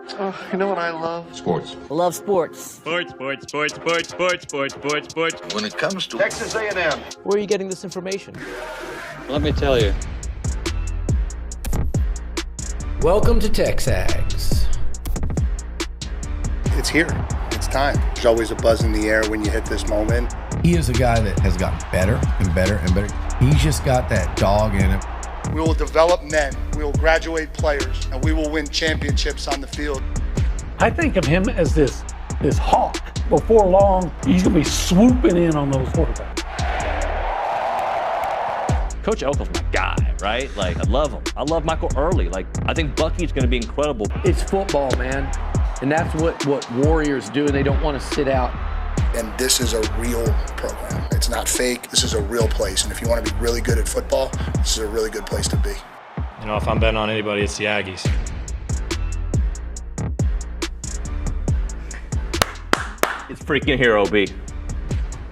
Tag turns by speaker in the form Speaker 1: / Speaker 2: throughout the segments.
Speaker 1: Oh, you know what I love?
Speaker 2: Sports.
Speaker 3: I love sports.
Speaker 4: Sports.
Speaker 1: When it comes to Texas A&M.
Speaker 3: Where are you getting this information?
Speaker 4: Let me tell you.
Speaker 5: Welcome to TexAgs.
Speaker 6: It's here. It's time. There's always a buzz in the air when you hit this moment.
Speaker 5: He is a guy that has gotten better and better and better. He's just got that dog in him.
Speaker 6: We will develop men, we will graduate players, and we will win championships on the field.
Speaker 7: I think of him as this hawk. Before long, he's going to be swooping in on those quarterbacks.
Speaker 8: Coach Elko's my guy, right? Like, I love him. I love Michael Early. Like, I think Bucky's going to be incredible.
Speaker 3: It's football, man. And that's what Warriors do, and they don't want to sit out.
Speaker 6: And this is a real program. It's not fake. This is a real place. And if you want to be really good at football, this is a really good place to be.
Speaker 9: You know, if I'm betting on anybody, it's the Aggies.
Speaker 8: It's freaking here, OB.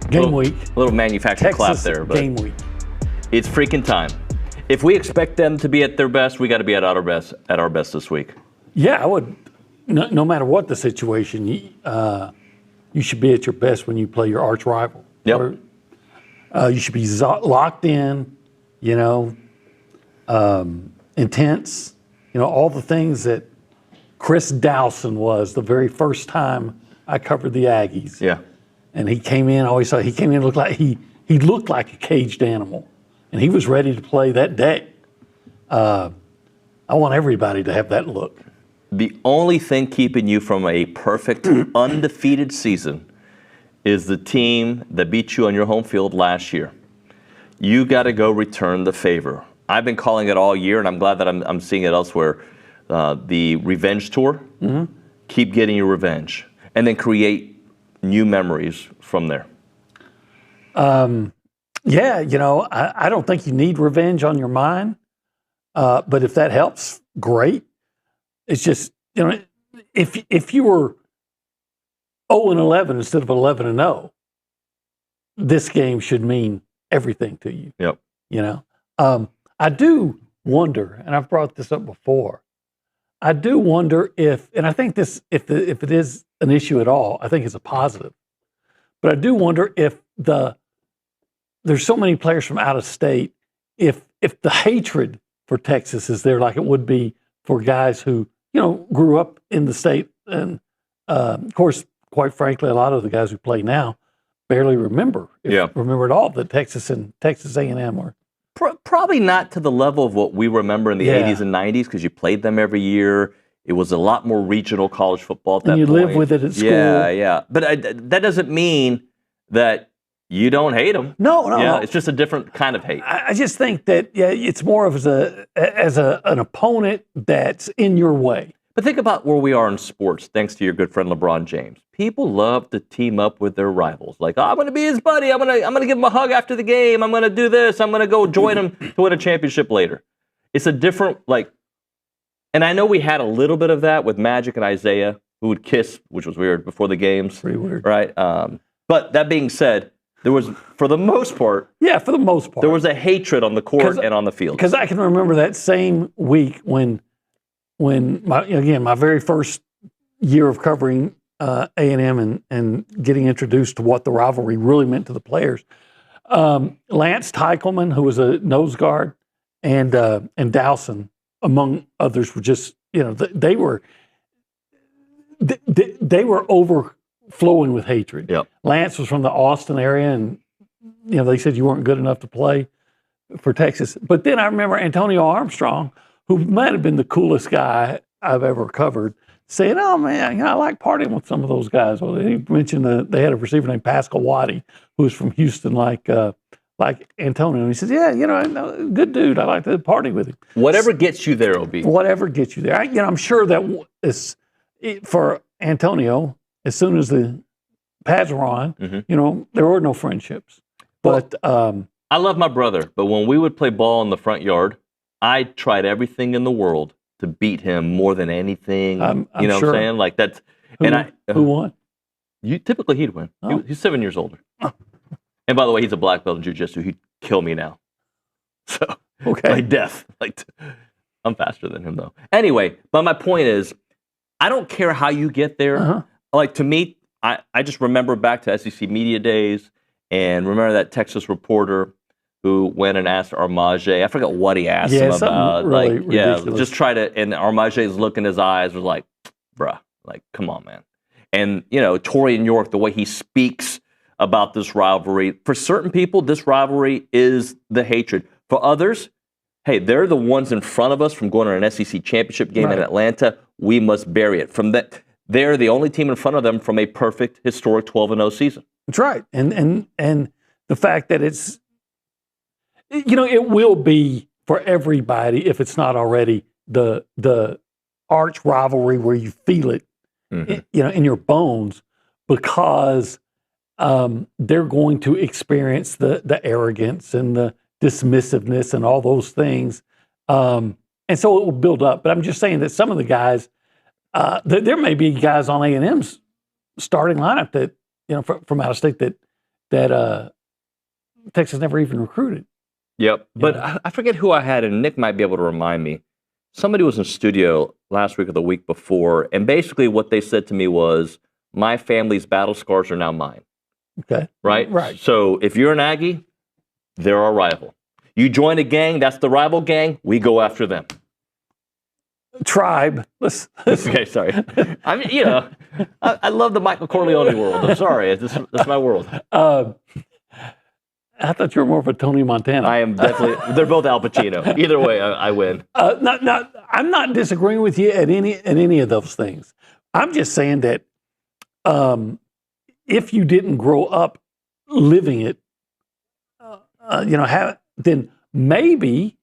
Speaker 7: Game week.
Speaker 8: A little manufactured clap there. But
Speaker 7: game week.
Speaker 8: It's freaking time. If we expect them to be at their best, we got to be at our best this week.
Speaker 7: Yeah, I would. No matter what the situation, you should be at your best when you play your arch rival.
Speaker 8: Yep.
Speaker 7: You should be locked in, intense, all the things that Chris Dowson was the very first time I covered the Aggies.
Speaker 8: Yeah.
Speaker 7: And he came in, looked like he looked like a caged animal, and he was ready to play that day. I want everybody to have that look.
Speaker 8: The only thing keeping you from a perfect, undefeated season is the team that beat you on your home field last year. You got to go return the favor. I've been calling it all year, and I'm glad that I'm seeing it elsewhere. The revenge tour. Mm-hmm. Keep getting your revenge, and then create new memories from there.
Speaker 7: Yeah, I don't think you need revenge on your mind, but if that helps, great. It's just, if you were 0-11 instead of 11-0, this game should mean everything to you.
Speaker 8: Yep.
Speaker 7: I do wonder, and I've brought this up before. I do wonder if I think this, if it is an issue at all, I think it's a positive. But I do wonder if there's so many players from out of state, if the hatred for Texas is there like it would be for guys who grew up in the state, and of course, quite frankly, a lot of the guys who play now barely remember at all that Texas and Texas A&M are.
Speaker 8: Probably not to the level of what we remember in the 80s and 90s, because you played them every year. It was a lot more regional college football at that point.
Speaker 7: And you live with it at school.
Speaker 8: Yeah. But that doesn't mean that you don't hate them.
Speaker 7: No.
Speaker 8: It's just a different kind of hate.
Speaker 7: I just think that it's more of as an opponent that's in your way.
Speaker 8: But think about where we are in sports, thanks to your good friend LeBron James. People love to team up with their rivals. Like, I'm going to be his buddy. I'm going to give him a hug after the game. I'm going to do this. I'm going to go join him to win a championship later. It's a different, and I know we had a little bit of that with Magic and Isaiah, who would kiss, which was weird, before the games.
Speaker 7: Pretty weird.
Speaker 8: Right? But that being said, there was, for the most part.
Speaker 7: Yeah, for the most part.
Speaker 8: There was a hatred on the court and on the field.
Speaker 7: Because I can remember that same week when my very first year of covering A&M and getting introduced to what the rivalry really meant to the players. Lance Teichelman, who was a nose guard, and Dowson, among others, were just, they were overflowing with hatred.
Speaker 8: Yep.
Speaker 7: Lance was from the Austin area, and they said you weren't good enough to play for Texas. But then I remember Antonio Armstrong, who might have been the coolest guy I've ever covered, saying, "Oh man, I like partying with some of those guys." Well, he mentioned they had a receiver named Pascal Waddy, who was from Houston, like Antonio. And he says, "Yeah, good dude. I like to party with him."
Speaker 8: Whatever gets you there, OB.
Speaker 7: Whatever gets you there. I'm sure that for Antonio, as soon as the pads were on, there were no friendships. But
Speaker 8: I love my brother, but when we would play ball in the front yard, I tried everything in the world to beat him more than anything.
Speaker 7: I'm
Speaker 8: you know
Speaker 7: sure.
Speaker 8: what I'm saying? Like that's
Speaker 7: who won?
Speaker 8: Typically he'd win.
Speaker 7: Oh.
Speaker 8: He's 7 years older. Oh. And by the way, he's a black belt in jiu-jitsu. He'd kill me now. So
Speaker 7: okay,
Speaker 8: by death. I'm faster than him though. Anyway, but my point is, I don't care how you get there. Like, to me, I just remember back to SEC Media Days and remember that Texas reporter who went and asked Armage. I forget what he asked him about.
Speaker 7: Really ridiculous.
Speaker 8: Just try to, and Armage's look in his eyes was like, bruh, like, come on, man. And, Torian York, the way he speaks about this rivalry, for certain people, this rivalry is the hatred. For others, hey, they're the ones in front of us from going to an SEC championship game in Atlanta. We must bury it. From that, they're the only team in front of them from a perfect, historic 12-0 season.
Speaker 7: That's right. And the fact that it's, it will be for everybody, if it's not already, the arch rivalry where you feel it, in your bones, because they're going to experience the arrogance and the dismissiveness and all those things. And so it will build up. But I'm just saying that some of the guys, there may be guys on A&M's starting lineup that, from out of state that Texas never even recruited.
Speaker 8: Yep. But I forget who I had, and Nick might be able to remind me. Somebody was in studio last week or the week before, and basically what they said to me was, my family's battle scars are now mine.
Speaker 7: Okay.
Speaker 8: Right?
Speaker 7: Right.
Speaker 8: So if you're an Aggie, they're our rival. You join a gang, that's the rival gang, we go after them.
Speaker 7: Tribe.
Speaker 8: Okay, sorry. I mean, I love the Michael Corleone world. I'm sorry. That's my world.
Speaker 7: I thought you were more of a Tony Montana.
Speaker 8: I am definitely. They're both Al Pacino. Either way, I win.
Speaker 7: I'm not disagreeing with you at any of those things. I'm just saying that if you didn't grow up living it, then maybe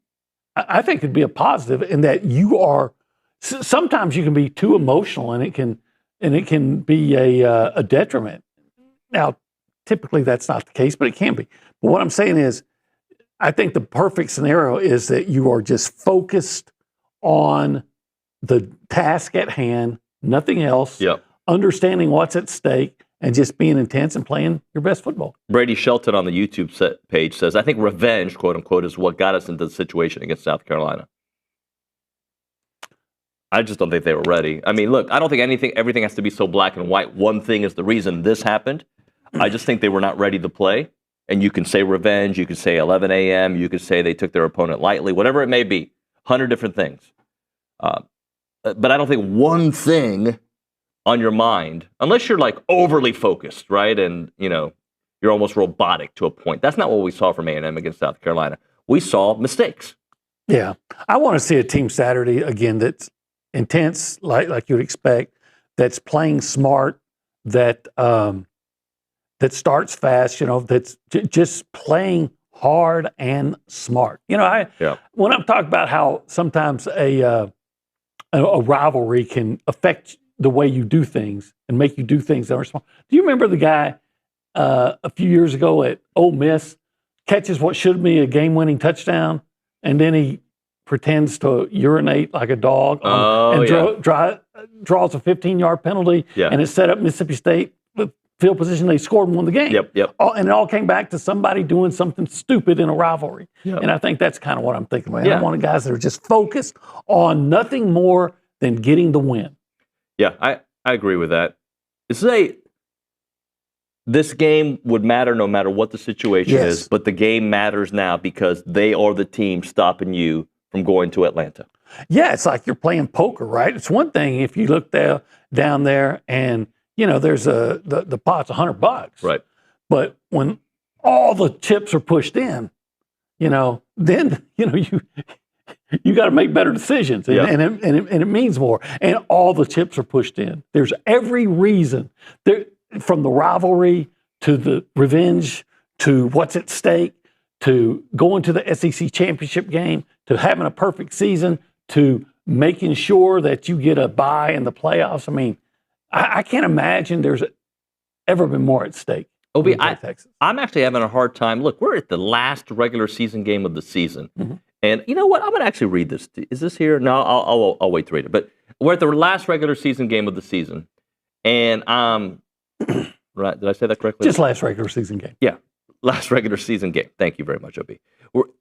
Speaker 7: I think it'd be a positive in that you are. Sometimes you can be too emotional, and it can be a detriment. Now, typically that's not the case, but it can be. But what I'm saying is, I think the perfect scenario is that you are just focused on the task at hand, nothing else.
Speaker 8: Yep.
Speaker 7: Understanding what's at stake, and just being intense and playing your best football.
Speaker 8: Brady Shelton on the YouTube page says, I think revenge, quote unquote, is what got us into the situation against South Carolina. I just don't think they were ready. I mean, look, I don't think everything has to be so black and white. One thing is the reason this happened. I just think they were not ready to play. And you can say revenge, you can say 11 a.m., you could say they took their opponent lightly, whatever it may be, 100 different things. But I don't think one thing on your mind, unless you're like overly focused, right? And, you're almost robotic to a point. That's not what we saw from A&M against South Carolina. We saw mistakes. Yeah.
Speaker 7: I want to see a team Saturday, again, that's intense, like you'd expect, that's playing smart, that starts fast, that's just playing hard and smart. When I'm talking about how sometimes a rivalry can affect the way you do things and make you do things that are smart. Do you remember the guy a few years ago at Ole Miss catches what should be a game-winning touchdown, and then he pretends to urinate like a dog draws a 15-yard penalty, and it set up Mississippi State with field position. They scored and won the game.
Speaker 8: Yep.
Speaker 7: And it all came back to somebody doing something stupid in a rivalry. Yep. And I think that's kind of what I'm thinking about. I want guys that are just focused on nothing more than getting the win.
Speaker 8: Yeah, I agree with that. This game would matter no matter what the situation is, but the game matters now because they are the team stopping you from going to Atlanta.
Speaker 7: Yeah, it's like you're playing poker, right? It's one thing if you look down there and, there's the pot's $100.
Speaker 8: Right.
Speaker 7: But when all the chips are pushed in, then, you got to make better decisions, and it means more. And all the chips are pushed in. There's every reason, from the rivalry to the revenge to what's at stake to going to the SEC championship game to having a perfect season to making sure that you get a bye in the playoffs. I mean, I can't imagine there's ever been more at stake.
Speaker 8: Obi, I'm actually having a hard time. Look, we're at the last regular season game of the season. Mm-hmm. And you know what? I'm going to actually read this. Is this here? No, I'll wait to read it. But we're at the last regular season game of the season. And right, did I say that correctly?
Speaker 7: Just last regular season game.
Speaker 8: Yeah. last regular season game. Thank you very much, OB.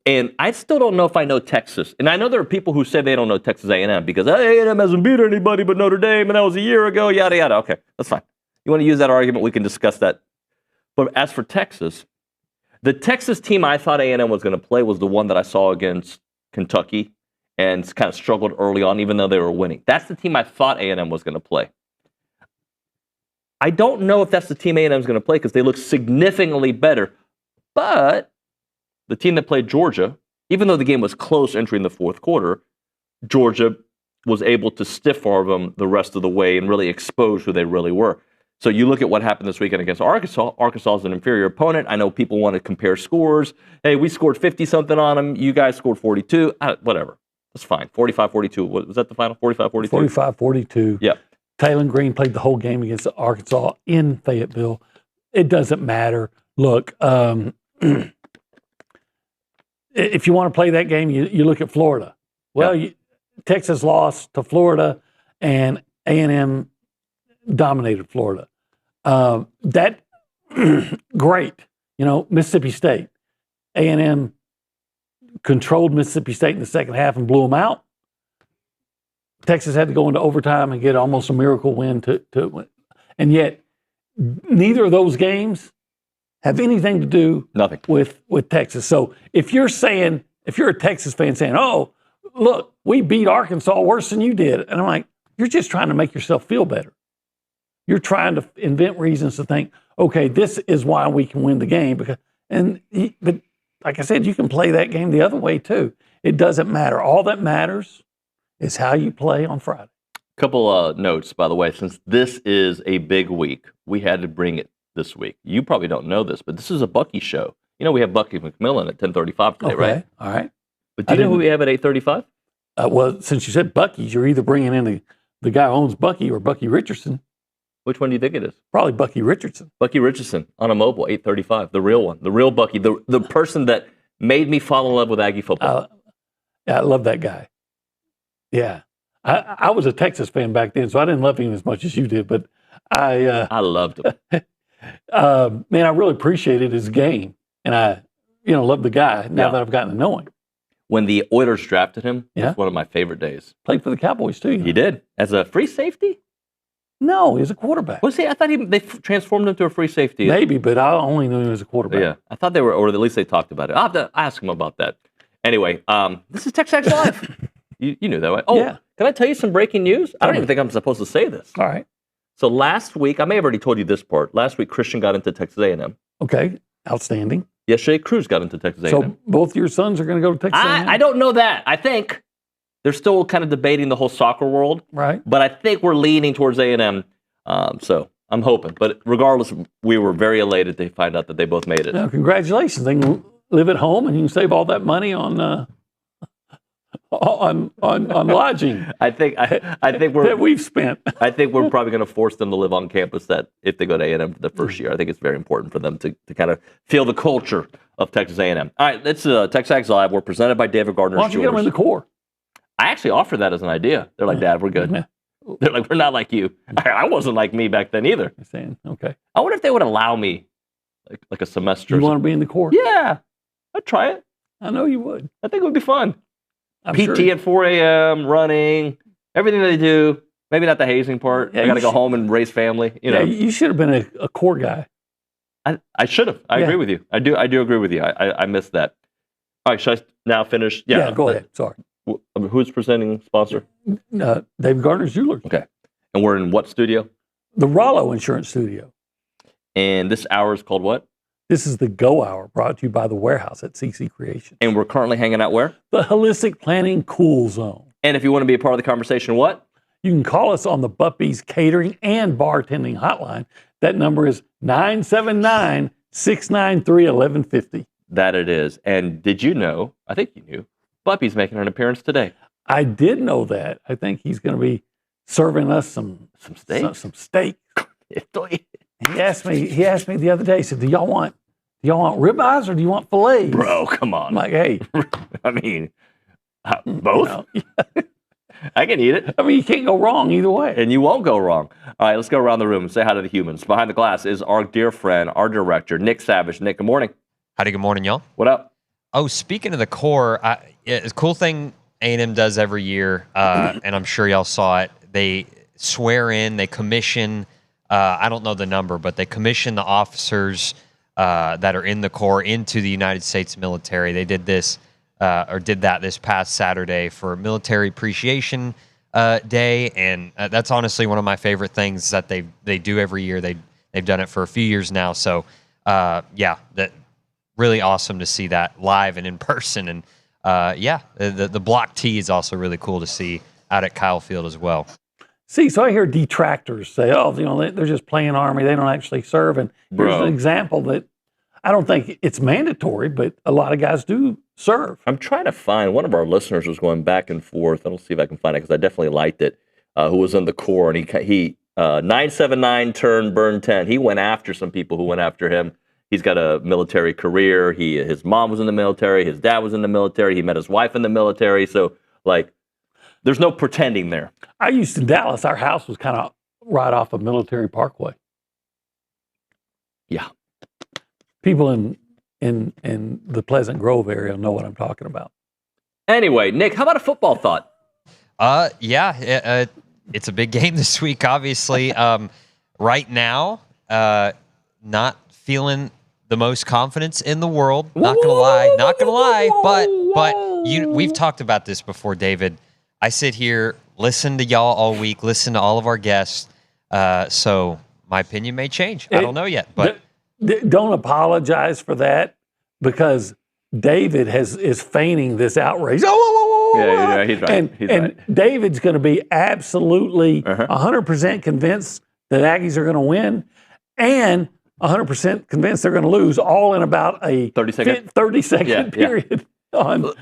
Speaker 8: And I still don't know if I know Texas. And I know there are people who say they don't know Texas A&M because A&M hasn't beat anybody but Notre Dame, and that was a year ago, yada, yada. Okay, that's fine. You want to use that argument, we can discuss that. But as for Texas, the Texas team I thought A&M was going to play was the one that I saw against Kentucky and kind of struggled early on, even though they were winning. That's the team I thought A&M was going to play. I don't know if that's the team A&M is going to play because they look significantly better. But the team that played Georgia, even though the game was close entering the fourth quarter, Georgia was able to stiff arm them the rest of the way and really expose who they really were. So you look at what happened this weekend against Arkansas. Arkansas is an inferior opponent. I know people want to compare scores. Hey, we scored 50-something on them. You guys scored 42. Whatever. That's fine. 45-42. Was that the final? 45-42?
Speaker 7: 45-42.
Speaker 8: Yeah.
Speaker 7: Taylor Green played the whole game against Arkansas in Fayetteville. It doesn't matter. Look, if you want to play that game, you look at Florida. Well, Texas lost to Florida, and A&M dominated Florida. That great. Mississippi State. A&M controlled Mississippi State in the second half and blew them out. Texas had to go into overtime and get almost a miracle win to win. And yet, neither of those games have anything to do with Texas. So if you're a Texas fan saying, oh, look, we beat Arkansas worse than you did. And I'm like, you're just trying to make yourself feel better. You're trying to invent reasons to think, okay, this is why we can win the game. But like I said, you can play that game the other way too. It doesn't matter. All that matters is how you play on Friday.
Speaker 8: Couple notes, by the way, since this is a big week, we had to bring it this week. You probably don't know this, but this is a Bucky show. We have Bucky McMillan at 10:35 today, right?
Speaker 7: All right.
Speaker 8: But do you know who we have at 8:35?
Speaker 7: Well, since you said Bucky's, you're either bringing in the guy who owns Bucky or Bucky Richardson.
Speaker 8: Which one do you think it is?
Speaker 7: Probably Bucky Richardson.
Speaker 8: Bucky Richardson on a mobile, 8:35, the real one, the real Bucky, the person that made me fall in love with Aggie football.
Speaker 7: I love that guy. Yeah. I was a Texas fan back then, so I didn't love him as much as you did, but
Speaker 8: I loved him.
Speaker 7: Man, I really appreciated his game, and I love the guy now that I've gotten to know him.
Speaker 8: When the Oilers drafted him, it was one of my favorite days.
Speaker 7: Played for the Cowboys too.
Speaker 8: He did. As a free safety?
Speaker 7: No, he was a quarterback.
Speaker 8: Was he? I thought they transformed him to a free safety.
Speaker 7: Maybe, but I only knew he was a quarterback.
Speaker 8: Yeah, I thought they were, or at least they talked about it. I'll have to ask him about that. Anyway, this is TexAgs Live. You knew that, right? Oh, yeah. Can I tell you some breaking news? I don't even think I'm supposed to say this.
Speaker 7: All right.
Speaker 8: So last week, I may have already told you this part. Last week, Christian got into Texas A&M.
Speaker 7: Okay, outstanding.
Speaker 8: Yesterday, Cruz got into Texas A&M.
Speaker 7: So both your sons are going to go to Texas A&M?
Speaker 8: I don't know that. I think they're still kind of debating the whole soccer world.
Speaker 7: Right.
Speaker 8: But I think we're leaning towards A&M. So I'm hoping. But regardless, we were very elated to find out that they both made it.
Speaker 7: Now, congratulations. They can live at home and you can save all that money on lodging.
Speaker 8: I think we're
Speaker 7: that we've spent.
Speaker 8: I think we're probably going to force them to live on campus. That if they go to A&M for the first year, I think it's very important for them to kind of feel the culture of Texas A&M. All right, it's TexAgs Live. We're presented by David Gardner's
Speaker 7: Why don't you get them in the core?
Speaker 8: I actually offered that as an idea. They're like, Dad, we're good. Yeah. They're like, we're not like you. I wasn't like me back then either.
Speaker 7: You're saying, okay.
Speaker 8: I wonder if they would allow me like a semester.
Speaker 7: You want to be in the core?
Speaker 8: Yeah, I'd try it.
Speaker 7: I know you would.
Speaker 8: I think it would be fun.
Speaker 7: I'm
Speaker 8: PT
Speaker 7: sure.
Speaker 8: at 4 a.m., running, everything they do. Maybe not the hazing part. I got to go home and raise family. You know,
Speaker 7: you should have been a core guy.
Speaker 8: I should have. I agree with you. I do agree with you. I missed that. All right, should I now finish?
Speaker 7: Yeah, go ahead. Sorry.
Speaker 8: Who's presenting sponsor?
Speaker 7: David Gardner's Jewelers.
Speaker 8: Okay. And we're in what studio?
Speaker 7: The Rollo Insurance Studio.
Speaker 8: And this hour is called what?
Speaker 7: This is the Go Hour, brought to you by The Warehouse at CC Creation.
Speaker 8: And we're currently hanging out where?
Speaker 7: The Holistic Planning Cool Zone.
Speaker 8: And if you want to be a part of the conversation, what?
Speaker 7: You can call us on the Buffy's Catering and Bartending Hotline. That number is 979-693-1150.
Speaker 8: That it is. And did you know, I think you knew, Buffy's making an appearance today.
Speaker 7: I did know that. I think he's going to be serving us some steak. Some steak. He asked me the other day, he said, do y'all want ribeyes or do you want fillets?
Speaker 8: Bro, come on.
Speaker 7: I'm like, hey.
Speaker 8: I mean, both? I can eat it.
Speaker 7: I mean, you can't go wrong either way.
Speaker 8: And you won't go wrong. All right, let's go around the room and say hi to the humans. Behind the glass is our dear friend, our director, Nick Savage. Nick, good morning.
Speaker 2: Howdy, good morning, y'all.
Speaker 8: What up?
Speaker 2: Oh, speaking of the core, it's a cool thing A&M does every year, and I'm sure y'all saw it. They swear in, they commission, I don't know the number, but they commission the officers that are in the Corps into the United States military. They did this, did that this past Saturday for Military Appreciation Day, and that's honestly one of my favorite things that they do every year. They've done it for a few years now, so that really awesome to see that live and in person. And the block T is also really cool to see out at Kyle Field as well.
Speaker 7: See, so I hear detractors say, they're just playing Army. They don't actually serve. And here's an example that I don't think it's mandatory, but a lot of guys do serve.
Speaker 8: I'm trying to find, one of our listeners was going back and forth. I'll see if I can find it because I definitely liked it, who was in the Corps. And he 979 turned burn 10. He went after some people who went after him. He's got a military career. His mom was in the military. His dad was in the military. He met his wife in the military. So, there's no pretending there.
Speaker 7: I used in Dallas, our house was kind of right off of Military Parkway.
Speaker 8: Yeah.
Speaker 7: People in the Pleasant Grove area know what I'm talking about.
Speaker 8: Anyway, Nick, how about a football thought?
Speaker 2: It's a big game this week, obviously. Right now, not feeling the most confidence in the world. Not gonna lie. But we've talked about this before, David. I sit here, listen to y'all all week, listen to all of our guests. So my opinion may change. I don't know yet, but
Speaker 7: don't apologize for that because David is feigning this outrage.
Speaker 8: Yeah, he's right.
Speaker 7: And David's going to be absolutely 100% convinced that Aggies are going to win, and 100% convinced they're going to lose, all in about a 30-second period on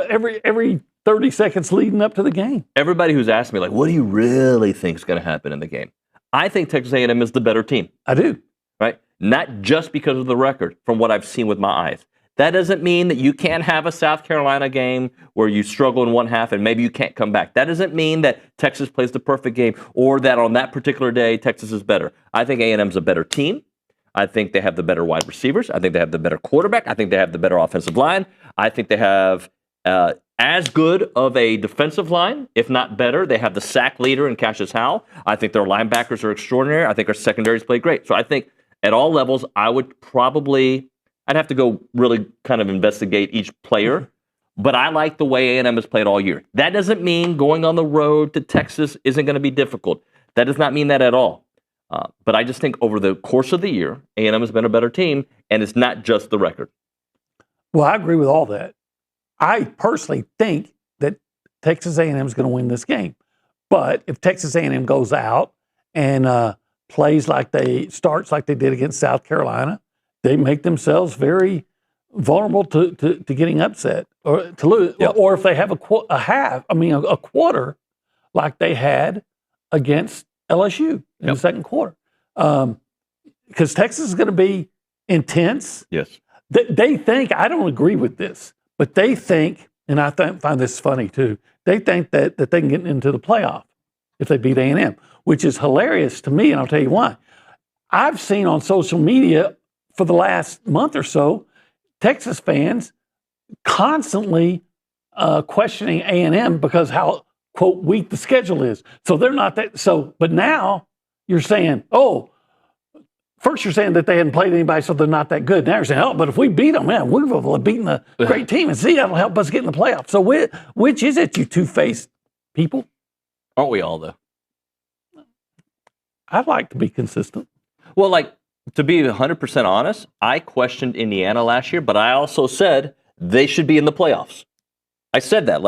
Speaker 7: every 30 seconds leading up to the game.
Speaker 8: Everybody who's asked me, what do you really think is going to happen in the game? I think Texas A&M is the better team.
Speaker 7: I do.
Speaker 8: Right? Not just because of the record, from what I've seen with my eyes. That doesn't mean that you can't have a South Carolina game where you struggle in one half and maybe you can't come back. That doesn't mean that Texas plays the perfect game or that on that particular day Texas is better. I think A&M's a better team. I think they have the better wide receivers. I think they have the better quarterback. I think they have the better offensive line. I think they have as good of a defensive line, if not better. They have the sack leader in Cassius Howell. I think their linebackers are extraordinary. I think our secondaries play great. So I think at all levels, I'd have to go really kind of investigate each player, but I like the way A&M has played all year. That doesn't mean going on the road to Texas isn't going to be difficult. That does not mean that at all. But I just think over the course of the year, A&M has been a better team, and it's not just the record.
Speaker 7: Well, I agree with all that. I personally think that Texas A&M is going to win this game. But if Texas A&M goes out and starts like they did against South Carolina, they make themselves very vulnerable to getting upset or to lose. Yep. Or if they have a quarter like they had against LSU in the second quarter. Because Texas is going to be intense.
Speaker 8: Yes.
Speaker 7: They think, I don't agree with this, but they think, and I find this funny too, they think that they can get into the playoff if they beat A&M, which is hilarious to me, and I'll tell you why. I've seen on social media for the last month or so, Texas fans constantly questioning A&M because how, quote, weak the schedule is. So they're not that. So, but now you're saying, first you're saying that they hadn't played anybody, so they're not that good. Now you're saying, but if we beat them, man, we will have beaten a great team, and see, that'll help us get in the playoffs. So which is it, you two-faced people?
Speaker 8: Aren't we all, though?
Speaker 7: I'd like to be consistent.
Speaker 8: Well, to be 100% honest, I questioned Indiana last year, but I also said they should be in the playoffs. I said that,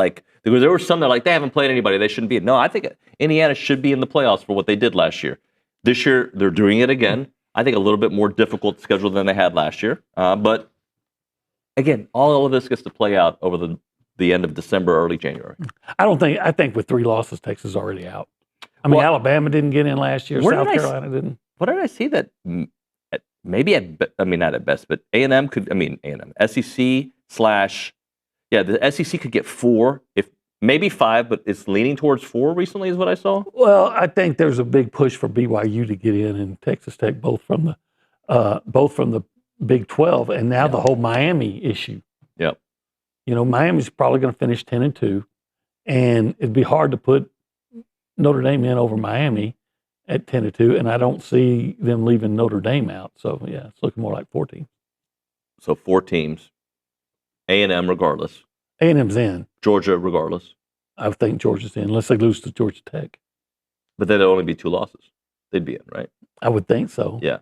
Speaker 8: because there were some that they haven't played anybody, they shouldn't be. No, I think Indiana should be in the playoffs for what they did last year. This year, they're doing it again. I think a little bit more difficult schedule than they had last year. But again, all of this gets to play out over the end of December, early January.
Speaker 7: I think with 3 losses, Texas is already out. Alabama didn't get in last year. South Carolina didn't.
Speaker 8: What did I see that maybe not at best, but A&M could, SEC the SEC could get 4, if maybe 5, but it's leaning towards 4 recently is what I saw.
Speaker 7: Well, I think there's a big push for BYU to get in and Texas Tech, both from the Big 12, and now the whole Miami issue.
Speaker 8: Yep.
Speaker 7: You know, Miami's probably going to finish 10-2, and it'd be hard to put Notre Dame in over Miami at 10-2, and I don't see them leaving Notre Dame out. So yeah, it's looking more like 4 teams.
Speaker 8: So 4 teams. A&M regardless.
Speaker 7: A&M's in.
Speaker 8: Georgia regardless.
Speaker 7: I think Georgia's in, unless they lose to Georgia Tech.
Speaker 8: But then it'll only be 2 losses. They'd be in, right?
Speaker 7: I would think so.
Speaker 8: Yeah.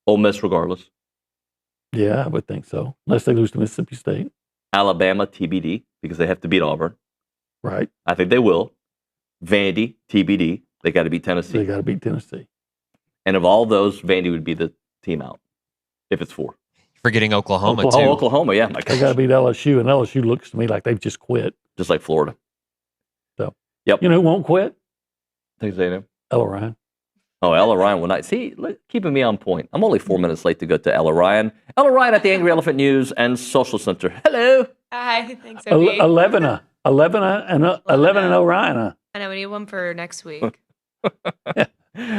Speaker 8: Ole Miss regardless.
Speaker 7: Yeah, I would think so, unless they lose to Mississippi State.
Speaker 8: Alabama TBD because they have to beat Auburn.
Speaker 7: Right.
Speaker 8: I think they will. Vandy TBD. They got to beat Tennessee.
Speaker 7: They got to beat Tennessee.
Speaker 8: And of all those, Vandy would be the team out if it's 4.
Speaker 2: Forgetting Oklahoma, too.
Speaker 8: Oklahoma, yeah. My
Speaker 7: They got to beat LSU, and LSU looks to me like they've just quit.
Speaker 8: Just like Florida.
Speaker 7: So,
Speaker 8: yep.
Speaker 7: You know who won't quit?
Speaker 8: Texas A&M.
Speaker 7: Ella Ryan.
Speaker 8: Oh, Ella Ryan will not. See, keeping me on point. I'm only 4 minutes late to go to Ella Ryan. Ella Ryan at the Angry Elephant News and Social Center. Hello.
Speaker 10: Hi, thanks, Obi.
Speaker 7: 11 and Orion.
Speaker 10: I know, we need one for next week.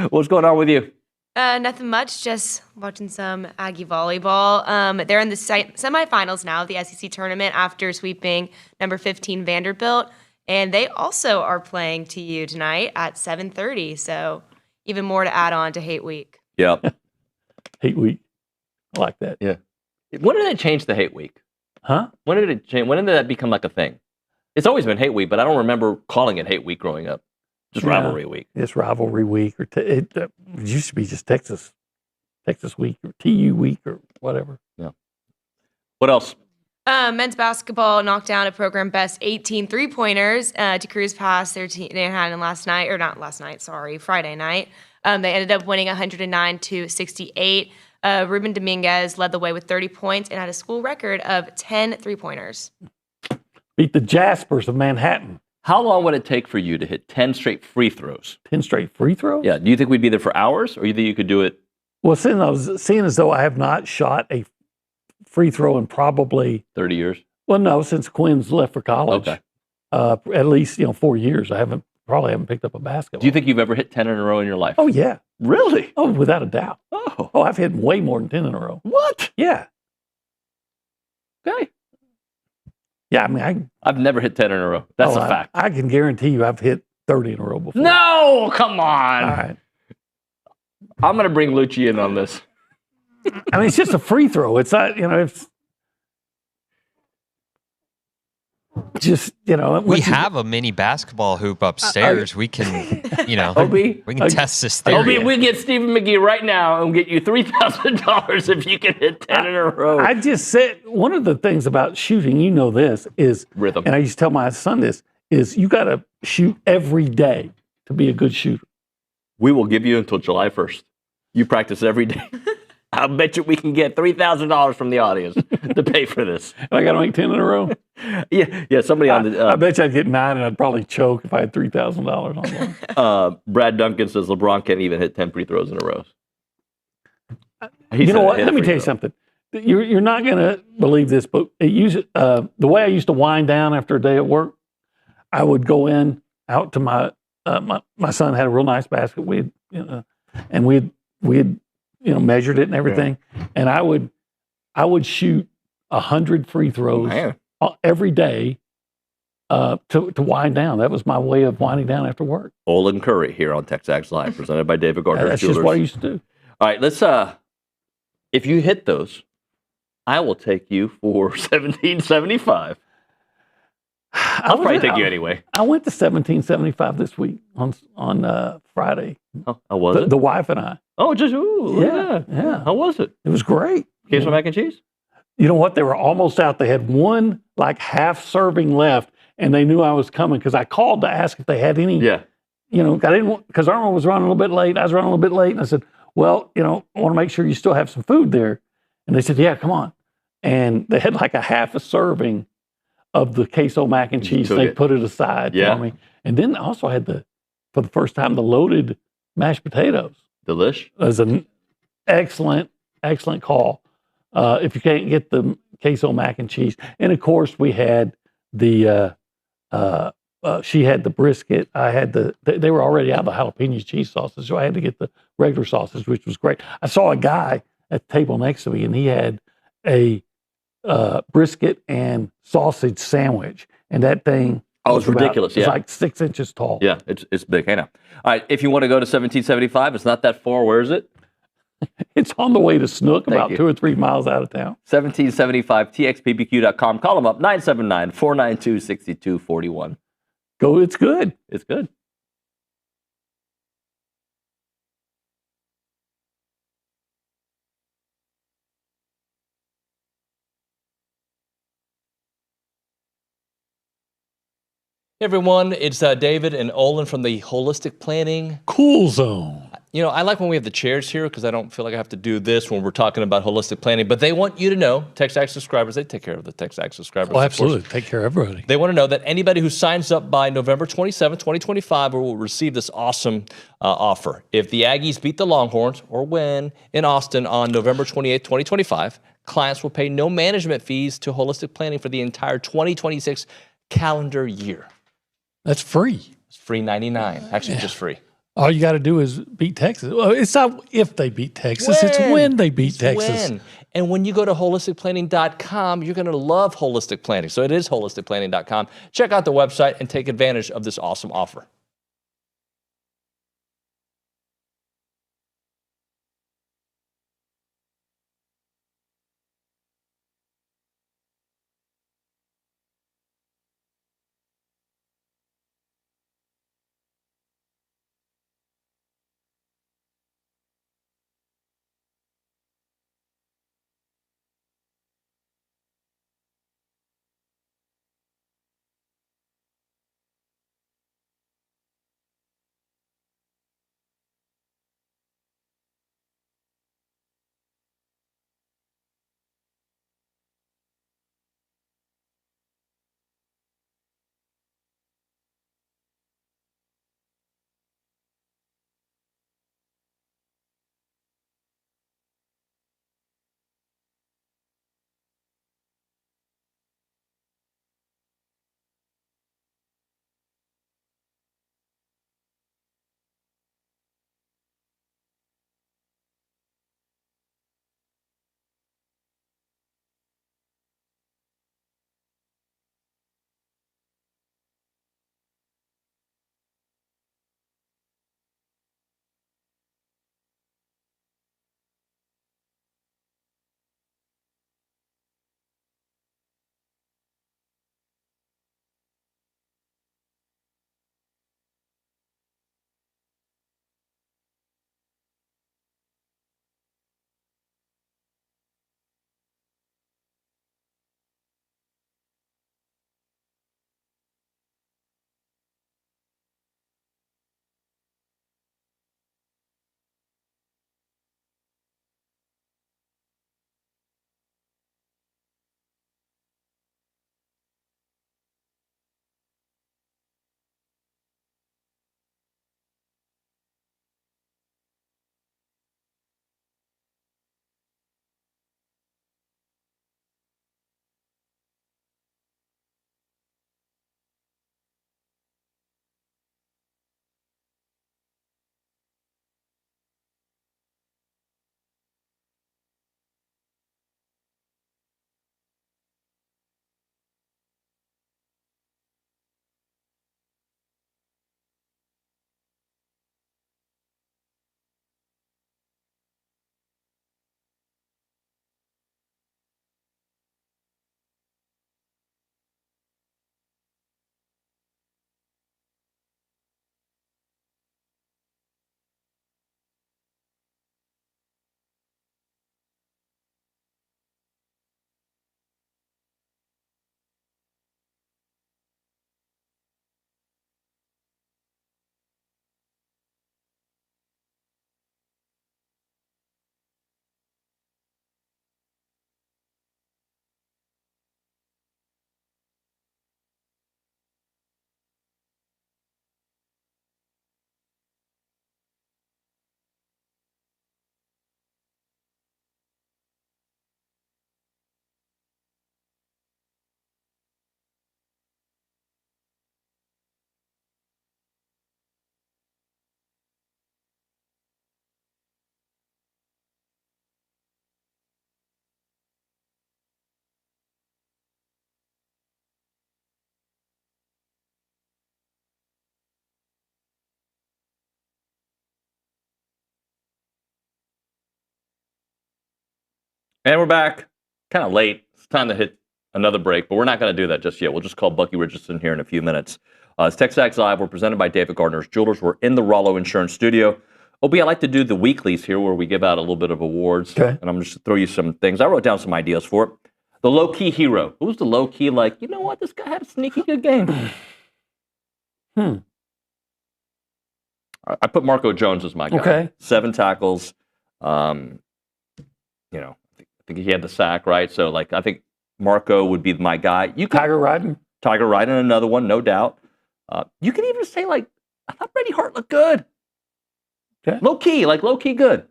Speaker 8: What's going on with you?
Speaker 10: Nothing much, just watching some Aggie volleyball. They're in the semifinals now of the SEC tournament after sweeping number 15 Vanderbilt, and they also are playing TU tonight at 7:30, so even more to add on to Hate Week.
Speaker 8: Yep.
Speaker 7: Hate Week. I like that.
Speaker 8: Yeah. When did they change the Hate Week?
Speaker 7: Huh?
Speaker 8: When did it change? When did that become like a thing? It's always been Hate Week, but I don't remember calling it Hate Week growing up. Just Rivalry Week.
Speaker 7: It's Rivalry Week, or it used to be just Texas Week, or TU Week, or whatever.
Speaker 8: Yeah. What else?
Speaker 10: Men's basketball knocked down a program best 18 three-pointers to cruise past their team they had Friday night. They ended up winning 109-68. Ruben Dominguez led the way with 30 points and had a school record of 10 three-pointers.
Speaker 7: Beat the Jaspers of Manhattan.
Speaker 8: How long would it take for you to hit 10 straight free throws?
Speaker 7: 10 straight free throws?
Speaker 8: Yeah. Do you think we'd be there for hours, or you think you could do it?
Speaker 7: Well, seeing as though I have not shot a free throw in probably
Speaker 8: 30 years.
Speaker 7: Well, no, since Quinn's left for college.
Speaker 8: Okay.
Speaker 7: At least 4 years. I probably haven't picked up a basketball.
Speaker 8: Do you think you've ever hit 10 in a row in your life?
Speaker 7: Oh yeah.
Speaker 8: Really?
Speaker 7: Oh, without a doubt.
Speaker 8: Oh,
Speaker 7: I've hit way more than 10 in a row.
Speaker 8: What?
Speaker 7: Yeah.
Speaker 8: Okay.
Speaker 7: Yeah, I mean,
Speaker 8: I've never hit 10 in a row. That's a fact.
Speaker 7: I can guarantee you I've hit 30 in a row before.
Speaker 8: No, come on.
Speaker 7: All right.
Speaker 8: I'm going to bring Liucci in on this.
Speaker 7: I mean, it's just a free throw. It's not, it's just,
Speaker 2: we have a mini basketball hoop upstairs. We can,
Speaker 8: Obi,
Speaker 2: we can test this theory.
Speaker 8: Obi, we get Stephen McGee right now and get you $3,000 if you can hit 10 in a row.
Speaker 7: I just said, one of the things about shooting, this, is
Speaker 8: rhythm.
Speaker 7: And I used to tell my son this, is you got to shoot every day to be a good shooter.
Speaker 8: We will give you until July 1st. You practice every day. I bet you we can get $3,000 from the audience to pay for this.
Speaker 7: I got to make 10 in a row?
Speaker 8: Yeah. Somebody on the...
Speaker 7: I bet you I'd get 9 and I'd probably choke if I had $3,000 on one.
Speaker 8: Brad Duncan says LeBron can't even hit 10 free throws in a row.
Speaker 7: You know what? Let me tell you something. You're not going to believe this, but the way I used to wind down after a day at work, I would go out to my son had a real nice basket. And we'd measured it and everything. Yeah. And I would shoot 100 free throws every day to wind down. That was my way of winding down after work.
Speaker 8: Olin Curry here on TexAgs Live, presented by David Gardner
Speaker 7: That's
Speaker 8: Jewelers.
Speaker 7: just what I used to do.
Speaker 8: All right, let's. If you hit those, I will take you for $17.75. I'll probably take you anyway.
Speaker 7: I went to $17.75 this week on Friday.
Speaker 8: Oh, how was it?
Speaker 7: The wife and I.
Speaker 8: Oh, yeah. How was it?
Speaker 7: It was great.
Speaker 8: Queso mac and cheese?
Speaker 7: You know what? They were almost out. They had one half serving left, and they knew I was coming because I called to ask if they had any.
Speaker 8: Yeah.
Speaker 7: Because Irma was running a little bit late. I was running a little bit late, and I said, well, I want to make sure you still have some food there. And they said, yeah, come on. And they had a half a serving of the queso mac and cheese. They put it aside for me. And then also had for the first time, the loaded mashed potatoes.
Speaker 8: Delish.
Speaker 7: It was an excellent call. If you can't get the queso mac and cheese. And of course, we had the, she had the brisket. I had they were already out of the jalapeno cheese sauces. So I had to get the regular sausage, which was great. I saw a guy at the table next to me, and he had a brisket and sausage sandwich, and that thing.
Speaker 8: Oh, it's ridiculous.
Speaker 7: It's like 6 inches tall.
Speaker 8: Yeah, it's big. I know. All right, if you want to go to 1775, it's not that far. Where is it?
Speaker 7: It's on the way to Snook, about 2 or 3 miles out of town.
Speaker 8: 1775, txbbq.com. Call them up, 979-492-6241.
Speaker 7: Go, it's good.
Speaker 8: It's good.
Speaker 11: Hey everyone, it's David and Olin from the Holistic Planning
Speaker 7: Cool Zone.
Speaker 11: You know, I like when we have the chairs here because I don't feel like I have to do this when we're talking about holistic planning. But they want you to know, TexAgs subscribers, they take care of the TexAgs subscribers.
Speaker 7: Oh, absolutely. Take care of everybody.
Speaker 11: They want to know that anybody who signs up by November 27, 2025 will receive this awesome offer. If the Aggies beat the Longhorns or win in Austin on November 28, 2025, clients will pay no management fees to Holistic Planning for the entire 2026 calendar year.
Speaker 7: That's free.
Speaker 11: It's free 99. Actually, just free.
Speaker 7: All you got to do is beat Texas. Well, it's not if they beat Texas, it's when they beat Texas.
Speaker 11: When. And when you go to holisticplanning.com, you're going to love Holistic Planning. So it is holisticplanning.com. Check out the website and take advantage of this awesome offer.
Speaker 8: And we're back. Kind of late. It's time to hit another break, but we're not going to do that just yet. We'll just call Bucky Richardson here in a few minutes. It's TexAgs Live. We're presented by David Gardner's Jewelers. We're in the Rollo Insurance Studio. OB, I like to do the weeklies here where we give out a little bit of awards.
Speaker 7: Okay.
Speaker 8: And I'm just going to throw you some things. I wrote down some ideas for it. The low-key hero. Who's the low-key, like, you know what? This guy had a sneaky good game. I put Marco Jones as my guy.
Speaker 7: Okay.
Speaker 8: 7 tackles. I think he had the sack, right? So, like, I think Marco would be my guy.
Speaker 7: Tiger riding,
Speaker 8: another one, no doubt. You can even say, like, I thought Brady Hart looked good.
Speaker 7: Okay.
Speaker 8: Low-key good.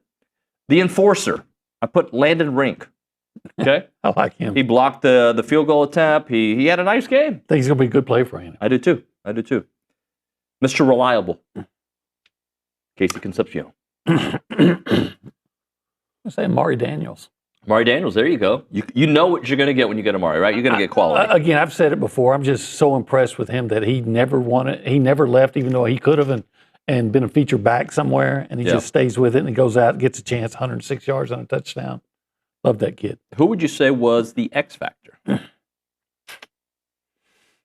Speaker 8: The enforcer. I put Landon Rink. Okay?
Speaker 7: I like him.
Speaker 8: He blocked the field goal attempt. He had a nice game.
Speaker 7: I think he's going to be a good play for him.
Speaker 8: I do too. Mr. Reliable. Casey Concepcion.
Speaker 7: I say Maury Daniels.
Speaker 8: Maury Daniels, there you go. You know what you're going to get when you get Amari, right? You're going to get quality.
Speaker 7: Again, I've said it before. I'm just so impressed with him that he never wanted. He never left, even though he could have and been a feature back somewhere, and he just stays with it and he goes out and gets a chance, 106 yards on a touchdown. Love that kid.
Speaker 8: Who would you say was the X factor?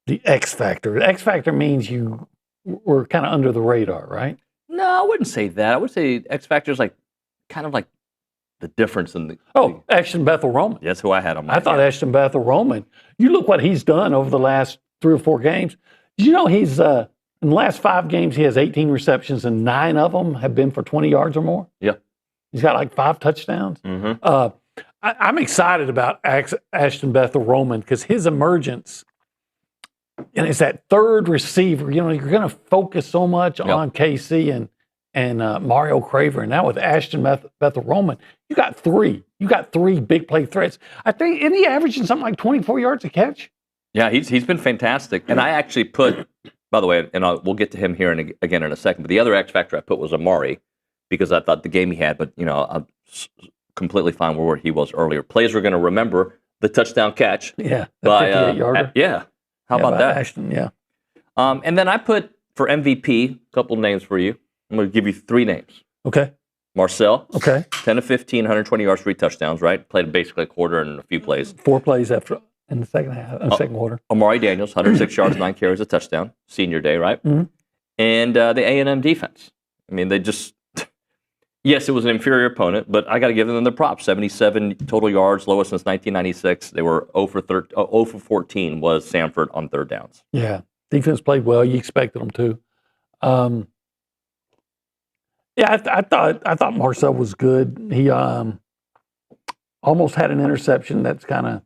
Speaker 7: The X factor. The X factor means you were kind of under the radar, right?
Speaker 8: No, I wouldn't say that. I would say X factor is kind of like the difference in the.
Speaker 7: Oh, Ashton Bethel Roman.
Speaker 8: That's who I had on my.
Speaker 7: I thought Ashton Bethel Roman. You look what he's done over the last 3 or 4 games. Did you know he's in the last 5 games he has 18 receptions and 9 of them have been for 20 yards or more.
Speaker 8: Yeah,
Speaker 7: he's got like 5 touchdowns.
Speaker 8: Mm-hmm.
Speaker 7: I'm excited about Ashton Bethel Roman because his emergence, and it's that third receiver. You know, you're going to focus so much on KC and Mario Craver, and now with Ashton Bethel Roman, you got 3. You got 3 big play threats. I think isn't he averaging something like 24 yards a catch?
Speaker 8: Yeah, he's been fantastic. And I actually put, by the way, and we'll get to him here again in a second. But the other X factor I put was Amari because I thought the game he had, but I'm completely fine where he was earlier. Players were going to remember the touchdown catch.
Speaker 7: Yeah,
Speaker 8: the
Speaker 7: 58-yarder.
Speaker 8: How about that?
Speaker 7: Ashton, yeah.
Speaker 8: And then I put for MVP a couple names for you. I'm going to give you 3 names.
Speaker 7: Okay.
Speaker 8: Marcel.
Speaker 7: Okay.
Speaker 8: 10 of 15, 120 yards, 3 touchdowns, right? Played basically a quarter and a few plays.
Speaker 7: 4 plays in the second quarter.
Speaker 8: Amari Daniels, 106 yards, 9 carries, a touchdown. Senior day, right?
Speaker 7: Mm-hmm.
Speaker 8: And the A&M defense. I mean, they just... Yes, it was an inferior opponent, but I got to give them the props. 77 total yards, lowest since 1996. They were 0 for 14 was Samford on 3rd downs.
Speaker 7: Yeah, defense played well. You expected them to. I thought Marcel was good. He almost had an interception. That's kind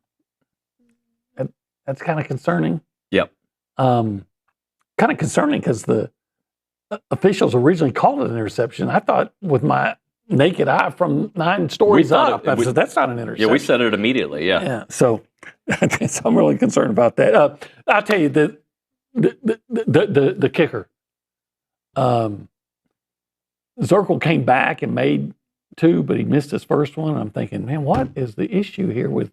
Speaker 7: of concerning.
Speaker 8: Yep.
Speaker 7: Kind of concerning because the officials originally called it an interception. I thought with my naked eye from 9 stories up, I said, that's not an interception.
Speaker 8: Yeah, we said it immediately,
Speaker 7: Yeah, so I'm really concerned about that. I'll tell you, the kicker, Zirkle came back and made 2, but he missed his first one. I'm thinking, man, what is the issue here with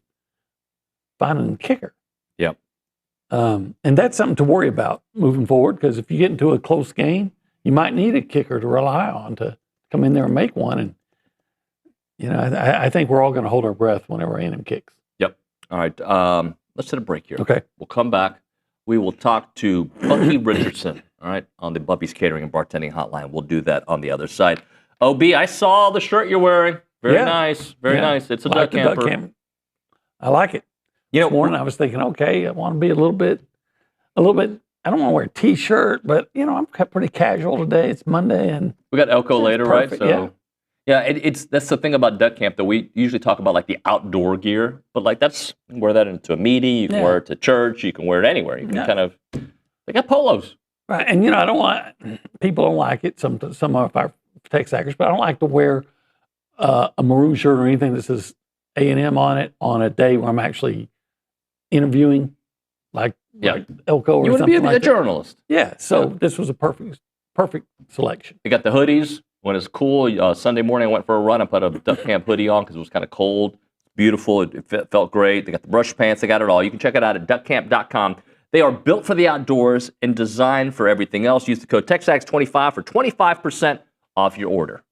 Speaker 7: finding the kicker?
Speaker 8: Yep.
Speaker 7: And that's something to worry about moving forward because if you get into a close game, you might need a kicker to rely on to come in there and make one. And, I think we're all going to hold our breath whenever A&M kicks.
Speaker 8: Yep. All right. Let's hit a break here.
Speaker 7: Okay.
Speaker 8: We'll come back. We will talk to Bucky Richardson, all right, on the Bubby's Catering and Bartending Hotline. We'll do that on the other side. OB, I saw the shirt you're wearing. Very nice. Very nice. It's a duck camper.
Speaker 7: I like it. This morning I was thinking, okay, I want to be a little bit, I don't want to wear a T-shirt, but, I'm pretty casual today. It's Monday. And
Speaker 8: we got Elko later,
Speaker 7: perfect,
Speaker 8: right? So, that's the thing about duck camp that we usually talk about, like the outdoor gear, but like you can wear that into a meeting, you can wear it to church, you can wear it anywhere. You can they got polos.
Speaker 7: Right, and people don't like it, some of our TexAgers, but I don't like to wear a maroon shirt or anything that says A&M on it on a day where I'm actually interviewing, like Elko or
Speaker 8: you want
Speaker 7: something
Speaker 8: to be a journalist.
Speaker 7: Yeah, so this was a perfect selection.
Speaker 8: You got the hoodies. When it's cool, Sunday morning I went for a run. I put a duck camp hoodie on because it was kind of cold. Beautiful. It felt great. They got the brush pants. They got it all. You can check it out at duckcamp.com. They are built for the outdoors and designed for everything else. Use the code TexAgs25 for 25% off your order.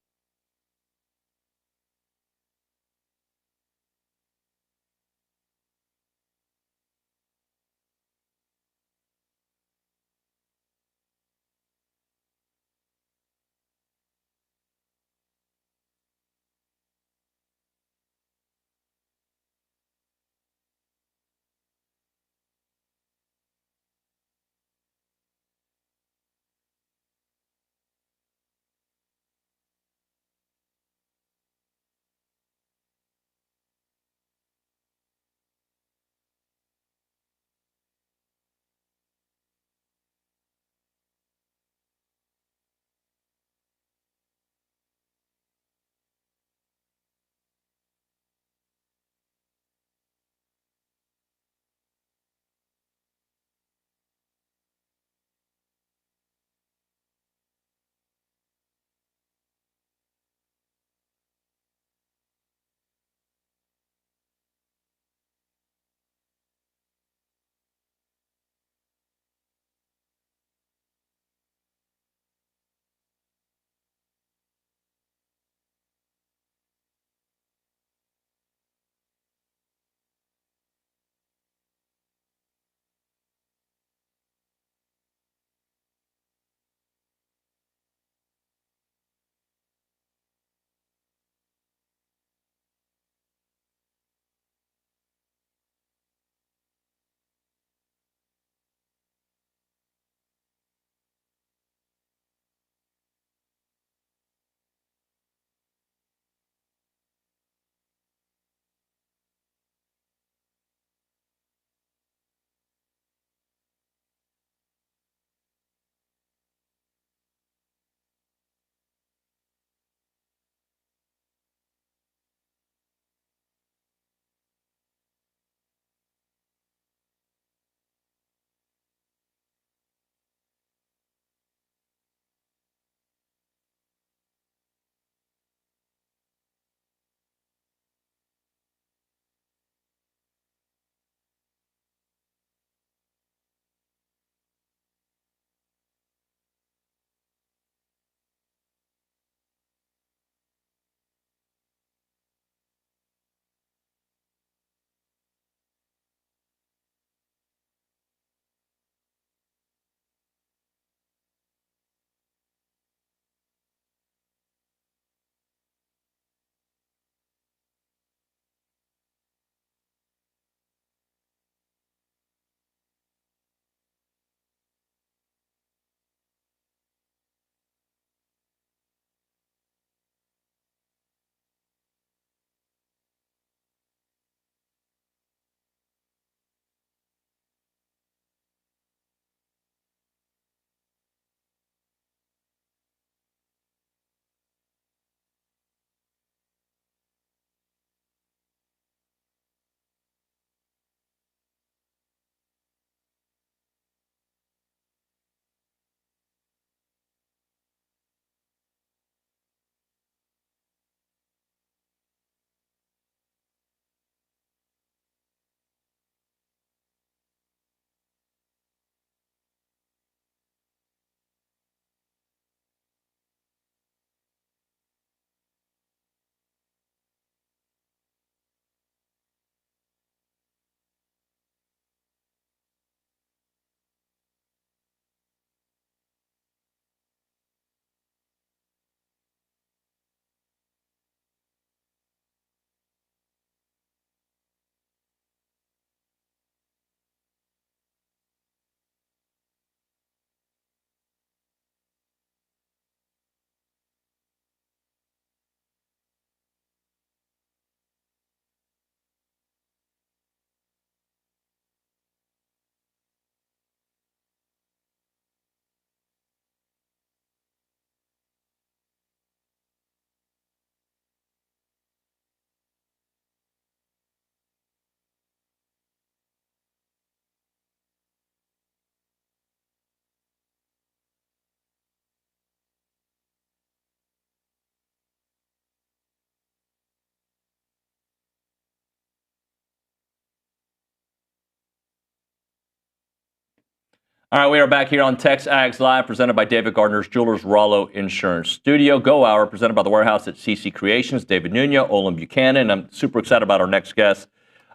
Speaker 8: All right, we are back here on TexAgs Live, presented by David Gardner's Jewelers Rollo Insurance Studio. Go Hour, presented by the Warehouse at CC Creations. David Nuño, Olin Buchanan. I'm super excited about our next guest.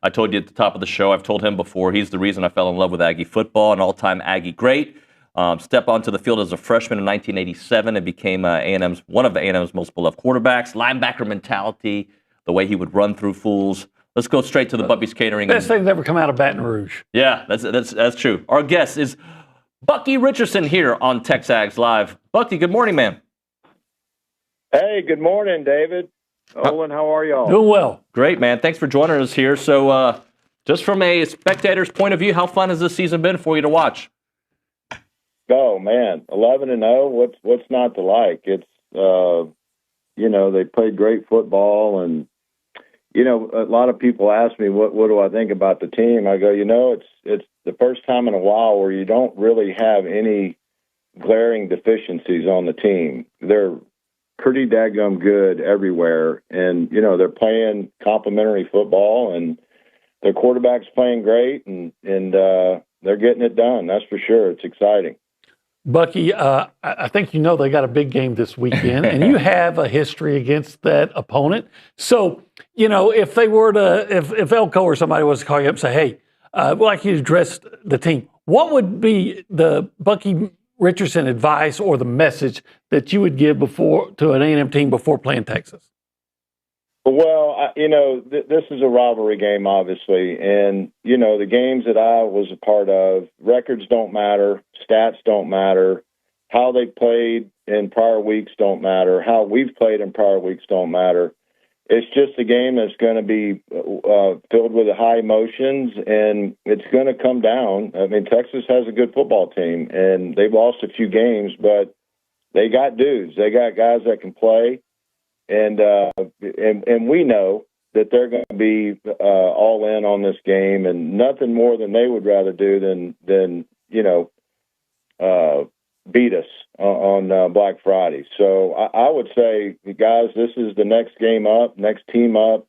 Speaker 8: I told you at the top of the show, I've told him before, he's the reason I fell in love with Aggie football, an all-time Aggie great. Step onto the field as a freshman in 1987 and became one of A&M's most beloved quarterbacks. Linebacker mentality, the way he would run through fools. Let's go straight to the Bubby's Catering.
Speaker 7: Best thing to ever come out of Baton Rouge.
Speaker 8: Yeah, that's true. Our guest is Bucky Richardson here on TexAgs Live. Bucky, good morning, man.
Speaker 12: Hey, good morning, David. Olin, how are y'all?
Speaker 7: Doing well.
Speaker 8: Great, man. Thanks for joining us here. So, just from a spectator's point of view, how fun has this season been for you to watch?
Speaker 12: Oh man, 11-0. What's not to like? It's they played great football, and a lot of people ask me what do I think about the team. I go, it's the first time in a while where you don't really have any glaring deficiencies on the team. They're pretty daggum good everywhere, and they're playing complimentary football, and their quarterback's playing great, and they're getting it done. That's for sure. It's exciting.
Speaker 7: Bucky, I think they got a big game this weekend, and you have a history against that opponent. So, if they were if Elko or somebody was to call you up and say, hey, we'd like you to address the team, what would be the Bucky Richardson advice or the message that you would give to an A&M team before playing Texas?
Speaker 12: Well, this is a rivalry game, obviously. And, the games that I was a part of, records don't matter, stats don't matter, how they played in prior weeks don't matter, how we've played in prior weeks don't matter. It's just a game that's going to be filled with high emotions, and it's going to come down. I mean, Texas has a good football team, and they've lost a few games, but they got dudes. They got guys that can play. And we know that they're going to be all in on this game, and nothing more than they would rather do than beat us on Black Friday. So I would say, guys, this is the next game up, next team up,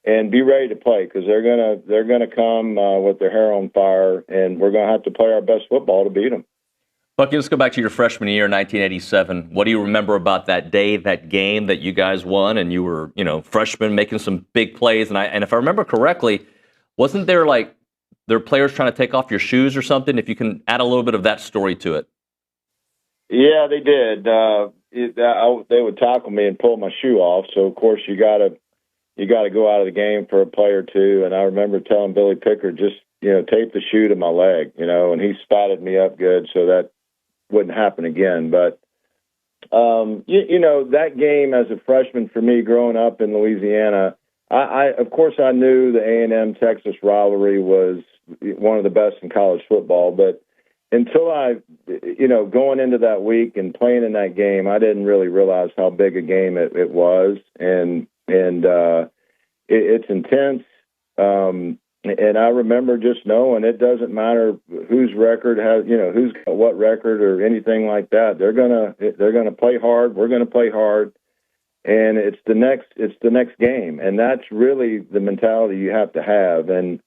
Speaker 12: and be ready to play, because they're gonna come with their hair on fire, and we're gonna have to play our best football to beat them.
Speaker 8: Bucky, let's go back to your freshman year, 1987. What do you remember about that day, that game that you guys won, and you were, freshmen making some big plays? And if I remember correctly, wasn't there players trying to take off your shoes or something? If you can add a little bit of that story to it.
Speaker 12: Yeah, they did. They would tackle me and pull my shoe off. So of course you got to go out of the game for a play or two. And I remember telling Billy Pickard, just tape the shoe to my leg, and he spotted me up good, so that wouldn't happen again. But that game as a freshman for me growing up in Louisiana, I of course I knew the A&M Texas rivalry was one of the best in college football, but until going into that week and playing in that game, I didn't really realize how big a game it was, and it's intense. And I remember just knowing it doesn't matter whose record has, who's got what record or anything like that. They're gonna play hard. We're gonna play hard, and it's the next game, and that's really the mentality you have to have. And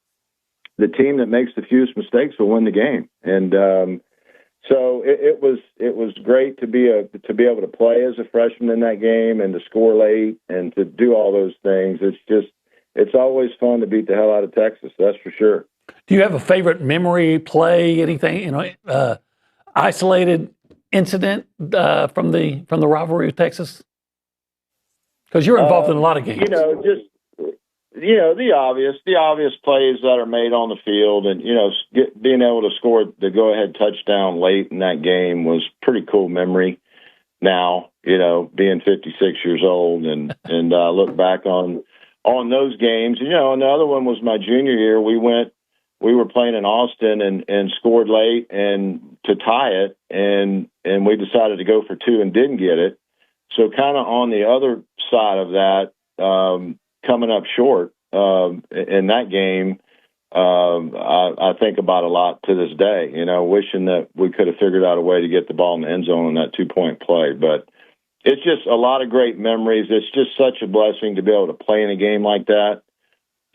Speaker 12: the team that makes the fewest mistakes will win the game. And so it was great to be able to play as a freshman in that game and to score late and to do all those things. It's always fun to beat the hell out of Texas, that's for sure.
Speaker 7: Do you have a favorite memory, play, anything, isolated incident from the rivalry with Texas? Because you're involved in a lot of games.
Speaker 12: The obvious plays that are made on the field, and being able to score the go-ahead touchdown late in that game was pretty cool memory. Now, being 56 years old, and look back on those games. And the other one was my junior year. We were playing in Austin and scored late and to tie it, and we decided to go for two and didn't get it. So kind of on the other side of that, coming up short in that game, I think about a lot to this day, wishing that we could have figured out a way to get the ball in the end zone on that 2-point play. But it's just a lot of great memories. It's just such a blessing to be able to play in a game like that.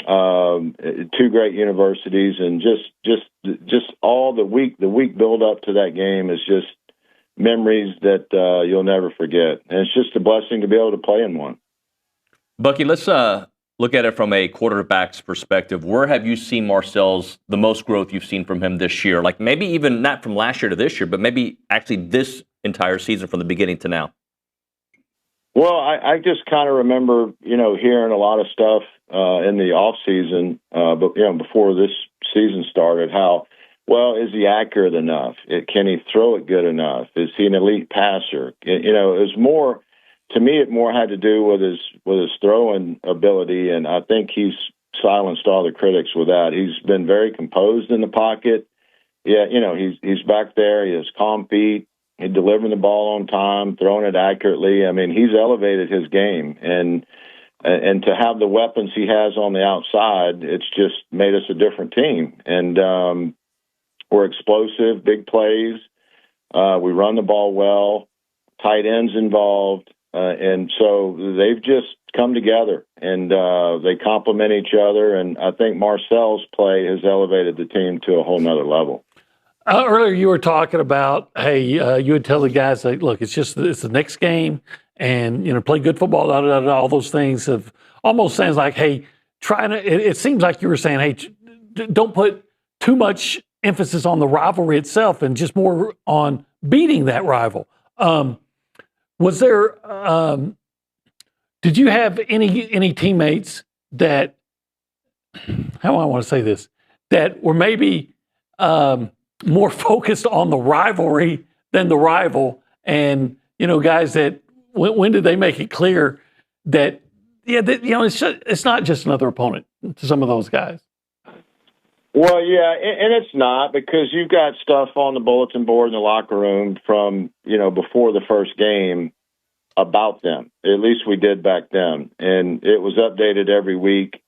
Speaker 12: two great universities, and just all the week build up to that game is just memories that you'll never forget. And it's just a blessing to be able to play in one.
Speaker 8: Bucky, let's look at it from a quarterback's perspective. Where have you seen Marcel's the most growth you've seen from him this year? Like maybe even not from last year to this year, but maybe actually this entire season from the beginning to now.
Speaker 12: Well, I just kind of remember, hearing a lot of stuff in the off season, but before this season started, how, well, is he accurate enough? Can he throw it good enough? Is he an elite passer? It was more, to me, it more had to do with his throwing ability, and I think he's silenced all the critics with that. He's been very composed in the pocket. Yeah, he's back there. He has calm feet. He's delivering the ball on time, throwing it accurately. I mean, he's elevated his game, and to have the weapons he has on the outside, it's just made us a different team. And we're explosive, big plays. We run the ball well, tight ends involved. And so they've just come together, and they complement each other. And I think Marcel's play has elevated the team to a whole nother level.
Speaker 7: Earlier, you were talking about, hey, you would tell the guys, like, look, it's the next game, and play good football. All those things have almost sounds like, hey, it seems like you were saying, hey, don't put too much emphasis on the rivalry itself, and just more on beating that rival. Was there? Did you have any teammates that? How do I want to say this? That were maybe more focused on the rivalry than the rival, and guys that when did they make it clear that it's not just another opponent to some of those guys?
Speaker 12: Well, yeah, and it's not, because you've got stuff on the bulletin board in the locker room from, before the first game about them. At least we did back then. And it was updated every week.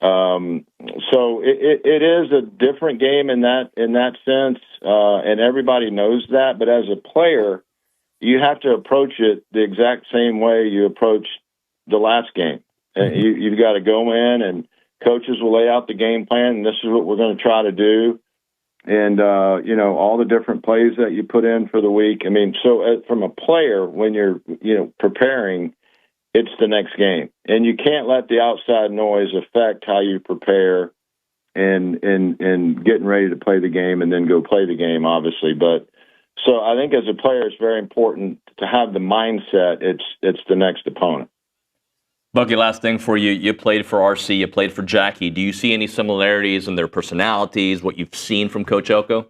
Speaker 12: So it is a different game in that sense, and everybody knows that. But as a player, you have to approach it the exact same way you approached the last game. And you've got to go in, and coaches will lay out the game plan, and this is what we're going to try to do. And, all the different plays that you put in for the week. I mean, so from a player, when you're, preparing, it's the next game. And you can't let the outside noise affect how you prepare and getting ready to play the game and then go play the game, obviously. But so I think as a player, it's very important to have the mindset it's the next opponent.
Speaker 8: Bucky, last thing for you. You played for RC, you played for Jackie. Do you see any similarities in their personalities, what you've seen from Coach Elko?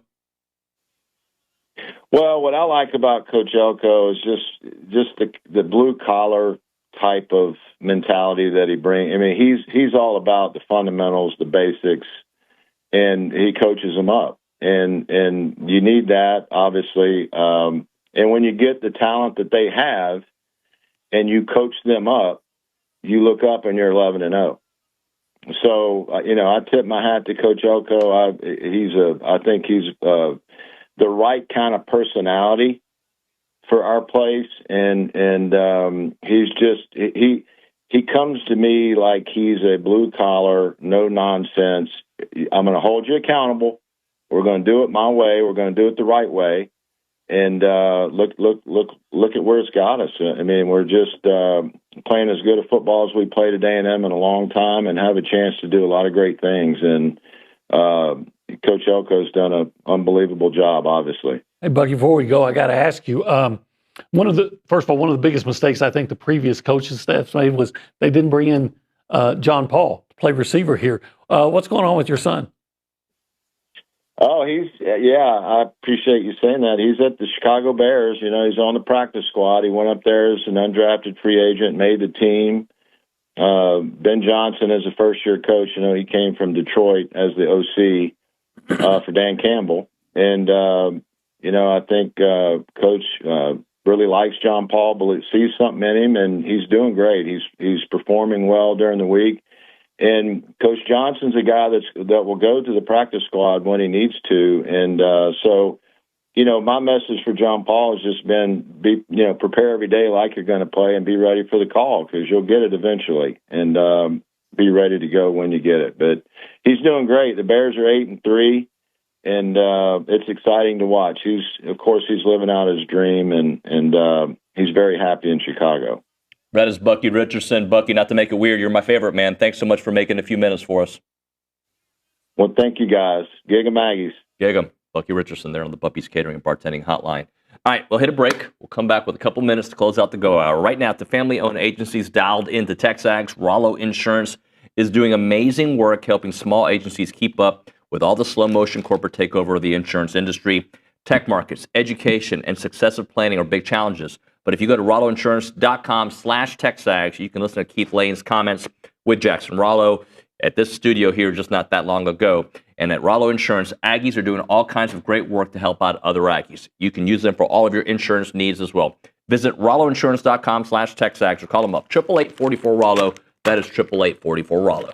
Speaker 12: Well, what I like about Coach Elko is just the blue-collar type of mentality that he brings. I mean, he's all about the fundamentals, the basics, and he coaches them up. And you need that, obviously. And when you get the talent that they have and you coach them up, you look up and you're 11-0. So, I tip my hat to Coach Elko. I think he's the right kind of personality for our place, and he's just he comes to me like he's a blue collar, no nonsense. I'm going to hold you accountable. We're going to do it my way. We're going to do it the right way. And look at where it's got us. I mean, we're just playing as good a football as we played at A&M in a long time, and have a chance to do a lot of great things. And Coach Elko's done an unbelievable job, obviously.
Speaker 7: Hey, Bucky, before we go, I got to ask you, one of the biggest mistakes I think the previous coaching staff made was they didn't bring in John Paul to play receiver here. What's going on with your son?
Speaker 12: Oh, I appreciate you saying that. He's at the Chicago Bears. He's on the practice squad. He went up there as an undrafted free agent, made the team. Ben Johnson is a first-year coach. He came from Detroit as the OC for Dan Campbell. And, I think Coach really likes John Paul, sees something in him, and he's doing great. He's performing well during the week. And Coach Johnson's a guy that will go to the practice squad when he needs to. And so, my message for John Paul has just been, prepare every day like you're going to play and be ready for the call, because you'll get it eventually. And, be ready to go when you get it. But he's doing great. The Bears are 8-3, and it's exciting to watch. Of course, he's living out his dream, and he's very happy in Chicago.
Speaker 8: That is Bucky Richardson. Bucky, not to make it weird, you're my favorite, man. Thanks so much for making a few minutes for us.
Speaker 12: Well, thank you, guys. Gig 'em Aggies.
Speaker 8: Gig 'em. Bucky Richardson there on the Puppies Catering and Bartending Hotline. All right, we'll hit a break. We'll come back with a couple minutes to close out the Go Hour. Right now, the family-owned agencies dialed into TexAgs. Rollo Insurance is doing amazing work helping small agencies keep up with all the slow-motion corporate takeover of the insurance industry. Tech markets, education, and successive planning are big challenges. But if you go to rolloinsurance.com/TexAgs, you can listen to Keith Lane's comments with Jackson Rollo at this studio here just not that long ago. And at Rollo Insurance, Aggies are doing all kinds of great work to help out other Aggies. You can use them for all of your insurance needs as well. Visit rolloinsurance.com/TexAgs or call them up. 888-44-ROLLO. That is 888-44-ROLLO.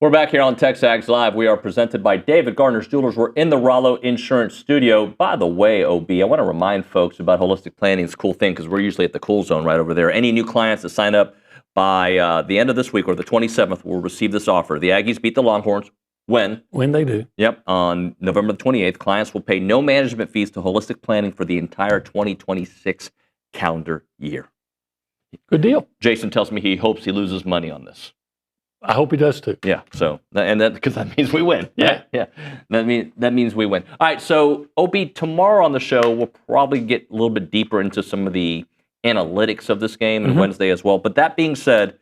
Speaker 8: We're back here on TexAgs Live. We are presented by David Gardner's Jewelers. We're in the Rollo Insurance Studio. By the way, OB, I want to remind folks about holistic planning. It's a cool thing because we're usually at the Cool Zone right over there. Any new clients that sign up by the end of this week or the 27th will receive this offer. The Aggies beat the Longhorns. When
Speaker 7: they do.
Speaker 8: Yep. On November the 28th, clients will pay no management fees to holistic planning for the entire 2026 calendar year.
Speaker 7: Good deal.
Speaker 8: Jason tells me he hopes he loses money on this.
Speaker 7: I hope he does too.
Speaker 8: Yeah. So, and that because that means we win.
Speaker 7: Yeah.
Speaker 8: Yeah. That means we win. All right. So, Opie, tomorrow on the show we'll probably get a little bit deeper into some of the analytics of this game, and Wednesday as well. But that being said,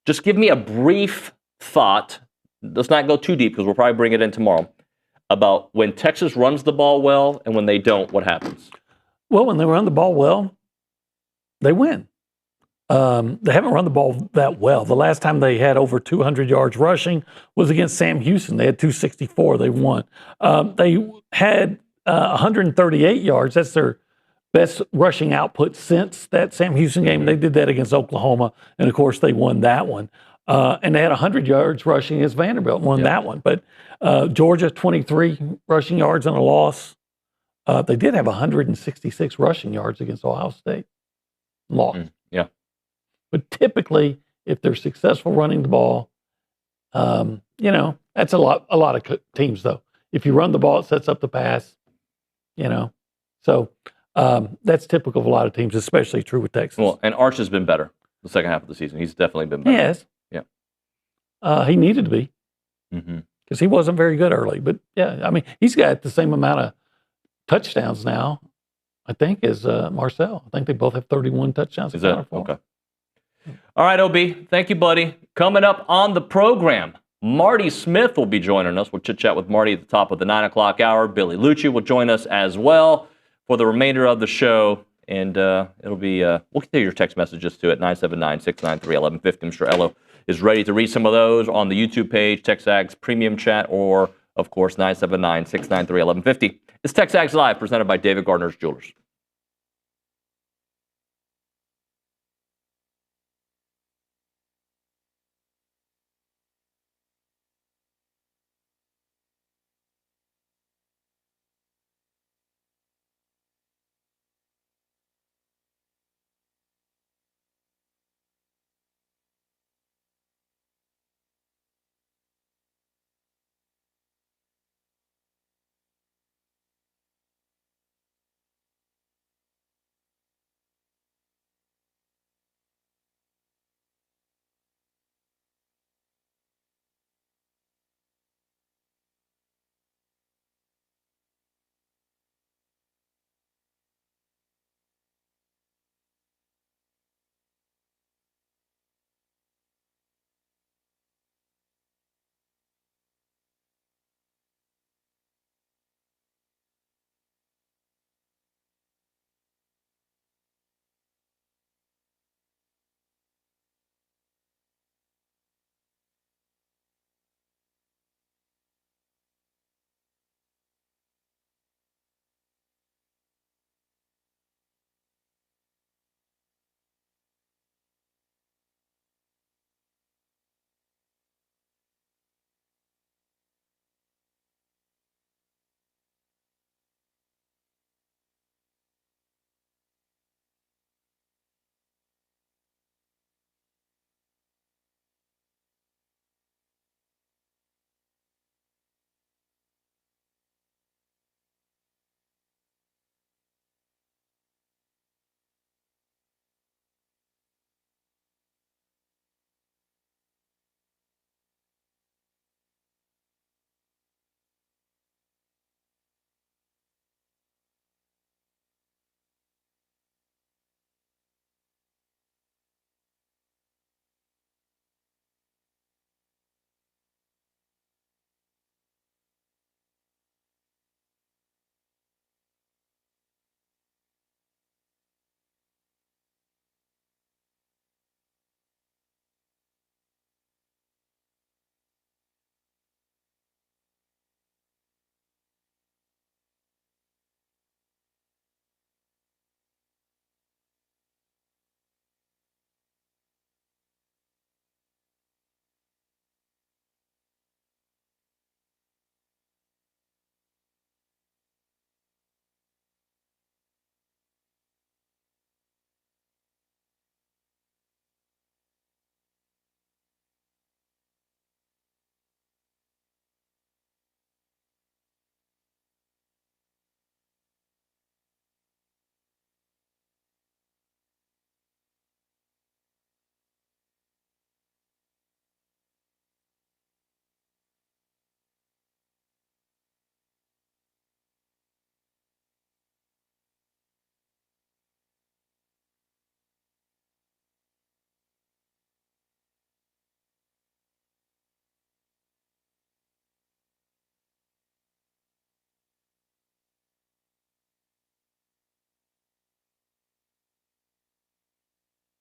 Speaker 8: just give me a brief thought. Let's not go too deep because we'll probably bring it in tomorrow. About when Texas runs the ball well and when they don't, what happens?
Speaker 7: Well, when they run the ball well, they win. They haven't run the ball that well. The last time they had over 200 yards rushing was against Sam Houston. They had 264. They won. They had 138 yards. That's their best rushing output since that Sam Houston game. They did that against Oklahoma, and of course they won that one. And they had 100 yards rushing against Vanderbilt, won that one. But Georgia, 23 rushing yards and a loss. They did have 166 rushing yards against Ohio State. Lost.
Speaker 8: Yeah.
Speaker 7: But typically, if they're successful running the ball, that's a lot of teams, though. If you run the ball, it sets up the pass, So that's typical of a lot of teams, especially true with Texas.
Speaker 8: Well, and Arch has been better the second half of the season. He's definitely been better.
Speaker 7: Yes.
Speaker 8: Yeah.
Speaker 7: He needed to be because he wasn't very good early. But, yeah, I mean, he's got the same amount of touchdowns now, I think, as Marcel. I think they both have 31 touchdowns.
Speaker 8: Is that okay? All right, OB. Thank you, buddy. Coming up on the program, Marty Smith will be joining us. We'll chit-chat with Marty at the top of the 9 o'clock hour. Billy Liucci will join us as well for the remainder of the show. And it'll be, we'll continue your text messages to it, 979-693-1150. I'm sure Ello is ready to read some of those on the YouTube page, TexAgs Premium Chat, or, of course, 979-693-1150. It's TexAgs Live, presented by David Gardner's Jewelers.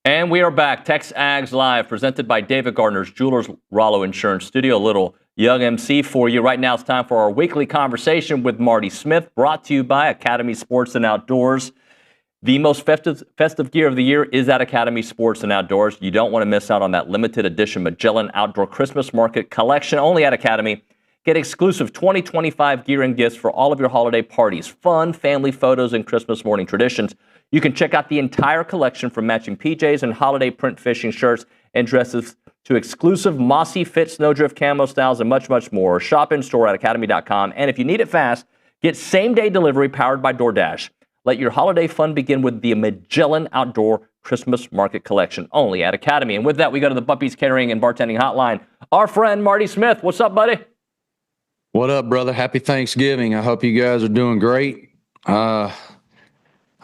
Speaker 8: And we are back. TexAgs Live, presented by David Gardner's Jewelers Rollo Insurance Studio. A little young MC for you. Right now it's time for our weekly conversation with Marty Smith, brought to you by Academy Sports and Outdoors. The most festive gear of the year is at Academy Sports and Outdoors. You don't want to miss out on that limited edition Magellan Outdoor Christmas Market collection only at Academy. Get exclusive 2025 gear and gifts for all of your holiday parties, fun family photos, and Christmas morning traditions. You can check out the entire collection from matching PJs and holiday print fishing shirts and dresses to exclusive Mossy Fit Snowdrift camo styles and much, much more. Shop in store at academy.com. And if you need it fast, get same-day delivery powered by DoorDash. Let your holiday fun begin with the Magellan Outdoor Christmas Market Collection only at Academy. And with that, we go to the Buppy's Catering and Bartending Hotline. Our friend Marty Smith. What's up, buddy?
Speaker 13: What up, brother? Happy Thanksgiving. I hope you guys are doing great.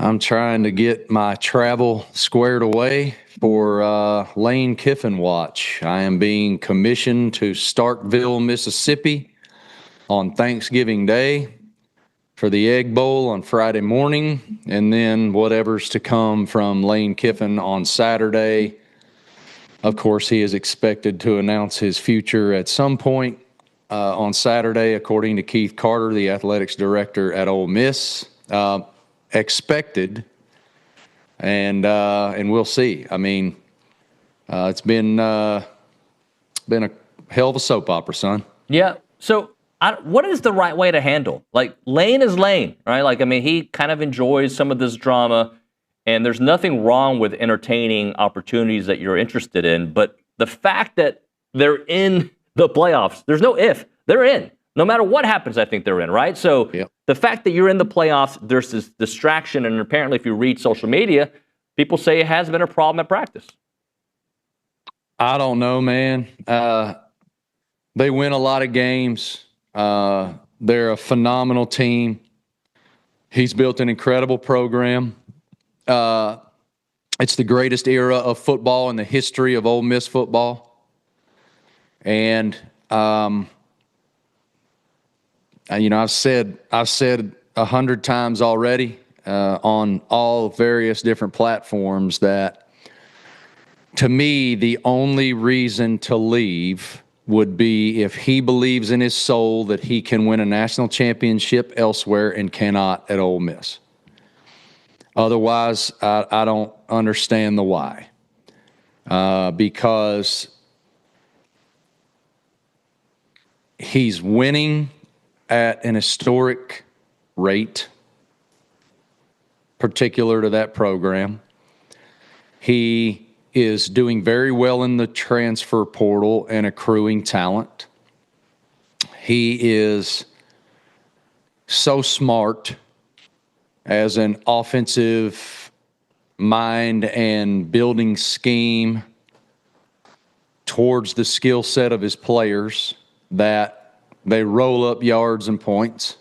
Speaker 13: I'm trying to get my travel squared away for Lane Kiffin Watch. I am being commissioned to Starkville, Mississippi on Thanksgiving Day for the Egg Bowl on Friday morning, and then whatever's to come from Lane Kiffin on Saturday. Of course, he is expected to announce his future at some point on Saturday, according to Keith Carter, the athletics director at Ole Miss. Expected, and we'll see. I mean, it's been a hell of a soap opera, son.
Speaker 8: Yeah. So, what is the right way to handle? Like, Lane is Lane, right? Like, I mean, he kind of enjoys some of this drama, and there's nothing wrong with entertaining opportunities that you're interested in. But the fact that they're in the playoffs, there's no if. They're in. No matter what happens, I think they're in, right? So The fact that you're in the playoffs, there's this distraction, and apparently if you read social media, people say it has been a problem at practice.
Speaker 13: I don't know, man. They win a lot of games. They're a phenomenal team. He's built an incredible program. It's the greatest era of football in the history of Ole Miss football. And I've said 100 times already on all various different platforms that, to me, the only reason to leave would be if he believes in his soul that he can win a national championship elsewhere and cannot at Ole Miss. Otherwise, I don't understand the why. Because he's winning at an historic rate, particular to that program. He is doing very well in the transfer portal and accruing talent. He is so smart as an offensive mind and building scheme towards the skill set of his players that they roll up yards and points.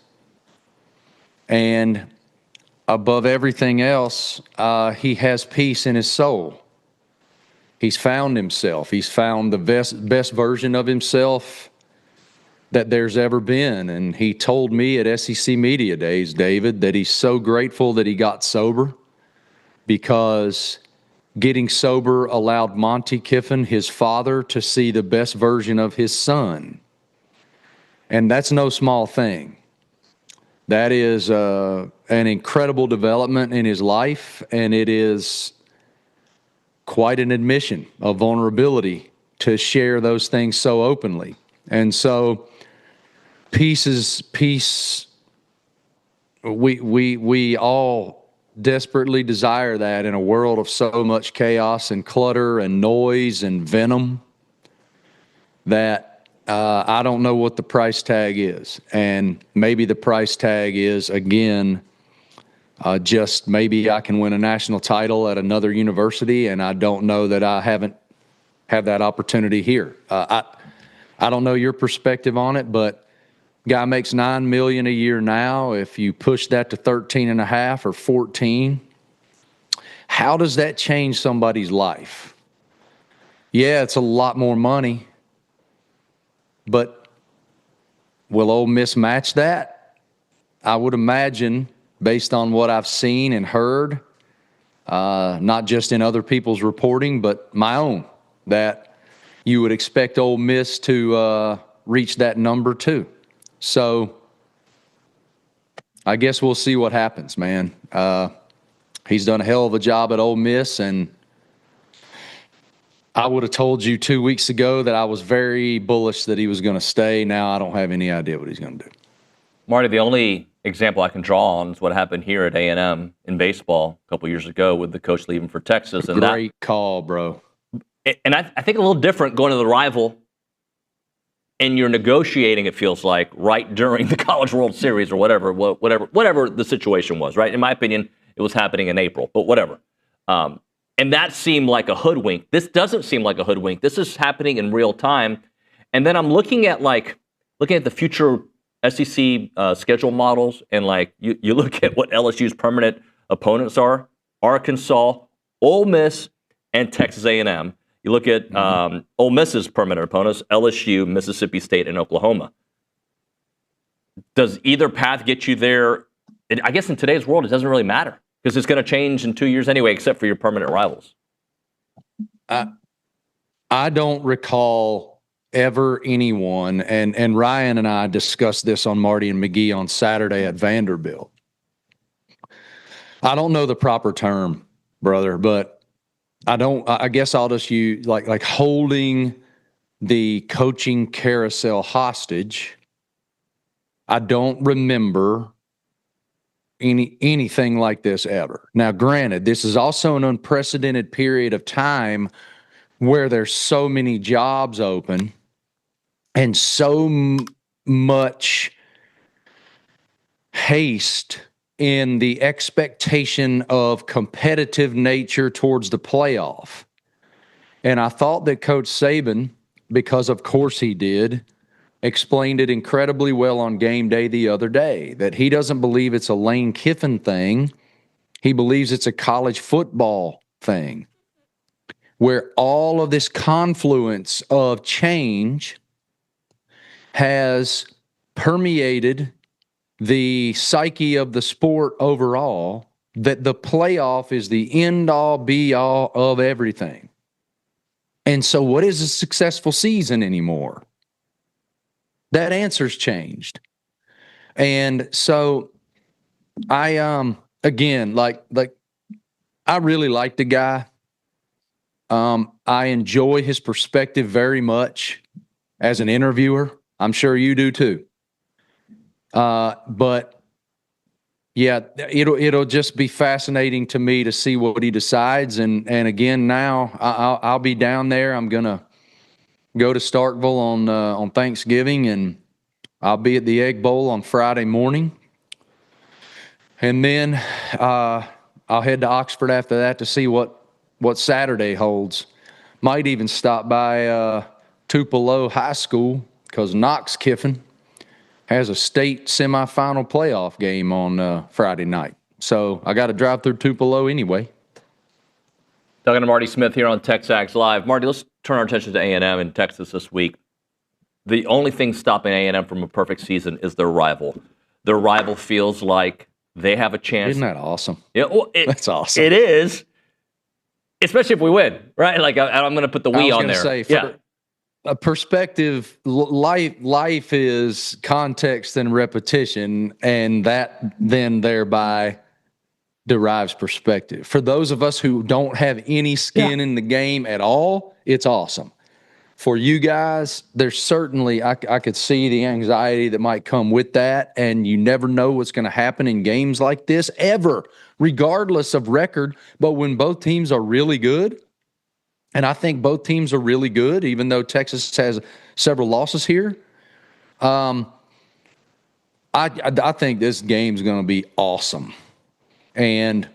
Speaker 13: And above everything else, he has peace in his soul. He's found himself. He's found the best version of himself that there's ever been. And he told me at SEC Media Days, David, that he's so grateful that he got sober, because getting sober allowed Monty Kiffin, his father, to see the best version of his son. And that's no small thing. That is an incredible development in his life, and it is quite an admission of vulnerability to share those things so openly. And so peace. We all desperately desire that in a world of so much chaos and clutter and noise and venom that I don't know what the price tag is. And maybe the price tag is, again, just maybe I can win a national title at another university, and I don't know that I haven't had that opportunity here. I don't know your perspective on it, but guy makes $9 million a year now. If you push that to 13.5 or 14, how does that change somebody's life? Yeah, it's a lot more money, but will Ole Miss match that? I would imagine, based on what I've seen and heard, not just in other people's reporting, but my own, that you would expect Ole Miss to reach that number too. So I guess we'll see what happens, man. He's done a hell of a job at Ole Miss, and I would have told you 2 weeks ago that I was very bullish that he was going to stay. Now I don't have any idea what he's going to do.
Speaker 8: Marty, the only example I can draw on is what happened here at A&M in baseball a couple years ago with the coach leaving for Texas. And
Speaker 13: Great call, bro.
Speaker 8: And I think a little different going to the rival, and you're negotiating, it feels like, right during the College World Series or whatever the situation was, right? In my opinion, it was happening in April, but whatever. And that seemed like a hoodwink. This doesn't seem like a hoodwink. This is happening in real time. And then I'm looking at the future SEC schedule models, and you look at what LSU's permanent opponents are: Arkansas, Ole Miss, and Texas A&M. You look at Ole Miss's permanent opponents: LSU, Mississippi State, and Oklahoma. Does either path get you there? I guess in today's world, it doesn't really matter, because it's going to change in 2 years anyway, except for your permanent rivals.
Speaker 13: I don't recall ever anyone, and Ryan and I discussed this on Marty and McGee on Saturday at Vanderbilt. I don't know the proper term, brother, but I guess I'll just use like holding the coaching carousel hostage. I don't remember anything like this ever. Now, granted, this is also an unprecedented period of time where there's so many jobs open and so much haste in the expectation of competitive nature towards the playoff. And I thought that Coach Saban, because of course he did, explained it incredibly well on game day the other day, that he doesn't believe it's a Lane Kiffin thing. He believes it's a college football thing, where all of this confluence of change has permeated the psyche of the sport overall, that the playoff is the end-all, be-all of everything. And so what is a successful season anymore? That answer's changed. And so I again, like I really like the guy. I enjoy his perspective very much as an interviewer. I'm sure you do too. But yeah, it'll just be fascinating to me to see what he decides. And again, now I'll be down there. I'm gonna go to Starkville on Thanksgiving, and I'll be at the Egg Bowl on Friday morning. And then I'll head to Oxford after that to see what Saturday holds. Might even stop by Tupelo High School, because Knox Kiffin has a state semifinal playoff game on Friday night. So I got to drive through Tupelo anyway.
Speaker 8: Talking to Marty Smith here on TexAgs Live. Marty, let's turn our attention to A&M in Texas this week. The only thing stopping A&M from a perfect season is their rival. Their rival feels like they have a chance.
Speaker 13: Isn't that awesome?
Speaker 8: Yeah, well,
Speaker 13: that's awesome.
Speaker 8: It is, especially if we win, right? Like I'm going to put the we on there.
Speaker 13: Say, for a perspective, life is context and repetition, and that then thereby derives perspective. For those of us who don't have any skin in the game at all, it's awesome. For you guys, there's certainly, I could see the anxiety that might come with that, and you never know what's going to happen in games like this ever, regardless of record. But when both teams are really good, and I think both teams are really good, even though Texas has several losses here, I think this game's going to be awesome. And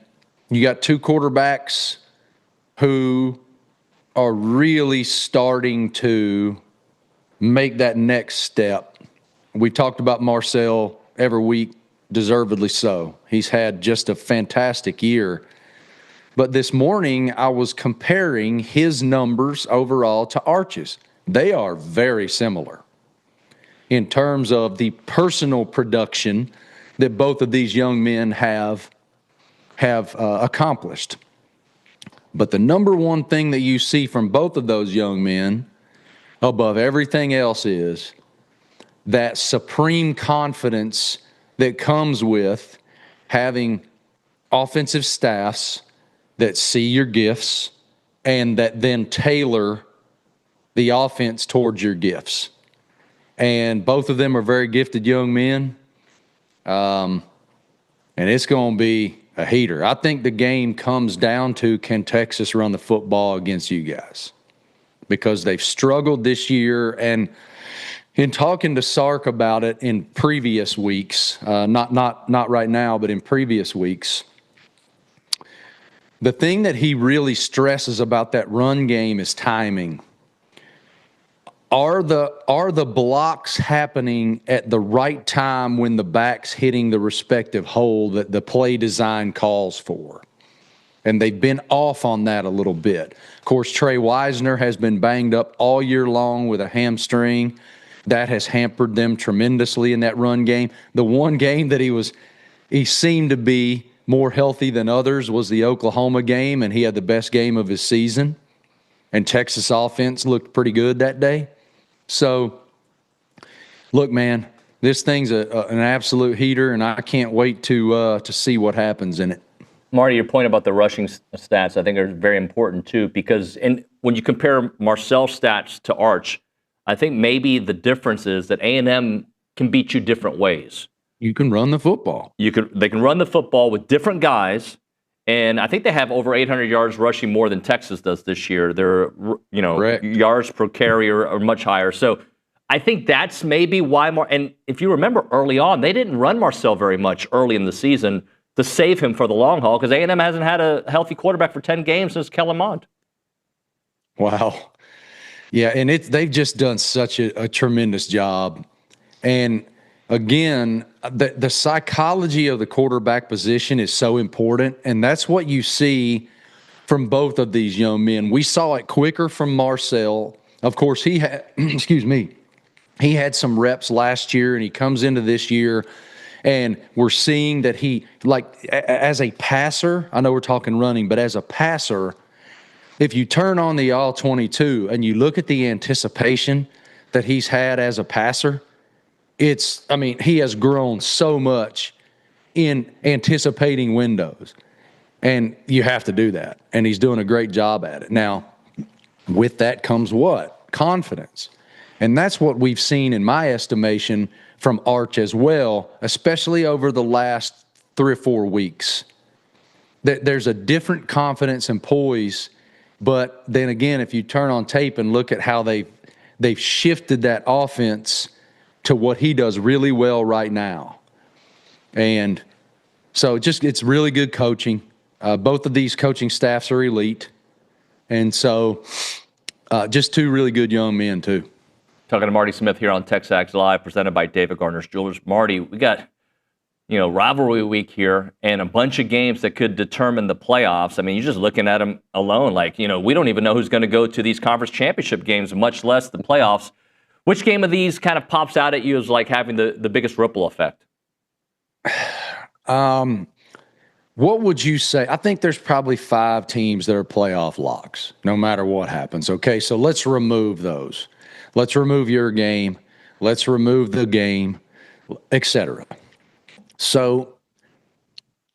Speaker 13: you got two quarterbacks who are really starting to make that next step. We talked about Marcel every week, deservedly so. He's had just a fantastic year. But this morning, I was comparing his numbers overall to Arch's. They are very similar in terms of the personal production that both of these young men have accomplished. But the number one thing that you see from both of those young men above everything else is that supreme confidence that comes with having offensive staffs that see your gifts and that then tailor the offense towards your gifts. And both of them are very gifted young men. And it's going to be a heater. I think the game comes down to, can Texas run the football against you guys? Because they've struggled this year. And in talking to Sark about it in previous weeks, not right now, but in previous weeks, the thing that he really stresses about that run game is timing. Are the blocks happening at the right time when the back's hitting the respective hole that the play design calls for? And they've been off on that a little bit. Of course, Trey Wisner has been banged up all year long with a hamstring. That has hampered them tremendously in that run game. The one game that he seemed to be more healthy than others was the Oklahoma game, and he had the best game of his season. And Texas offense looked pretty good that day. So, look, man, this thing's an absolute heater, and I can't wait to see what happens in it.
Speaker 8: Marty, your point about the rushing stats, I think, are very important too, because when you compare Marcel's stats to Arch, I think maybe the difference is that A&M can beat you different ways.
Speaker 13: You can run the football.
Speaker 8: They can run the football with different guys. And I think they have over 800 yards rushing more than Texas does this year. Their, yards per carry are much higher. So I think that's maybe why and if you remember early on, they didn't run Marcel very much early in the season to save him for the long haul, because A&M hasn't had a healthy quarterback for 10 games since Kellen Mond.
Speaker 13: Wow. Yeah, and they've just done such a tremendous job. And again, the psychology of the quarterback position is so important, and that's what you see from both of these young men. We saw it quicker from Marcel. Of course, he had, he had some reps last year, and he comes into this year, and we're seeing that he, as a passer, I know we're talking running, but as a passer, if you turn on the All-22 and you look at the anticipation that he's had as a passer, he has grown so much in anticipating windows, and you have to do that, and he's doing a great job at it. Now, with that comes what? Confidence, and that's what we've seen, in my estimation, from Arch as well, especially over the last 3 or 4 weeks. There's a different confidence and poise, but then again, if you turn on tape and look at how they've shifted that offense to what he does really well right now. And so it's really good coaching. Both of these coaching staffs are elite. And so just 2 really good young men too.
Speaker 8: Talking to Marty Smith here on TexAgs Live, presented by David Gardner's Jewelers. Marty, we got, rivalry week here and a bunch of games that could determine the playoffs. I mean, you're just looking at them alone. We don't even know who's going to go to these conference championship games, much less the playoffs. Which game of these kind of pops out at you as having the biggest ripple effect?
Speaker 13: What would you say? I think there's probably 5 teams that are playoff locks, no matter what happens. Okay, so let's remove those. Let's remove your game. Let's remove the game, etc. So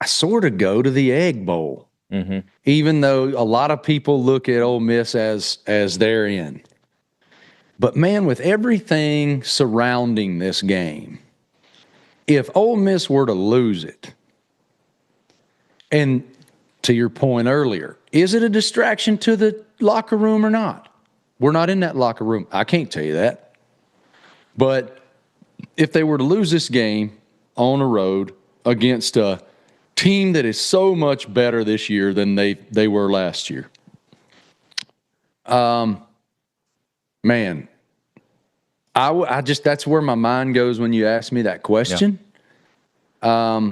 Speaker 13: I sort of go to the Egg Bowl, even though a lot of people look at Ole Miss as their in. But, man, with everything surrounding this game, if Ole Miss were to lose it, and to your point earlier, is it a distraction to the locker room or not? We're not in that locker room. I can't tell you that. But if they were to lose this game on the road against a team that is so much better this year than they were last year, man, I just, that's where my mind goes when you ask me that question. Yeah.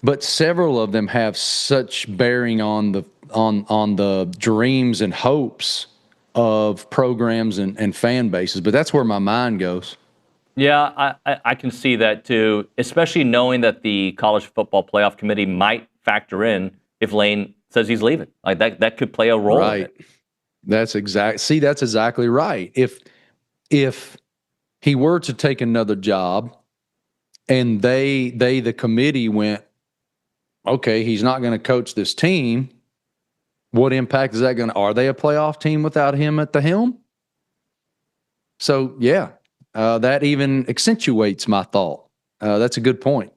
Speaker 13: But several of them have such bearing on the dreams and hopes of programs and fan bases. But that's where my mind goes.
Speaker 8: Yeah, I can see that too, especially knowing that the College Football Playoff Committee might factor in if Lane says he's leaving. Like that could play a role.
Speaker 13: Right.
Speaker 8: In it.
Speaker 13: That's exactly right. If he were to take another job and the committee went, okay, he's not going to coach this team, what impact is that going to, are they a playoff team without him at the helm? So, yeah, that even accentuates my thought. That's a good point.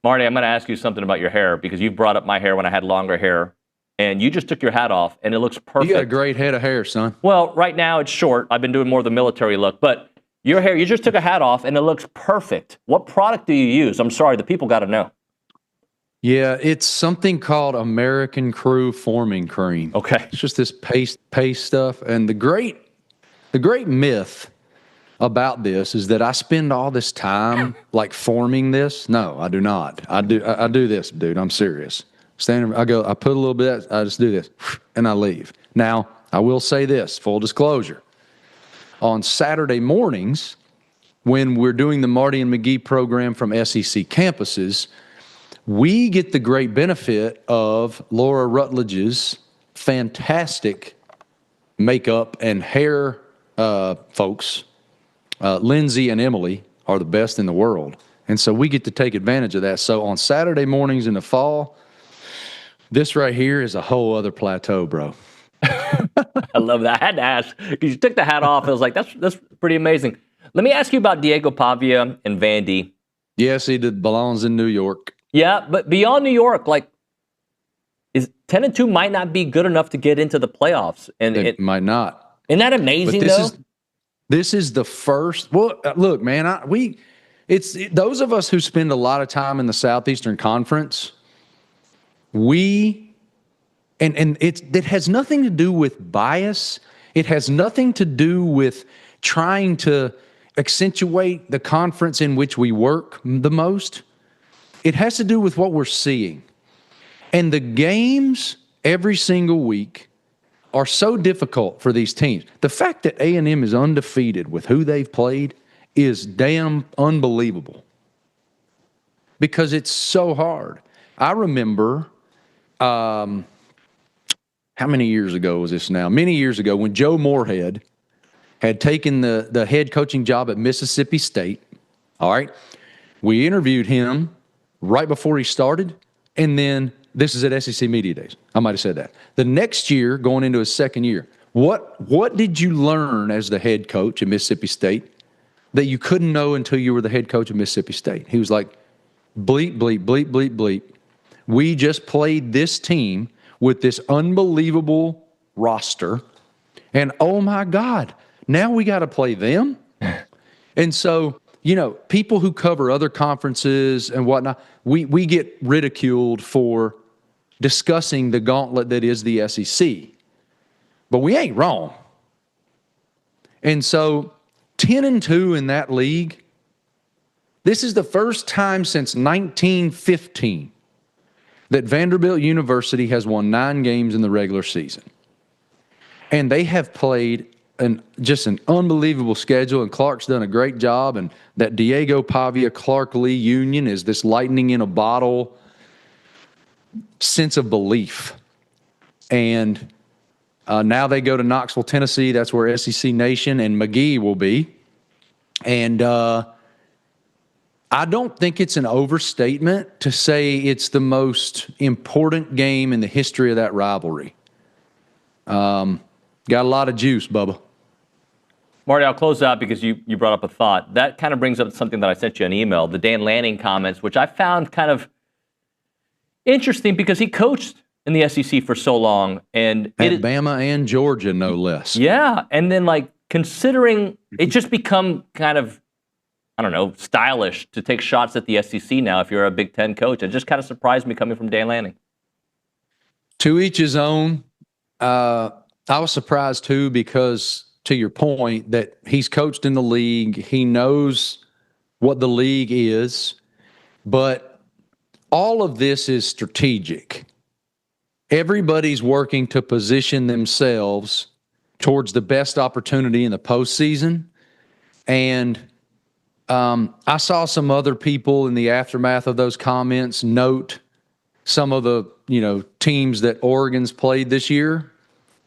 Speaker 8: Marty, I'm going to ask you something about your hair because you brought up my hair when I had longer hair, and you just took your hat off, and it looks perfect.
Speaker 13: You got a great head of hair, son.
Speaker 8: Well, right now it's short. I've been doing more of the military look, but your hair, you just took a hat off, and it looks perfect. What product do you use? I'm sorry, the people got to know.
Speaker 13: Yeah, it's something called American Crew Forming Cream.
Speaker 8: Okay.
Speaker 13: It's just this paste stuff. And the great myth about this is that I spend all this time like forming this. No, I do not. I do this, dude. I'm serious. I put a little bit, I just do this, and I leave. Now, I will say this, full disclosure. On Saturday mornings, when we're doing the Marty and McGee program from SEC campuses, we get the great benefit of Laura Rutledge's fantastic makeup and hair folks. Lindsay and Emily are the best in the world. And so we get to take advantage of that. So on Saturday mornings in the fall, this right here is a whole other plateau, bro.
Speaker 8: I love that. I had to ask because you took the hat off. I was like, that's pretty amazing. Let me ask you about Diego Pavia and Vandy.
Speaker 13: Yes, he belongs in New York.
Speaker 8: Yeah, but beyond New York, like, is 10-2 might not be good enough to get into the playoffs, and
Speaker 13: it might not.
Speaker 8: Isn't that amazing?
Speaker 13: This is the first. Well, look, man, those of us who spend a lot of time in the Southeastern Conference. It has nothing to do with bias. It has nothing to do with trying to accentuate the conference in which we work the most. It has to do with what we're seeing. And the games every single week are so difficult for these teams. The fact that A&M is undefeated with who they've played is damn unbelievable because it's so hard. I remember, how many years ago was this now? Many years ago when Joe Moorhead had taken the head coaching job at Mississippi State. All right. We interviewed him right before he started, and then this is at SEC Media Days. I might have said that. The next year, going into his second year, what did you learn as the head coach at Mississippi State that you couldn't know until you were the head coach of Mississippi State? He was like, bleep, bleep, bleep, bleep, bleep. We just played this team with this unbelievable roster, and oh my God, now we got to play them? And so, people who cover other conferences and whatnot, we get ridiculed for discussing the gauntlet that is the SEC. But we ain't wrong. And so 10-2 in that league, this is the first time since 1915 that Vanderbilt University has won 9 games in the regular season. And they have played just an unbelievable schedule, and Clark's done a great job, and that Diego Pavia-Clark Lee union is this lightning in a bottle sense of belief. And now they go to Knoxville, Tennessee. That's where SEC Nation and McGee will be. And I don't think it's an overstatement to say it's the most important game in the history of that rivalry. Got a lot of juice, Bubba.
Speaker 8: Marty, I'll close out because you brought up a thought. That kind of brings up something that I sent you an email, the Dan Lanning comments, which I found kind of interesting because he coached in the SEC for so long. And
Speaker 13: Alabama and Georgia, no less.
Speaker 8: Yeah, and then considering it just become kind of, I don't know, stylish to take shots at the SEC now if you're a Big Ten coach. It just kind of surprised me coming from Dan Lanning.
Speaker 13: To each his own. I was surprised too because, to your point, that he's coached in the league. He knows what the league is, but all of this is strategic. Everybody's working to position themselves towards the best opportunity in the postseason. And I saw some other people in the aftermath of those comments note some of the teams that Oregon's played this year.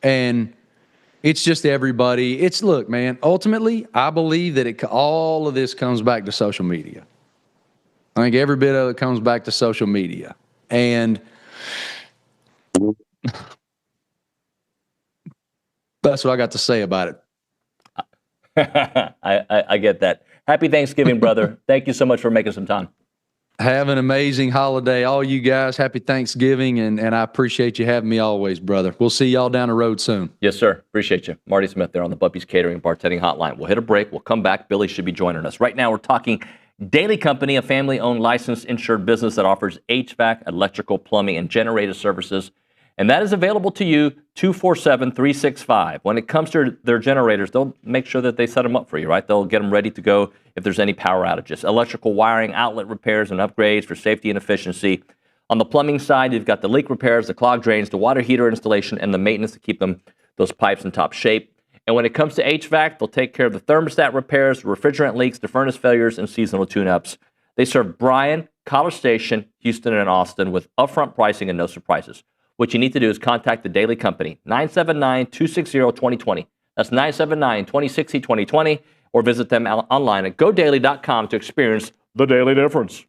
Speaker 13: And it's just everybody. Look, man, ultimately, I believe that all of this comes back to social media. I think every bit of it comes back to social media. And that's what I got to say about it.
Speaker 8: I get that. Happy Thanksgiving, brother. Thank you so much for making some time.
Speaker 13: Have an amazing holiday, all you guys. Happy Thanksgiving, and I appreciate you having me always, brother. We'll see y'all down the road soon.
Speaker 8: Yes, sir. Appreciate you. Marty Smith there on the Bubby's Catering Bartending Hotline. We'll hit a break. We'll come back. Billy should be joining us. Right now, we're talking Daily Company, a family-owned, licensed, insured business that offers HVAC, electrical, plumbing, and generator services. And that is available to you 24/7, 365. When it comes to their generators, they'll make sure that they set them up for you, right? They'll get them ready to go if there's any power outages. Electrical wiring, outlet repairs, and upgrades for safety and efficiency. On the plumbing side, you've got the leak repairs, the clogged drains, the water heater installation, and the maintenance to keep those pipes in top shape. And when it comes to HVAC, they'll take care of the thermostat repairs, refrigerant leaks, the furnace failures, and seasonal tune-ups. They serve Bryan, College Station, Houston, and Austin with upfront pricing and no surprises. What you need to do is contact the Daily Company, 979-260-2020. That's 979-260-2020, or visit them online at godaily.com to experience the daily difference.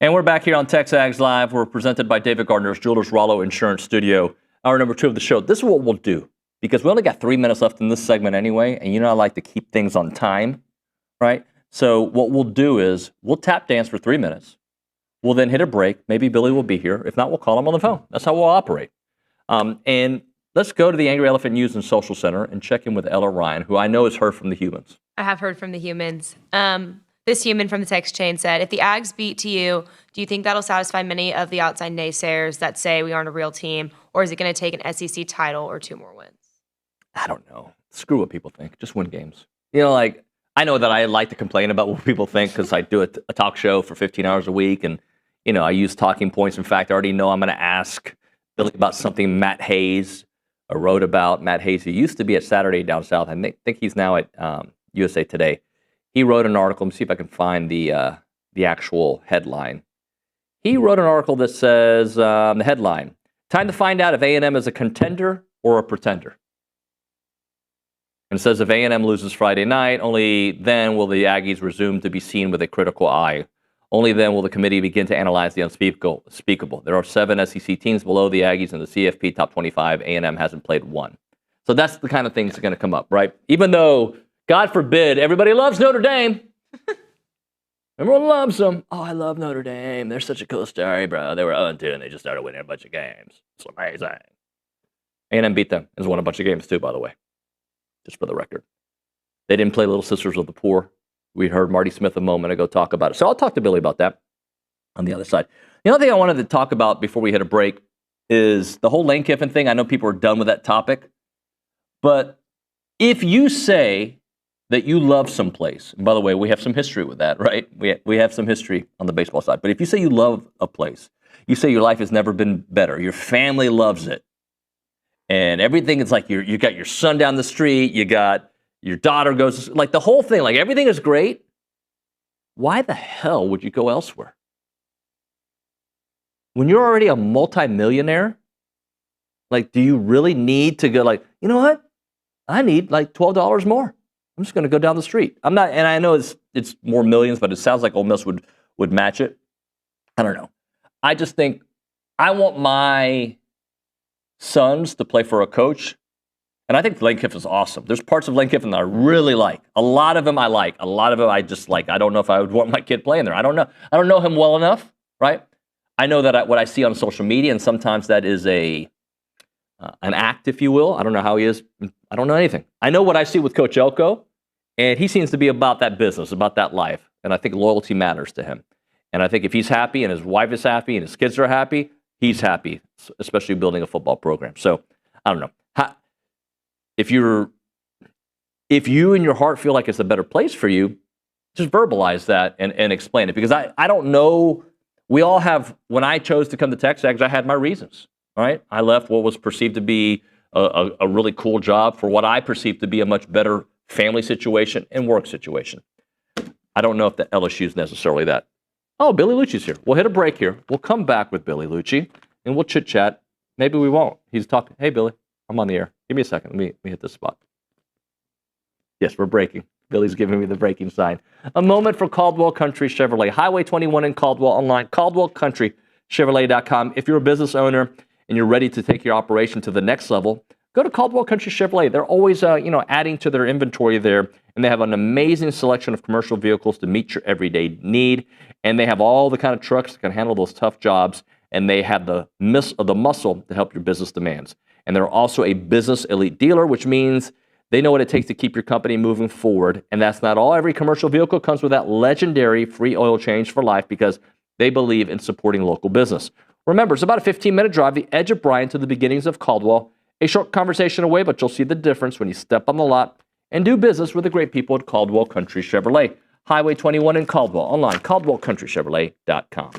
Speaker 8: And we're back here on TexAgs Live. We're presented by David Gardner's Jewelers Rollo Insurance Studio. Hour number 2 of the show. This is what we'll do, because we only got 3 minutes left in this segment anyway, and you know I like to keep things on time, right? So what we'll do is we'll tap dance for 3 minutes. We'll then hit a break. Maybe Billy will be here. If not, we'll call him on the phone. That's how we'll operate. And let's go to the Angry Elephant News and Social Center and check in with Ella Ryan, who I know has heard from the humans.
Speaker 10: I have heard from the humans. This human from the text chain said, if the Ags beat TU, do you think that'll satisfy many of the outside naysayers that say we aren't a real team, or is it going to take an SEC title or 2 more wins?
Speaker 8: I don't know. Screw what people think. Just win games. You know, like, I know that I like to complain about what people think because I do a talk show for 15 hours a week, and, you know, I use talking points. In fact, I already know I'm going to ask Billy about something Matt Hayes wrote about. Matt Hayes, who used to be at Saturday Down South. I think he's now at USA Today. He wrote an article. Let me see if I can find the actual headline. He wrote an article that says, the headline, time to find out if A&M is a contender or a pretender. And it says if A&M loses Friday night, only then will the Aggies resume to be seen with a critical eye. Only then will the committee begin to analyze the unspeakable. There are 7 SEC teams below the Aggies in the CFP top 25. A&M hasn't played one. So that's the kind of things that are going to come up, right? Even though, God forbid, everybody loves Notre Dame. Everyone loves them. Oh, I love Notre Dame. They're such a cool story, bro. They were 0-2 and they just started winning a bunch of games. It's amazing. A&M beat them. Has won a bunch of games too, by the way. Just for the record. They didn't play Little Sisters of the Poor. We heard Marty Smith a moment ago talk about it. So I'll talk to Billy about that on the other side. The other thing I wanted to talk about before we hit a break is the whole Lane Kiffin thing. I know people are done with that topic. But if you say that you love someplace, and by the way, we have some history with that, right? We have some history on the baseball side. But if you say you love a place, you say your life has never been better, your family loves it, and everything is like you got your son down the street, you got your daughter goes, like the whole thing, like everything is great, why the hell would you go elsewhere? When you're already a multimillionaire, like, do you really need to go like, you know what? I need like $12 more. I'm just going to go down the street. I'm not, and I know it's more millions, but it sounds like Ole Miss would match it. I don't know. I just think I want my sons to play for a coach, and I think Lane Kiffin is awesome. There's parts of Lane Kiffin that I really like. A lot of them I like. A lot of them I just like. I don't know if I would want my kid playing there. I don't know. I don't know him well enough, right? I know that what I see on social media, and sometimes that is an act, if you will. I don't know how he is. I don't know anything. I know what I see with Coach Elko, and he seems to be about that business, about that life. And I think loyalty matters to him. And I think if he's happy and his wife is happy and his kids are happy, he's happy, especially building a football program. So I don't know. If you in your heart feel like it's a better place for you, just verbalize that and explain it. Because I don't know. We all have, when I chose to come to TexAgs, I had my reasons, right? I left what was perceived to be a really cool job for what I perceived to be a much better family situation and work situation. I don't know if the LSU is necessarily that. Oh, Billy Liucci's here. We'll hit a break here. We'll come back with Billy Liucci, and we'll chit-chat. Maybe we won't. He's talking. Hey, Billy, I'm on the air. Give me a second. Let me hit this spot. Yes, we're breaking. Billy's giving me the breaking sign. A moment for Caldwell Country Chevrolet. Highway 21 in Caldwell, online, caldwellcountrychevrolet.com. If you're a business owner and you're ready to take your operation to the next level, go to Caldwell Country Chevrolet. They're always adding to their inventory there, and they have an amazing selection of commercial vehicles to meet your everyday need. And they have all the kind of trucks that can handle those tough jobs, and they have the muscle to help your business demands. And they're also a business elite dealer, which means they know what it takes to keep your company moving forward. And that's not all. Every commercial vehicle comes with that legendary free oil change for life because they believe in supporting local business. Remember, it's about a 15-minute drive, the edge of Bryan to the beginnings of Caldwell. A short conversation away, but you'll see the difference when you step on the lot and do business with the great people at Caldwell Country Chevrolet. Highway 21 in Caldwell, online, caldwellcountrychevrolet.com.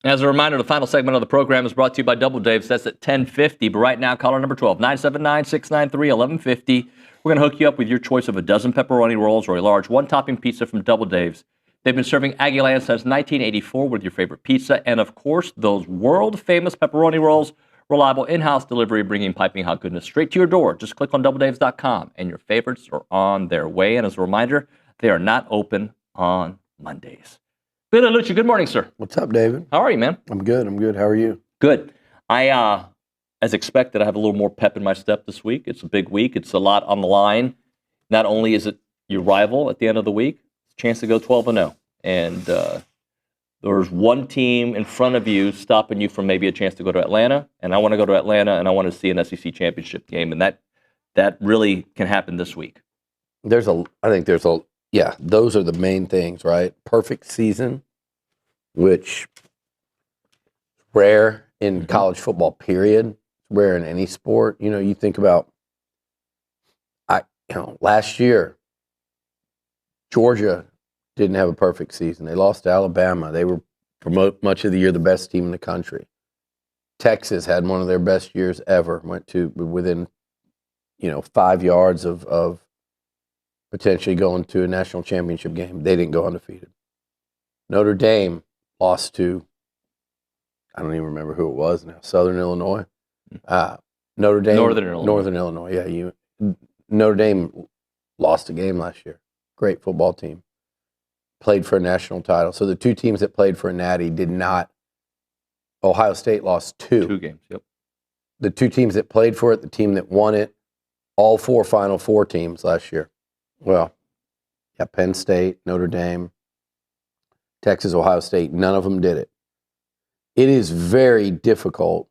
Speaker 8: As a reminder, the final segment of the program is brought to you by Double Dave's. That's at 10:50. But right now, caller number 12, 979-693-1150. We're going to hook you up with your choice of a dozen pepperoni rolls or a large one-topping pizza from Double Dave's. They've been serving Aggie Land since 1984 with your favorite pizza. And, of course, those world-famous pepperoni rolls. Reliable in-house delivery, bringing piping hot goodness straight to your door. Just click on doubledaves.com, and your favorites are on their way. And as a reminder, they are not open on Mondays. Billy Liucci, good morning, sir.
Speaker 14: What's up, David?
Speaker 8: How are you, man?
Speaker 14: I'm good. How are you?
Speaker 8: Good. I, as expected, I have a little more pep in my step this week. It's a big week. It's a lot on the line. Not only is it your rival at the end of the week, it's a chance to go 12-0. And there's one team in front of you stopping you from maybe a chance to go to Atlanta. And I want to go to Atlanta, and I want to see an SEC championship game. And that really can happen this week.
Speaker 14: Yeah, those are the main things, right? Perfect season, which rare in college football, period. Rare in any sport. You know, you think about, last year, Georgia didn't have a perfect season. They lost to Alabama. They were, for much of the year, the best team in the country. Texas had one of their best years ever. Went to within, 5 yards of potentially going to a national championship game. They didn't go undefeated. Notre Dame lost to, I don't even remember who it was now, Southern Illinois. Northern Illinois, yeah. Notre Dame lost a game last year. Great football team. Played for a national title. So the two teams that played for a natty did not. Ohio State lost two
Speaker 8: games, yep.
Speaker 14: The two teams that played for it, the team that won it, all four Final Four teams last year. Well, yeah, Penn State, Notre Dame, Texas, Ohio State, none of them did it. It is very difficult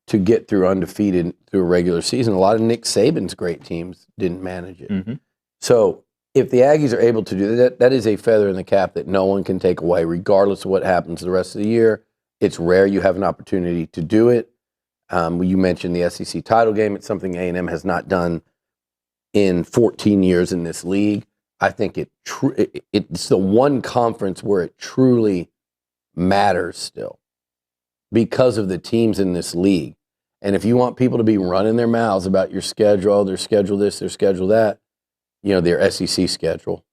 Speaker 14: to get through undefeated through a regular season. A lot of Nick Saban's great teams didn't manage it.
Speaker 8: Mm-hmm.
Speaker 14: So if the Aggies are able to do that, that is a feather in the cap that no one can take away, regardless of what happens the rest of the year. It's rare you have an opportunity to do it. You mentioned the SEC title game. It's something A&M has not done in 14 years in this league. I think it's the one conference where it truly matters still because of the teams in this league. And if you want people to be running their mouths about your schedule, their schedule this, their schedule that, their SEC schedule.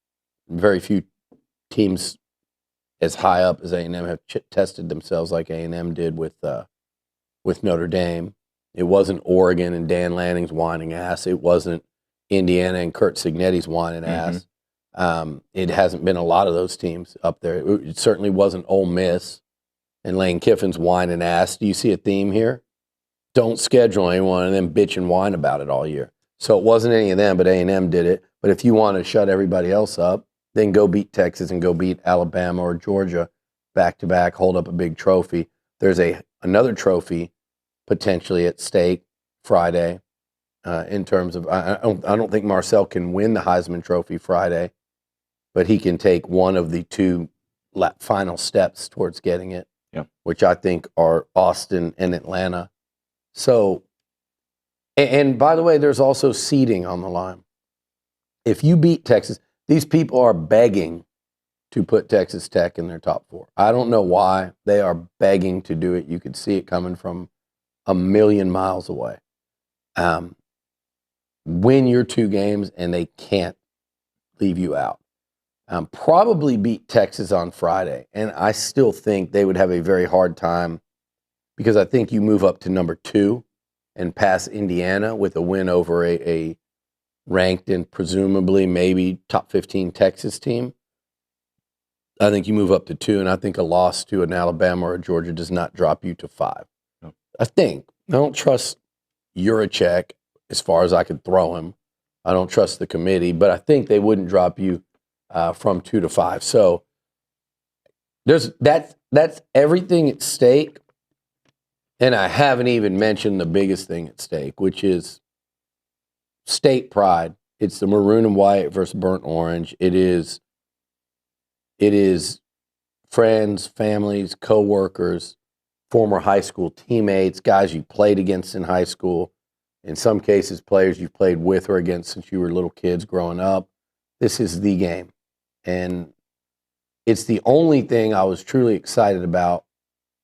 Speaker 14: Very few teams as high up as A&M have tested themselves like A&M did with Notre Dame. It wasn't Oregon and Dan Lanning's whining ass. It wasn't Indiana and Kurt Cignetti's whining ass. It hasn't been a lot of those teams up there. It certainly wasn't Ole Miss and Lane Kiffin's whining ass. Do you see a theme here? Don't schedule anyone and then bitch and whine about it all year. So it wasn't any of them, but A&M did it. But if you want to shut everybody else up, then go beat Texas and go beat Alabama or Georgia back-to-back, hold up a big trophy. There's another trophy potentially at stake Friday in terms of, I don't think Marcel can win the Heisman Trophy Friday, but he can take one of the two final steps towards getting it, which I think are Austin and Atlanta. So, and by the way, there's also seeding on the line. If you beat Texas, these people are begging to put Texas Tech in their top four. I don't know why. They are begging to do it. You could see it coming from a million miles away. Win your two games, and they can't leave you out. Probably beat Texas on Friday, and I still think they would have a very hard time because I think you move up to number 2 and pass Indiana with a win over a ranked and presumably maybe top 15 Texas team. I think you move up to 2, and I think a loss to an Alabama or a Georgia does not drop you to 5.
Speaker 8: No.
Speaker 14: I don't trust Juracek as far as I could throw him. I don't trust the committee, but I think they wouldn't drop you from 2 to 5. So that's everything at stake. And I haven't even mentioned the biggest thing at stake, which is state pride. It's the maroon and white versus burnt orange. It is friends, families, coworkers, former high school teammates, guys you played against in high school. In some cases, players you've played with or against since you were little kids growing up. This is the game. And it's the only thing I was truly excited about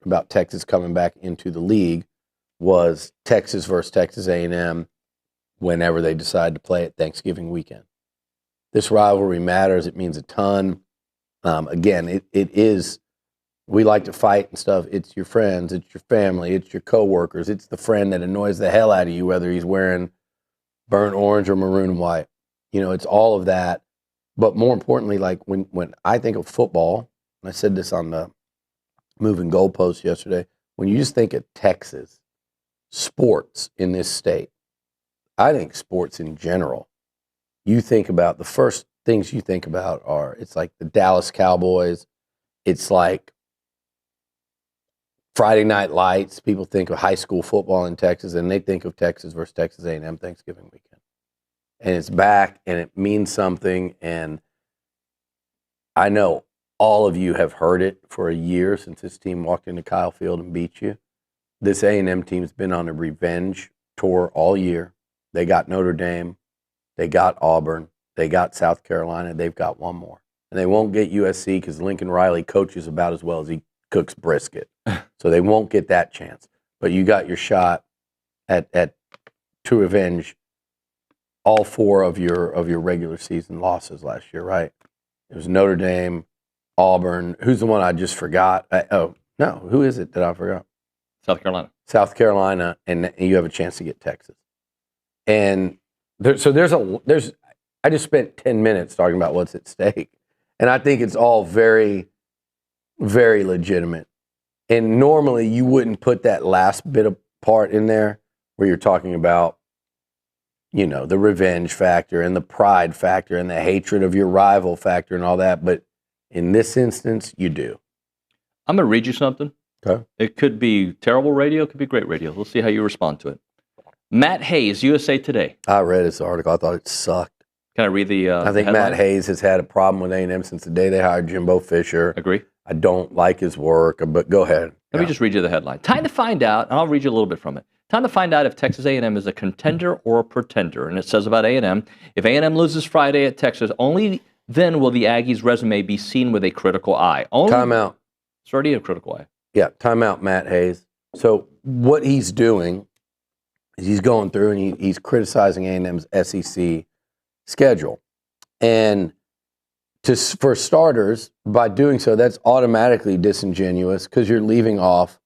Speaker 14: about Texas coming back into the league was Texas versus Texas A&M whenever they decide to play it Thanksgiving weekend. This rivalry matters. It means a ton. Again, it is, we like to fight and stuff. It's your friends, it's your family, it's your coworkers, it's the friend that annoys the hell out of you, whether he's wearing burnt orange or maroon and white. You know, it's all of that. But more importantly, like when I think of football, and I said this on the Moving Goalpost yesterday, when you just think of Texas, sports in this state, I think sports in general, you think about, the first things you think about are, it's like the Dallas Cowboys, it's like Friday Night Lights. People think of high school football in Texas, and they think of Texas versus Texas A&M Thanksgiving weekend. And it's back, and it means something, and I know all of you have heard it for a year since this team walked into Kyle Field and beat you. This A&M team's been on a revenge tour all year. They got Notre Dame, they got Auburn, they got South Carolina, they've got one more. And they won't get USC because Lincoln Riley coaches about as well as he cooks brisket. So they won't get that chance. But you got your shot at to revenge all four of your regular season losses last year, right? It was Notre Dame, Auburn. Who's the one I just forgot? Who is it that I forgot?
Speaker 11: South Carolina.
Speaker 14: South Carolina, and you have a chance to get Texas. And I just spent 10 minutes talking about what's at stake. And I think it's all very, very legitimate. And normally you wouldn't put that last bit of part in there where you're talking about, you know, the revenge factor and the pride factor and the hatred of your rival factor and all that. But in this instance, you do.
Speaker 11: I'm going to read you something.
Speaker 14: Okay.
Speaker 11: It could be terrible radio, it could be great radio. We'll see how you respond to it. Matt Hayes, USA Today.
Speaker 14: I read his article. I thought it sucked.
Speaker 11: Can I read the
Speaker 14: I think
Speaker 11: headline?
Speaker 14: Matt Hayes has had a problem with A&M since the day they hired Jimbo Fisher.
Speaker 11: Agree.
Speaker 14: I don't like his work, but go ahead.
Speaker 11: Let me just read you the headline. Time to find out, and I'll read you a little bit from it. Time to find out if Texas A&M is a contender or a pretender. And it says about A&M, if A&M loses Friday at Texas, only then will the Aggies' resume be seen with a critical eye.
Speaker 14: Time out.
Speaker 11: It's already a critical eye.
Speaker 14: Yeah, time out, Matt Hayes. So what he's doing is he's going through and he's criticizing A&M's SEC schedule. And for starters, by doing so, that's automatically disingenuous because you're leaving off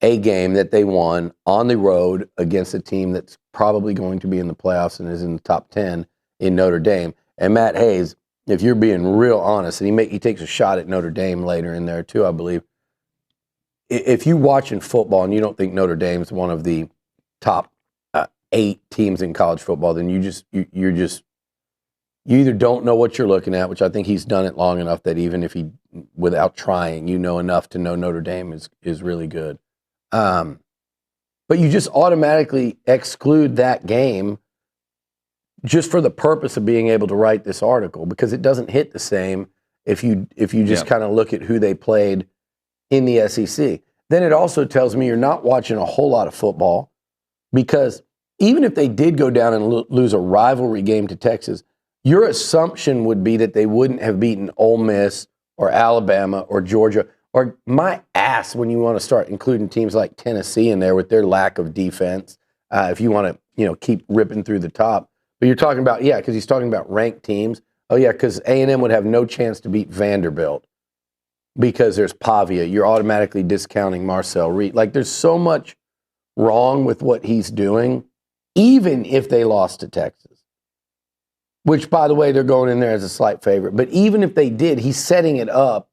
Speaker 14: a game that they won on the road against a team that's probably going to be in the playoffs and is in the top 10 in Notre Dame. And Matt Hayes, if you're being real honest, and he takes a shot at Notre Dame later in there too, I believe. If you watching football and you don't think Notre Dame is one of the top 8 teams in college football, then you either don't know what you're looking at, which I think he's done it long enough that even if he, without trying, you know enough to know Notre Dame is really good. But you just automatically exclude that game just for the purpose of being able to write this article because it doesn't hit the same if you just kind of look at who they played in the SEC. Then it also tells me you're not watching a whole lot of football because even if they did go down and lose a rivalry game to Texas, your assumption would be that they wouldn't have beaten Ole Miss or Alabama or Georgia or my ass when you want to start including teams like Tennessee in there with their lack of defense. If you want to, keep ripping through the top. But you're talking about, because he's talking about ranked teams. Oh, yeah, because A&M would have no chance to beat Vanderbilt because there's Pavia. You're automatically discounting Marcel Reed. Like, there's so much wrong with what he's doing, even if they lost to Texas, which, by the way, they're going in there as a slight favorite. But even if they did, he's setting it up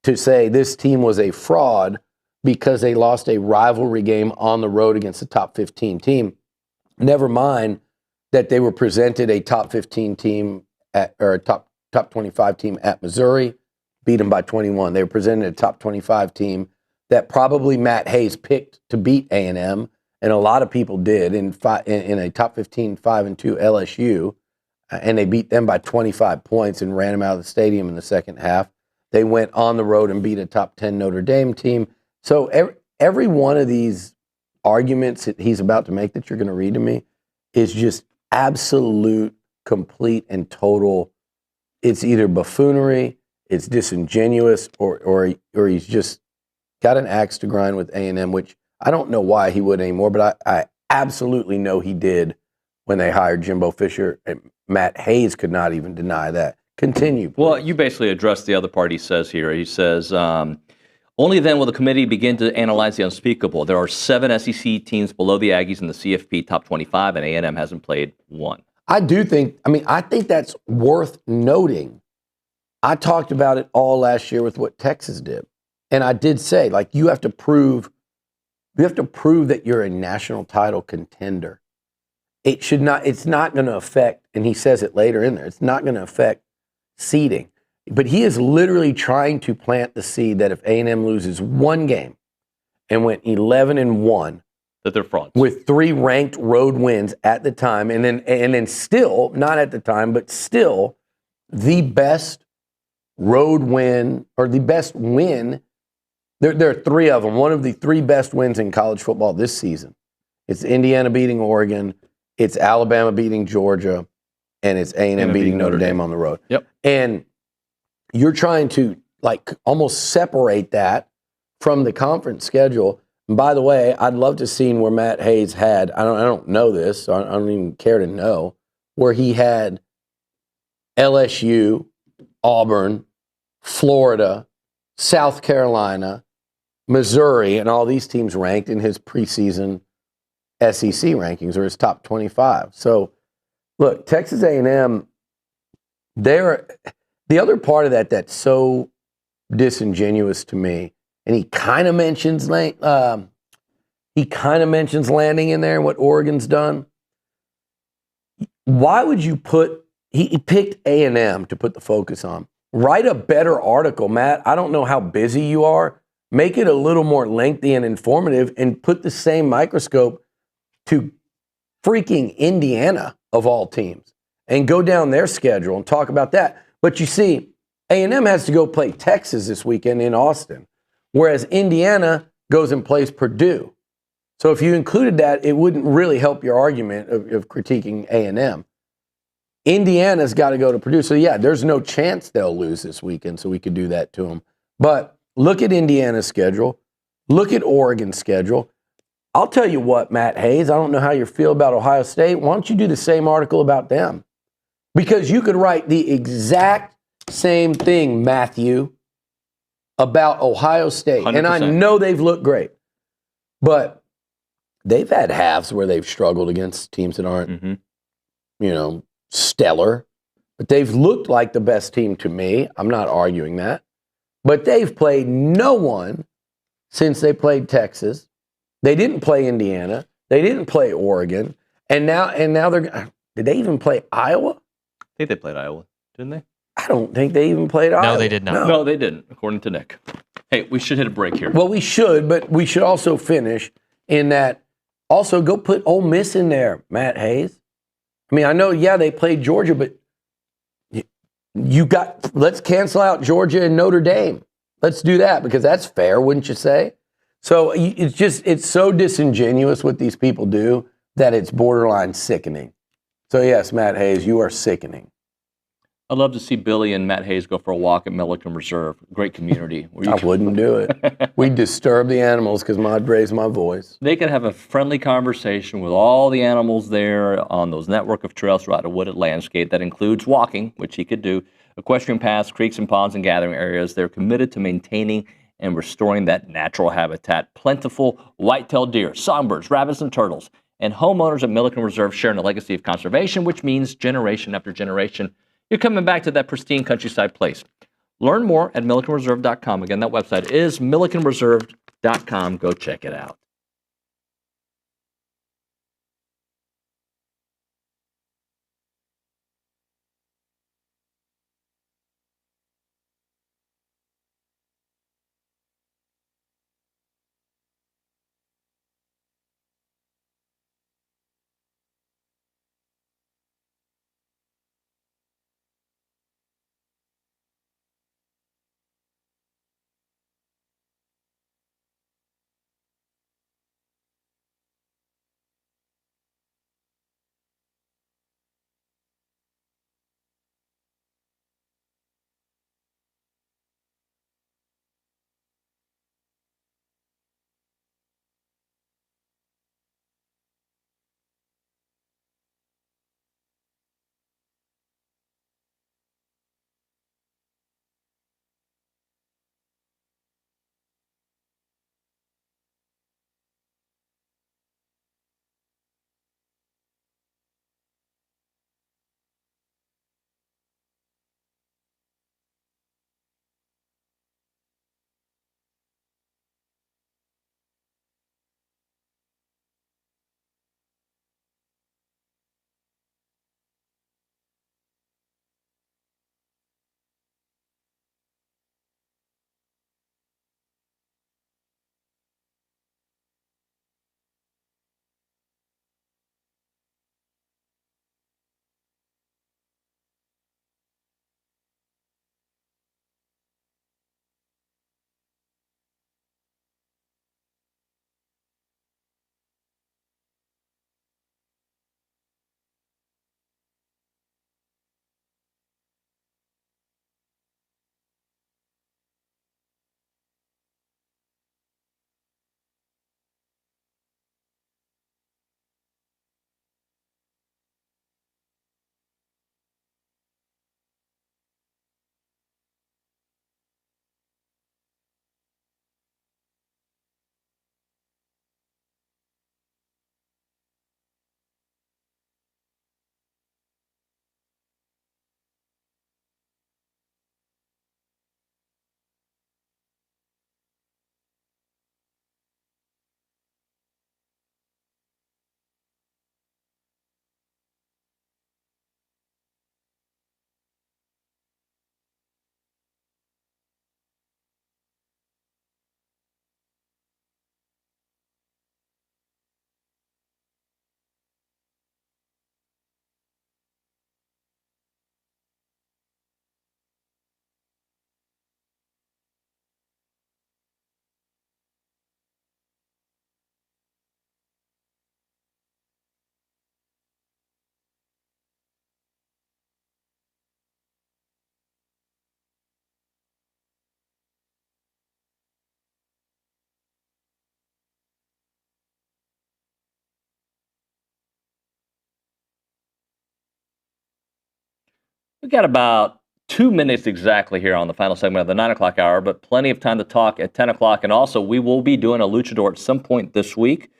Speaker 14: to say this team was a fraud because they lost a rivalry game on the road against a top 15 team. Never mind that they were presented a top 15 team or a top 25 team at Missouri, beat them by 21. They were presented a top 25 team that probably Matt Hayes picked to beat A&M, and a lot of people did in a top 15 5-2 LSU, and they beat them by 25 points and ran them out of the stadium in the second half. They went on the road and beat a top 10 Notre Dame team. So every one of these arguments that he's about to make that you're going to read to me is just absolute, complete, and total. It's either buffoonery, it's disingenuous, or he's just got an axe to grind with A&M, which I don't know why he would anymore, but I absolutely know he did when they hired Jimbo Fisher. And Matt Hayes could not even deny that. Continue, please.
Speaker 8: Well, you basically addressed the other part he says here. He says, only then will the committee begin to analyze the unspeakable. There are 7 SEC teams below the Aggies in the CFP top 25, and A&M hasn't played one.
Speaker 14: I think that's worth noting. I talked about it all last year with what Texas did. And I did say, like, you have to prove that you're a national title contender. It's not going to affect, and he says it later in there, it's not going to affect seeding. But he is literally trying to plant the seed that if A&M loses one game and went 11-1,
Speaker 8: that they're frauds.
Speaker 14: With 3 ranked road wins at the time, and then still, not at the time, but still the best road win, or the best win. There are 3 of them. One of the 3 best wins in college football this season. It's Indiana beating Oregon, it's Alabama beating Georgia, and it's A&M beating Notre Dame on the road.
Speaker 8: Yep.
Speaker 14: And you're trying to like almost separate that from the conference schedule. And by the way, I'd love to see where Matt Hayes had, I don't know this, so I don't even care to know, where he had LSU, Auburn, Florida, South Carolina, Missouri, and all these teams ranked in his preseason SEC rankings, or his top 25. So, look, Texas A&M, the other part of that that's so disingenuous to me, and he kind of mentions landing in there, what Oregon's done. Why would you he picked A&M to put the focus on. Write a better article, Matt. I don't know how busy you are. Make it a little more lengthy and informative, and put the same microscope to freaking Indiana, of all teams, and go down their schedule and talk about that. But you see, A&M has to go play Texas this weekend in Austin, whereas Indiana goes and plays Purdue. So if you included that, it wouldn't really help your argument of critiquing A&M. Indiana's got to go to Purdue. So, yeah, there's no chance they'll lose this weekend, so we could do that to them. But look at Indiana's schedule. Look at Oregon's schedule. I'll tell you what, Matt Hayes, I don't know how you feel about Ohio State. Why don't you do the same article about them? Because you could write the exact same thing, Matthew, about Ohio State. 100%. And I know they've looked great. But they've had halves where they've struggled against teams that aren't, stellar. But they've looked like the best team to me. I'm not arguing that. But they've played no one since they played Texas. They didn't play Indiana. They didn't play Oregon. And now they're – did they even play Iowa?
Speaker 8: I think they played Iowa, didn't they?
Speaker 14: I don't think they even played Iowa.
Speaker 2: No, they did not.
Speaker 8: No, they didn't, according to Nick. Hey, we should hit a break here.
Speaker 14: Well, we should, but we should also finish in that. Also, go put Ole Miss in there, Matt Hayes. I mean, I know, they played Georgia, but let's cancel out Georgia and Notre Dame. Let's do that, because that's fair, wouldn't you say? So it's so disingenuous what these people do that it's borderline sickening. So yes, Matt Hayes, you are sickening.
Speaker 8: I'd love to see Billy and Matt Hayes go for a walk at Milliken Reserve. Great community.
Speaker 14: I wouldn't do it. We'd disturb the animals because I'd raise my voice.
Speaker 8: They could have a friendly conversation with all the animals there on those network of trails throughout a wooded landscape that includes walking, which he could do, equestrian paths, creeks and ponds, and gathering areas. They're committed to maintaining and restoring that natural habitat. Plentiful white-tailed deer, songbirds, rabbits, and turtles. And homeowners at Milliken Reserve sharing a legacy of conservation, which means generation after generation, you're coming back to that pristine countryside place. Learn more at millikenreserve.com. Again, that website is millikenreserve.com. Go check it out. We got about 2 minutes exactly here on the final segment of the 9 o'clock hour, but plenty of time to talk at 10 o'clock. And also, we will be doing a luchador at some point this week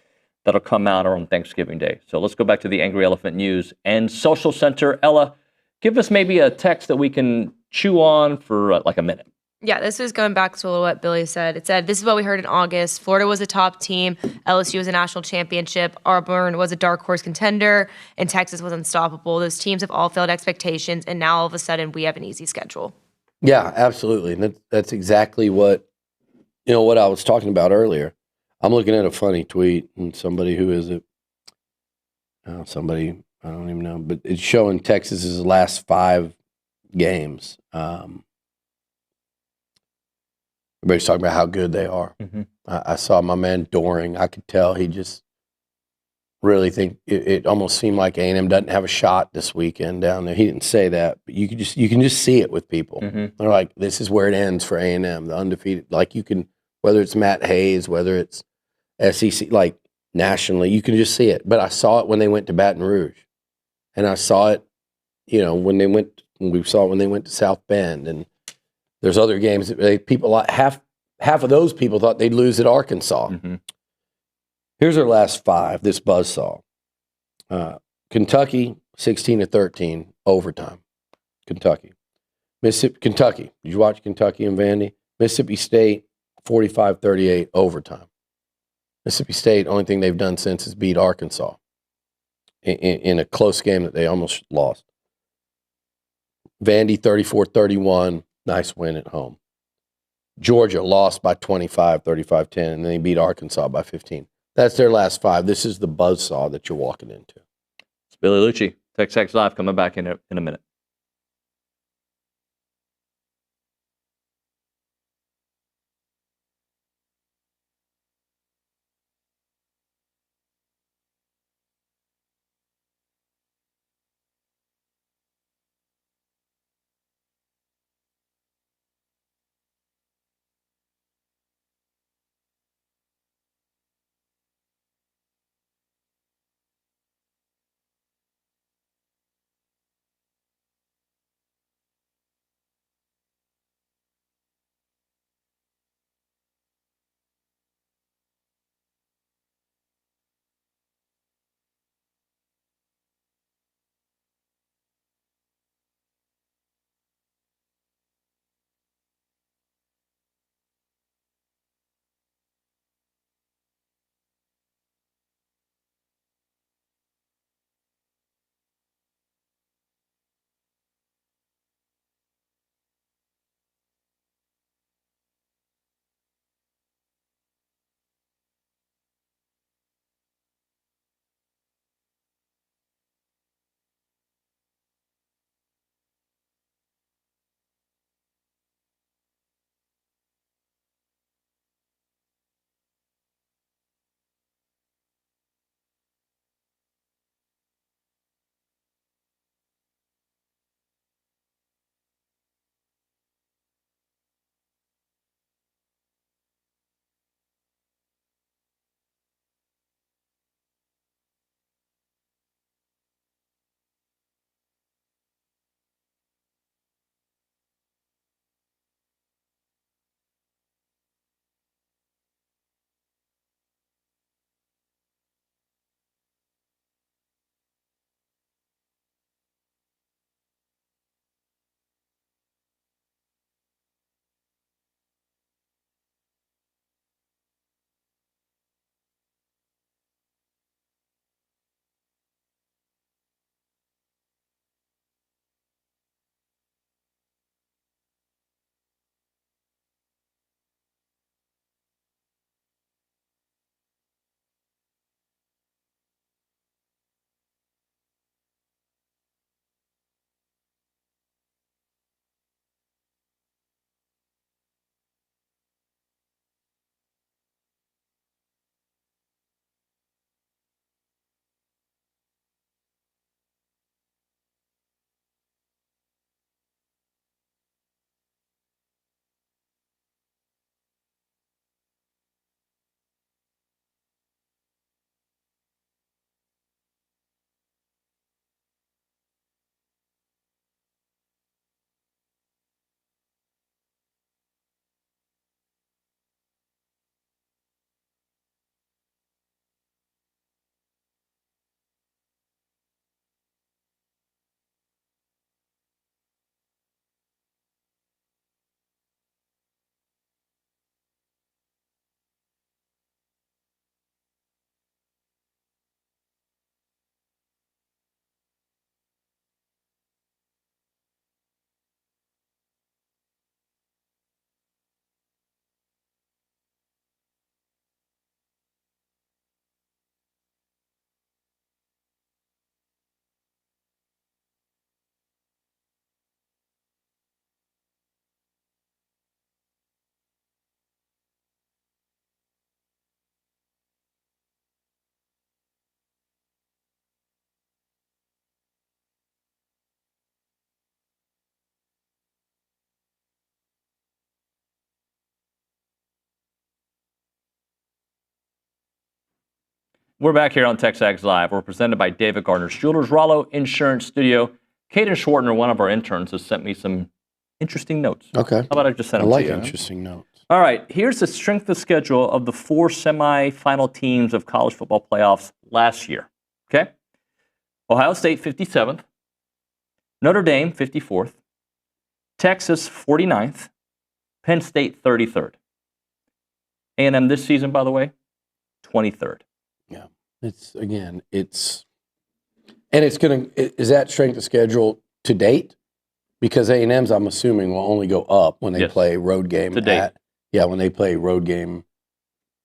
Speaker 8: that'll come out on Thanksgiving Day. So let's go back to the Angry Elephant News and Social Center. Ella, give us maybe a text that we can chew on for like a minute.
Speaker 10: Yeah, this is going back to what Billy said. It said, this is what we heard in August. Florida was a top team. LSU was a national championship. Auburn was a dark horse contender. And Texas was unstoppable. Those teams have all failed expectations. And now all of a sudden we have an easy schedule.
Speaker 14: Yeah, absolutely. And that's exactly what I was talking about earlier. I'm looking at a funny tweet and somebody who is it? Somebody, I don't even know, but it's showing Texas's last 5 games. Everybody's talking about how good they are.
Speaker 8: Mm-hmm.
Speaker 14: I saw my man Doring. I could tell he just really think it almost seemed like A&M doesn't have a shot this weekend down there. He didn't say that, but you can just see it with people.
Speaker 8: Mm-hmm.
Speaker 14: They're like, this is where it ends for A&M, the undefeated. Like you can, whether it's Matt Hayes, whether it's SEC, like nationally, you can just see it. But I saw it when they went to Baton Rouge, and I saw it, we saw it when they went to South Bend, and there's other games that people half of those people thought they'd lose at Arkansas.
Speaker 8: Mm-hmm.
Speaker 14: Here's our last 5. This buzzsaw: Kentucky 16-13 overtime. Kentucky, Mississippi. Kentucky. Did you watch Kentucky and Vandy? Mississippi State 45-38 overtime. Mississippi State, only thing they've done since is beat Arkansas in a close game that they almost lost. Vandy 34-31. Nice win at home. Georgia lost by 25, 35-10, and they beat Arkansas by 15. That's their last 5. This is the buzzsaw that you're walking into.
Speaker 8: It's Billy Liucci, TexAgs Live, coming back in a minute. We're back here on TexAgs Live. We're presented by David Gardner's Jewelers, Rollo Insurance Studio. Kaden Schwartner, one of our interns, has sent me some interesting notes.
Speaker 14: Okay.
Speaker 8: How about I just send them to you?
Speaker 14: I like interesting notes.
Speaker 8: All right. Here's the strength of schedule of the 4 semifinal teams of college football playoffs last year. Okay? Ohio State, 57th. Notre Dame, 54th. Texas, 49th. Penn State, 33rd. A&M this season, by the way, 23rd.
Speaker 14: Yeah. Is that strength of schedule to date? Because A&M's, I'm assuming, will only go up when they play road game when they play road game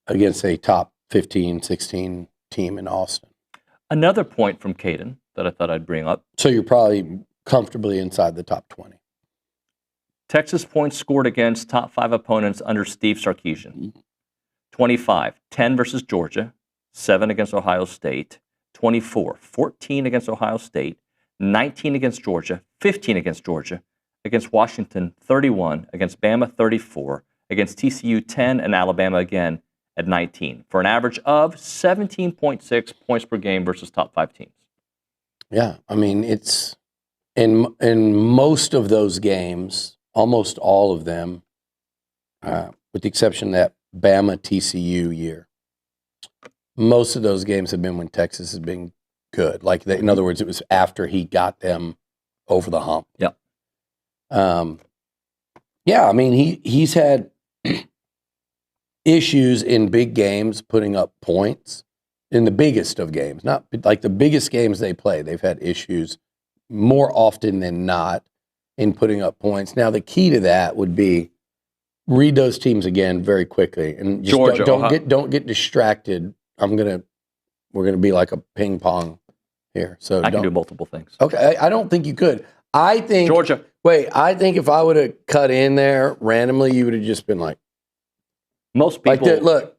Speaker 14: against a top 15, 16 team in Austin.
Speaker 8: Another point from Caden that I thought I'd bring up.
Speaker 14: So you're probably comfortably inside the top 20.
Speaker 8: Texas points scored against top 5 opponents under Steve Sarkisian. 25, 10 versus Georgia, 7 against Ohio State, 24, 14 against Ohio State, 19 against Georgia, 15 against Georgia, against Washington, 31, against Bama, 34, against TCU, 10, and Alabama again at 19, for an average of 17.6 points per game versus top 5 teams.
Speaker 14: Yeah, I mean, it's in most of those games, almost all of them, with the exception of that Bama TCU year, most of those games have been when Texas has been good. Like, in other words, it was after he got them over the hump.
Speaker 8: Yeah.
Speaker 14: Yeah, I mean, he's had issues in big games putting up points in the biggest of games. Not like the biggest games they play. They've had issues more often than not in putting up points. Now, the key to that would be read those teams again very quickly and just
Speaker 8: Georgia,
Speaker 14: don't get distracted. We're gonna be like a ping pong here. So
Speaker 8: I can do multiple things.
Speaker 14: Okay, I don't think you could. I think
Speaker 8: Georgia.
Speaker 14: Wait, I think if I would have cut in there randomly, you would have just been like
Speaker 8: most people.
Speaker 14: Like look,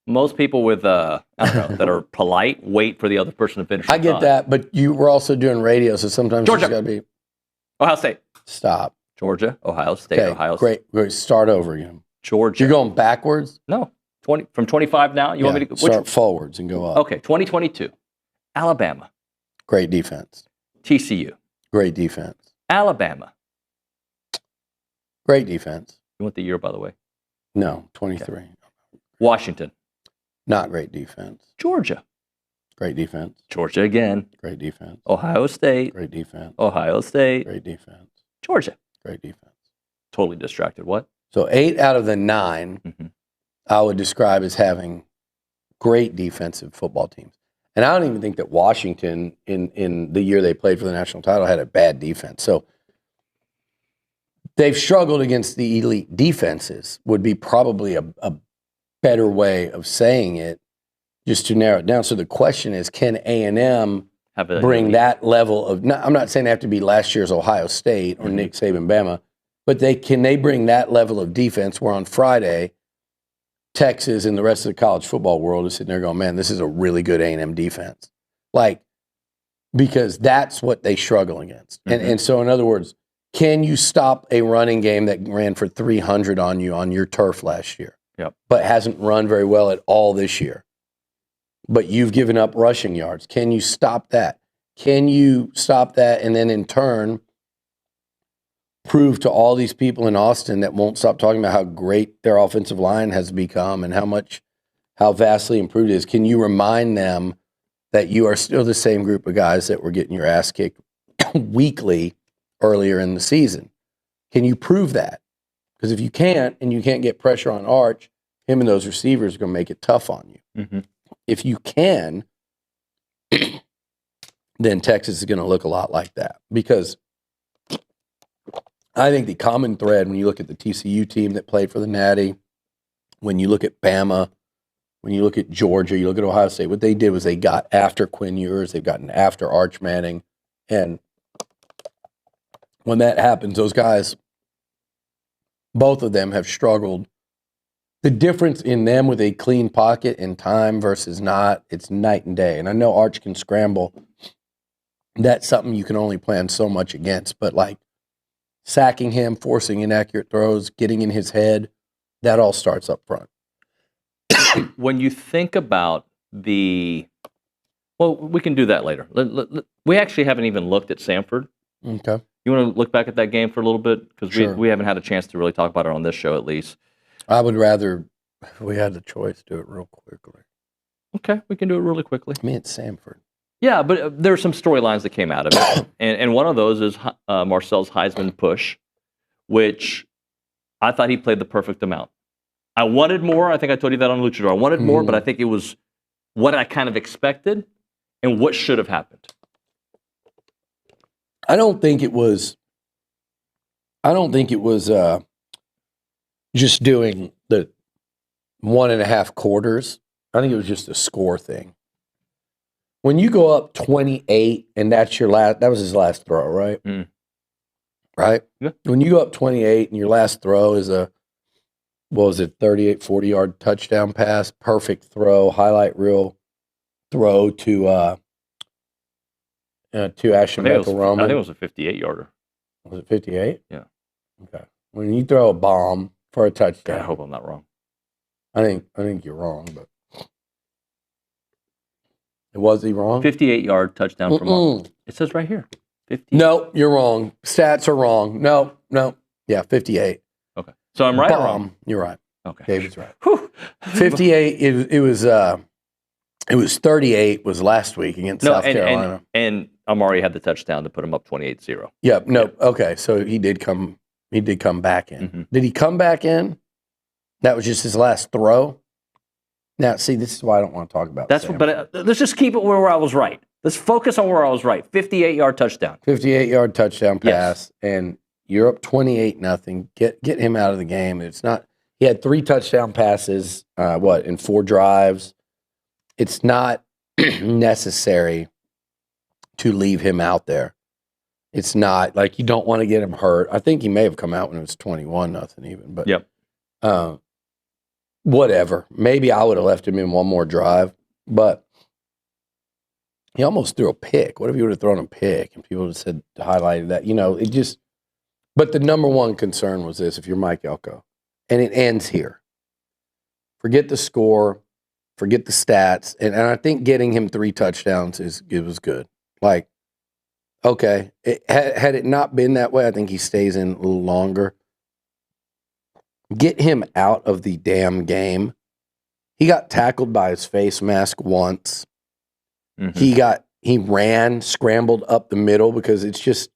Speaker 8: most people with I don't know that are polite wait for the other person to finish.
Speaker 14: I get that, but you were also doing radio, so sometimes
Speaker 8: Georgia.
Speaker 14: it's got to be
Speaker 8: Ohio State.
Speaker 14: Stop.
Speaker 8: Georgia, Ohio State,
Speaker 14: Okay,
Speaker 8: Ohio State.
Speaker 14: Great. Start over again.
Speaker 8: Georgia.
Speaker 14: You're going backwards?
Speaker 8: No. 20 from 25 now. You want me to
Speaker 14: start forwards and go up?
Speaker 8: Okay, 2022. Alabama.
Speaker 14: Great defense.
Speaker 8: TCU.
Speaker 14: Great defense.
Speaker 8: Alabama.
Speaker 14: Great defense.
Speaker 8: You want the year, by the way?
Speaker 14: No, 23.
Speaker 8: Okay. Washington.
Speaker 14: Not great defense.
Speaker 8: Georgia.
Speaker 14: Great defense.
Speaker 8: Georgia again.
Speaker 14: Great defense.
Speaker 8: Ohio State.
Speaker 14: Great defense.
Speaker 8: Ohio State.
Speaker 14: Great defense.
Speaker 8: Georgia.
Speaker 14: Great defense.
Speaker 8: Totally distracted. What?
Speaker 14: So 8 out of the 9 I would describe as having great defensive football teams. And I don't even think that Washington, in the year they played for the national title, had a bad defense. So they've struggled against the elite defenses, would be probably a better way of saying it, just to narrow it down. So the question is, can A&M bring that level of, I'm not saying they have to be last year's Ohio State or Nick Saban Bama, but can they bring that level of defense where on Friday, Texas and the rest of the college football world is sitting there going, man, this is a really good A&M defense. Like, because that's what they struggle against. And so, in other words, can you stop a running game that ran for 300 on you on your turf last year, but hasn't run very well at all this year? But you've given up rushing yards. Can you stop that? Can you stop that and then in turn prove to all these people in Austin that won't stop talking about how great their offensive line has become and how vastly improved it is? Can you remind them that you are still the same group of guys that were getting your ass kicked weekly earlier in the season? Can you prove that? Because if you can't, and you can't get pressure on Arch, him and those receivers are going to make it tough on you. If you can, then Texas is going to look a lot like that. Because I think the common thread when you look at the TCU team that played for the Natty, when you look at Bama, when you look at Georgia, you look at Ohio State, what they did was they got after Quinn Ewers, they've gotten after Arch Manning. And when that happens, those guys, both of them have struggled. The difference in them with a clean pocket and time versus not, it's night and day. And I know Arch can scramble. That's something you can only plan so much against. But like sacking him, forcing inaccurate throws, getting in his head, that all starts up front.
Speaker 8: When you think about well, we can do that later. We actually haven't even looked at Samford.
Speaker 14: Okay.
Speaker 8: You want to look back at that game for a little bit? Because
Speaker 14: Sure.
Speaker 8: we haven't had a chance to really talk about it on this show, at least.
Speaker 14: I would rather, if we had the choice, do it real quickly.
Speaker 8: Okay, we can do it really quickly.
Speaker 14: I mean, it's Samford.
Speaker 8: Yeah, but there are some storylines that came out of it. and one of those is Marcel's Heisman push, which I thought he played the perfect amount. I wanted more. I think I told you that on Luchador. I wanted more, but I think it was what I kind of expected and what should have happened.
Speaker 14: I don't think it was just doing the 1.5 quarters. I think it was just a score thing. When you go up 28 and that's your last, that was his last throw, right? Right?
Speaker 8: Yeah.
Speaker 14: When you go up 28 and your last throw is a, what was it, 38, 40-yard touchdown pass, perfect throw, highlight reel throw to Ashton Bethel-Roman.
Speaker 8: I think it was a 58-yarder.
Speaker 14: Was it 58?
Speaker 8: Yeah.
Speaker 14: Okay. When you throw a bomb for a touchdown.
Speaker 8: God, I hope I'm not wrong.
Speaker 14: I think you're wrong, but was he wrong?
Speaker 8: 58-yard touchdown from Mark. It says right here. 50.
Speaker 14: No, you're wrong. Stats are wrong. No. Yeah, 58.
Speaker 8: Okay. So I'm right or wrong?
Speaker 14: You're right.
Speaker 8: Okay.
Speaker 14: David's right. 58, it was 38 was last week against South Carolina.
Speaker 8: And Amari had the touchdown to put him up 28-0.
Speaker 14: Yep. No. Yeah. Okay. So he did come back in.
Speaker 8: Mm-hmm.
Speaker 14: Did he come back in? That was just his last throw. Now, see, this is why I don't want to talk about
Speaker 8: that's. But let's just keep it where I was right. Let's focus on where I was right. 58-yard touchdown.
Speaker 14: 58-yard touchdown pass,
Speaker 8: yes.
Speaker 14: And you're up 28-0. Get him out of the game. It's not. He had 3 touchdown passes. In 4 drives. It's not necessary to leave him out there. It's not like you don't want to get him hurt. I think he may have come out when it was 21-0 even. But
Speaker 8: yep.
Speaker 14: Whatever. Maybe I would have left him in one more drive, but he almost threw a pick. What if he would have thrown a pick and people would have said, highlighted that? It just, but the number one concern was this, if you're Mike Elko, and it ends here. Forget the score, forget the stats, and I think getting him 3 touchdowns it was good. Like, okay, had it not been that way, I think he stays in a little longer. Get him out of the damn game. He got tackled by his face mask once. Mm-hmm. He ran, scrambled up the middle because it's just,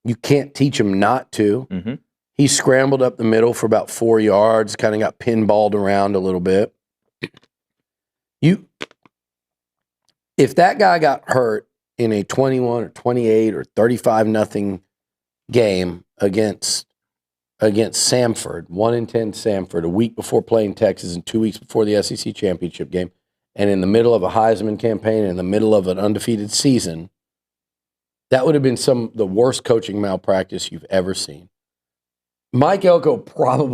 Speaker 14: you can't teach him not to.
Speaker 8: Mm-hmm.
Speaker 14: He scrambled up the middle for about 4 yards, kind of got pinballed around a little bit. If that guy got hurt in a 21 or 28 or 35-0 game against Samford, 1-10 Samford, a week before playing Texas and 2 weeks before the SEC championship game, and in the middle of a Heisman campaign, in the middle of an undefeated season, that would have been the worst coaching malpractice you've ever seen. Mike Elko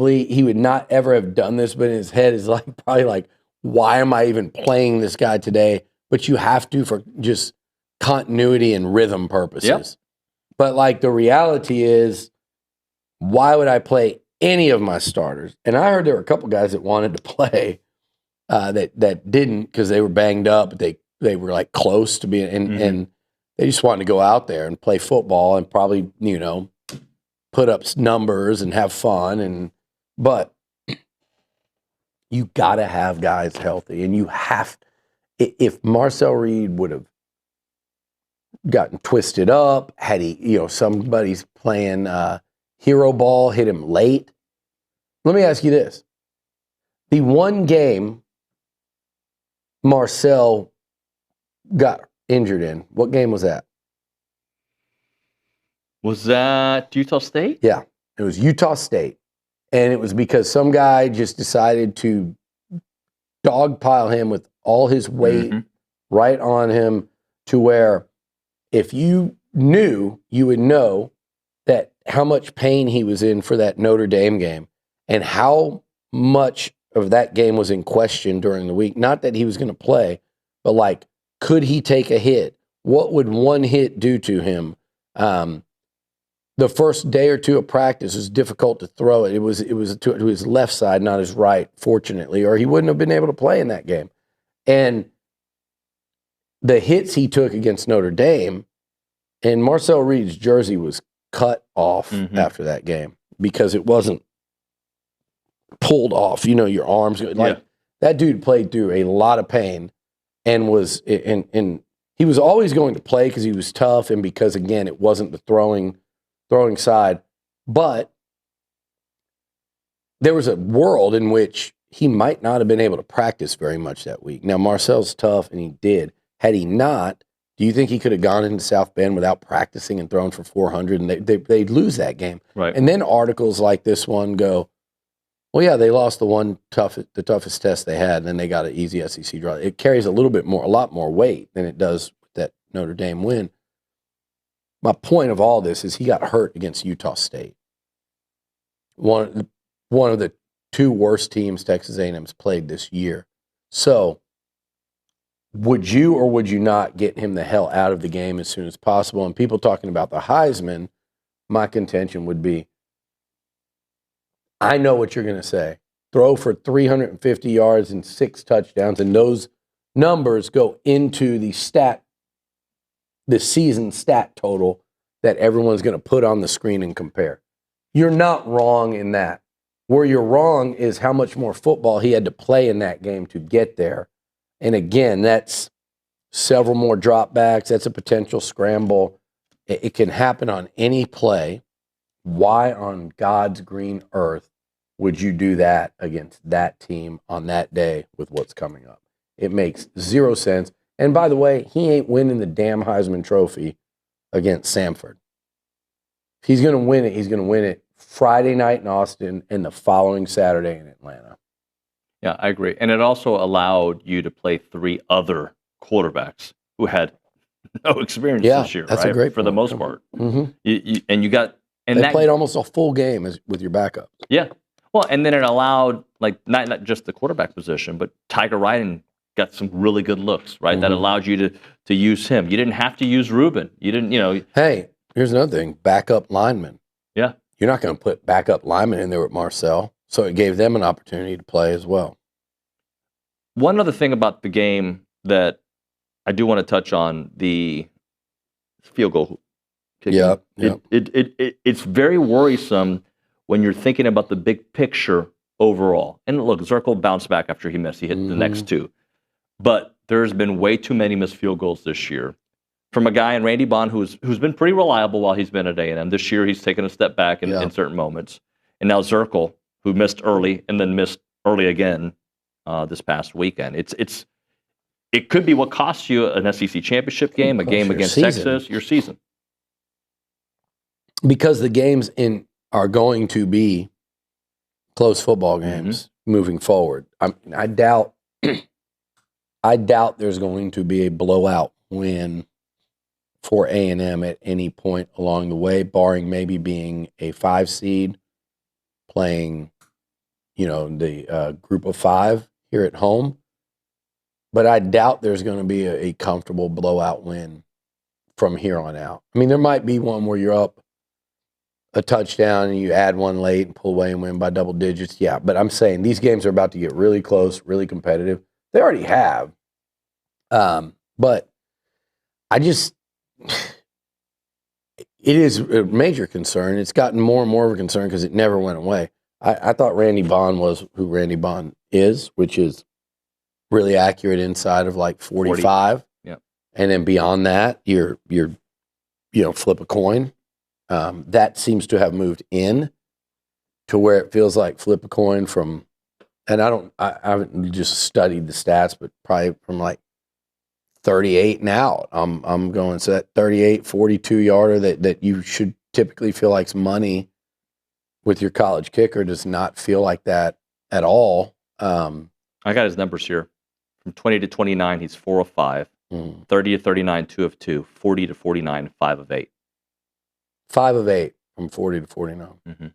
Speaker 14: he would not ever have done this, but in his head is probably like, why am I even playing this guy today? But you have to for just continuity and rhythm purposes.
Speaker 8: Yep.
Speaker 14: But the reality is, why would I play any of my starters? And I heard there were a couple guys that wanted to play that didn't because they were banged up. But they were close to being, and they just wanted to go out there and play football and probably put up numbers and have fun. But you got to have guys healthy, and you have. If Marcel Reed would have gotten twisted up, had he somebody's playing. Hero ball hit him late. Let me ask you this. The one game Marcel got injured in, what game was that?
Speaker 8: Was that Utah State?
Speaker 14: Yeah, it was Utah State. And it was because some guy just decided to dogpile him with all his weight right on him to where if you knew, you would know that how much pain he was in for that Notre Dame game and how much of that game was in question during the week. Not that he was going to play, but could he take a hit? What would one hit do to him? The first day or two of practice was difficult to throw it. It was to his left side, not his right, fortunately, or he wouldn't have been able to play in that game. And the hits he took against Notre Dame, and Marcel Reed's jersey was cut off after that game because it wasn't pulled off. You know, your arms, like that dude played through a lot of pain and was, and he was always going to play because he was tough and because, again, it wasn't the throwing side. But there was a world in which he might not have been able to practice very much that week. Now, Marcel's tough, and he did. Had he not, do you think he could have gone into South Bend without practicing and thrown for 400, and they'd lose that game?
Speaker 8: Right.
Speaker 14: And then articles like this one go, well, yeah, they lost the toughest test they had, and then they got an easy SEC draw. It carries a lot more weight than it does with that Notre Dame win. My point of all this is he got hurt against Utah State. One of the two worst teams Texas A&M's played this year. So would you or would you not get him the hell out of the game as soon as possible? And people talking about the Heisman, my contention would be, I know what you're going to say. Throw for 350 yards and 6 touchdowns, and those numbers go into the season stat total that everyone's going to put on the screen and compare. You're not wrong in that. Where you're wrong is how much more football he had to play in that game to get there. And again, that's several more dropbacks. That's a potential scramble. It can happen on any play. Why on God's green earth would you do that against that team on that day with what's coming up? It makes zero sense. And by the way, he ain't winning the damn Heisman Trophy against Samford. If he's going to win it, he's going to win it Friday night in Austin and the following Saturday in Atlanta.
Speaker 8: Yeah, I agree. And it also allowed you to play 3 other quarterbacks who had no experience this year,
Speaker 14: that's
Speaker 8: right?
Speaker 14: a great
Speaker 8: for the
Speaker 14: point.
Speaker 8: most part.
Speaker 14: Mm-hmm.
Speaker 8: They
Speaker 14: played almost a full game with your backup.
Speaker 8: Yeah. Well, and then it allowed, like, not just the quarterback position, but Tiger Ryan got some really good looks, right?
Speaker 14: Mm-hmm.
Speaker 8: That allowed you to use him. You didn't have to use Ruben. You didn't,
Speaker 14: Hey, here's another thing. Backup linemen.
Speaker 8: Yeah.
Speaker 14: You're not going to put backup linemen in there with Marcel, so it gave them an opportunity to play as well.
Speaker 8: One other thing about the game that I do want to touch on, the field goal kicking.
Speaker 14: Yeah.
Speaker 8: It's very worrisome when you're thinking about the big picture overall. And look, Zirkle bounced back after he missed. He hit the next 2. But there's been way too many missed field goals this year. From a guy in Randy Bond who's been pretty reliable while he's been at A&M. This year he's taken a step back in certain moments. And now Zirkle, who missed early and then missed early again this past weekend. It could be what costs you an SEC championship game, a game against Texas, your season.
Speaker 14: Because the games are going to be close football games moving forward. I doubt there's going to be a blowout win for A&M at any point along the way, barring maybe being a 5 seed, playing, the group of 5 here at home. But I doubt there's going to be a comfortable blowout win from here on out. I mean, there might be one where you're up a touchdown and you add one late and pull away and win by double digits. Yeah, but I'm saying these games are about to get really close, really competitive. They already have. But it is a major concern. It's gotten more and more of a concern because it never went away. I thought Randy Bond was who Randy Bond is, which is really accurate inside of like 45.
Speaker 8: Yeah.
Speaker 14: And then beyond that, you're flip a coin. That seems to have moved in to where it feels like flip a coin from, and I haven't just studied the stats, but probably from like 38 and out. I'm going, so that 38, 42 yarder that you should typically feel like's money with your college kicker does not feel like that at all.
Speaker 8: I got his numbers here. From 20 to 29, he's 4 of 5. 30 to 39, 2 of 2. 40 to 49, 5 of 8.
Speaker 14: 5 of 8 from 40 to 49.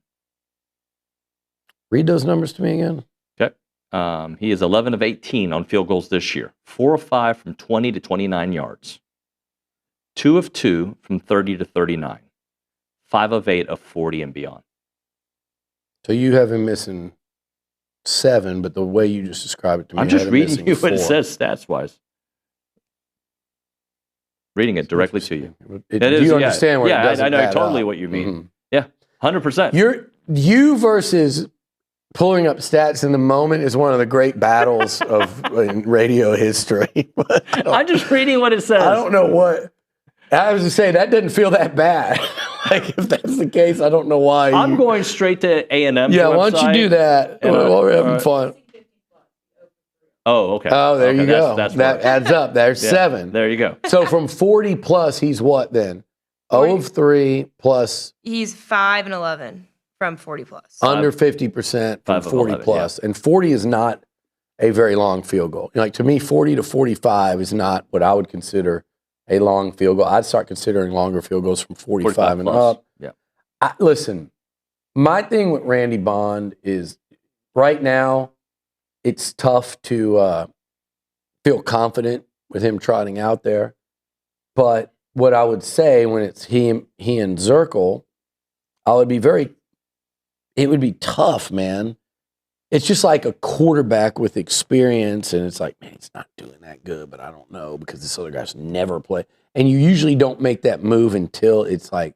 Speaker 14: Read those numbers to me again.
Speaker 8: Okay. He is 11 of 18 on field goals this year. 4 of 5 from 20 to 29 yards. 2 of 2 from 30 to 39. 5 of 8 of 40 and beyond.
Speaker 14: So you have him missing 7, but the way you just described it to me,
Speaker 8: I'm
Speaker 14: I
Speaker 8: just
Speaker 14: had him
Speaker 8: reading
Speaker 14: missing
Speaker 8: you what it
Speaker 14: 4.
Speaker 8: says stats-wise. Reading it directly to you.
Speaker 14: Do you understand where it doesn't
Speaker 8: I know
Speaker 14: add
Speaker 8: totally
Speaker 14: up?
Speaker 8: what you mean.
Speaker 14: Mhm.
Speaker 8: Yeah, 100%.
Speaker 14: You versus pulling up stats in the moment is one of the great battles of in radio history.
Speaker 8: I'm just reading what it says.
Speaker 14: I don't know what. I was to say that doesn't feel that bad. Like if that's the case, I don't know why.
Speaker 8: I'm going straight to A&M.
Speaker 14: Yeah, why don't you do that while we're having fun?
Speaker 8: Oh, okay.
Speaker 14: Oh, there
Speaker 8: Okay,
Speaker 14: you go.
Speaker 8: That's
Speaker 14: that adds up. There's 7.
Speaker 8: There you go.
Speaker 14: So from 40 plus, he's what then? 0 of 3 plus.
Speaker 10: He's 5 and 11 from 40 plus.
Speaker 14: Under 50% from 40
Speaker 8: 11,
Speaker 14: plus. And 40 is not a very long field goal. Like to me, 40 to 45 is not what I would consider a long field goal. I'd start considering longer field goals from 45 and
Speaker 8: plus.
Speaker 14: up.
Speaker 8: Yeah.
Speaker 14: Listen, my thing with Randy Bond is right now, it's tough to feel confident with him trotting out there. But what I would say when it's he and Zirkel, it would be tough, man. It's just like a quarterback with experience, and it's like, man, he's not doing that good, but I don't know because this other guy's never played. And you usually don't make that move until it's like,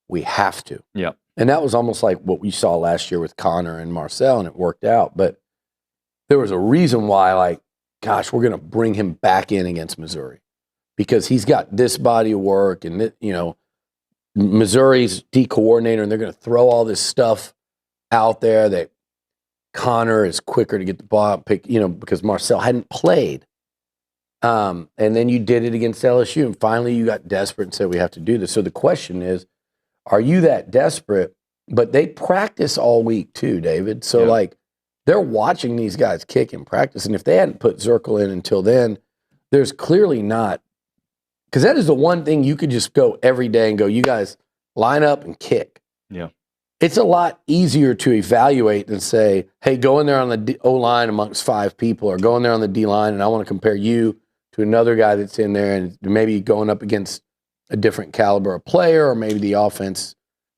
Speaker 14: we have to.
Speaker 8: Yeah.
Speaker 14: And that was almost like what we saw last year with Connor and Marcel, and it worked out. But there was a reason why, like, gosh, we're going to bring him back in against Missouri because he's got this body of work, and Missouri's D coordinator, and they're going to throw all this stuff out there that Connor is quicker to get the ball pick, because Marcel hadn't played. And then you did it against LSU, and finally you got desperate and said, we have to do this. So the question is, are you that desperate? But they practice all week too, David. So like they're watching these guys kick in practice. And if they hadn't put Zirkel in until then, there's clearly not, because that is the one thing you could just go every day and go, you guys line up and kick.
Speaker 8: Yeah.
Speaker 14: It's a lot easier to evaluate than say, hey, go in there on the O-line amongst 5 people, or go in there on the D-line, and I want to compare you to another guy that's in there, and maybe going up against a different caliber of player, or maybe the offense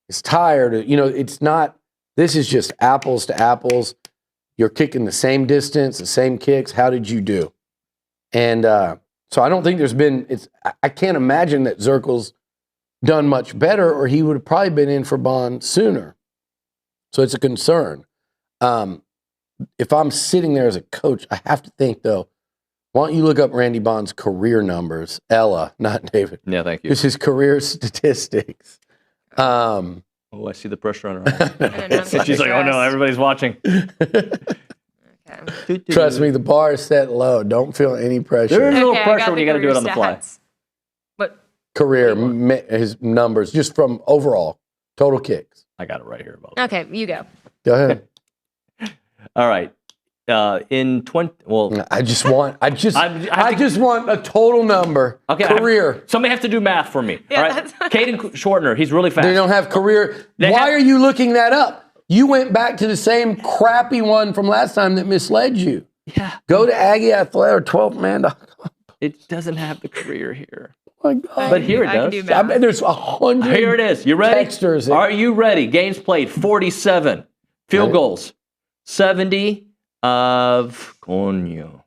Speaker 14: is tired. It's not, this is just apples to apples. You're kicking the same distance, the same kicks. How did you do? And so I don't think I can't imagine that Zirkel's done much better, or he would have probably been in for Bond sooner. So it's a concern. If I'm sitting there as a coach, I have to think, though, why don't you look up Randy Bond's career numbers? Ella, not David.
Speaker 8: Yeah, thank you.
Speaker 14: This is career statistics.
Speaker 8: I see the pressure on her. She's like, oh no, everybody's watching.
Speaker 14: Trust me, the bar is set low. Don't feel any pressure.
Speaker 8: There's a little pressure when you got to do it on the fly.
Speaker 10: What?
Speaker 14: Career, his numbers, just from overall, total kicks.
Speaker 8: I got it right here.
Speaker 10: Okay, you go.
Speaker 14: Go ahead.
Speaker 8: All right.
Speaker 14: I just want a total number.
Speaker 8: Okay,
Speaker 14: career.
Speaker 8: Somebody has to do math for me.
Speaker 10: Yeah,
Speaker 8: all right. Caden Shortner, he's really fast.
Speaker 14: They don't have career. Why are you looking that up? You went back to the same crappy one from last time that misled you.
Speaker 8: Yeah.
Speaker 14: Go to Aggie Athletic or 12man.com.
Speaker 8: It doesn't have the career here.
Speaker 14: Oh my God.
Speaker 8: But here it does.
Speaker 14: I bet there's 100.
Speaker 8: Here it is. You ready?
Speaker 14: Texters.
Speaker 8: Are you ready? Games played 47. Field goals 70 of Nuño.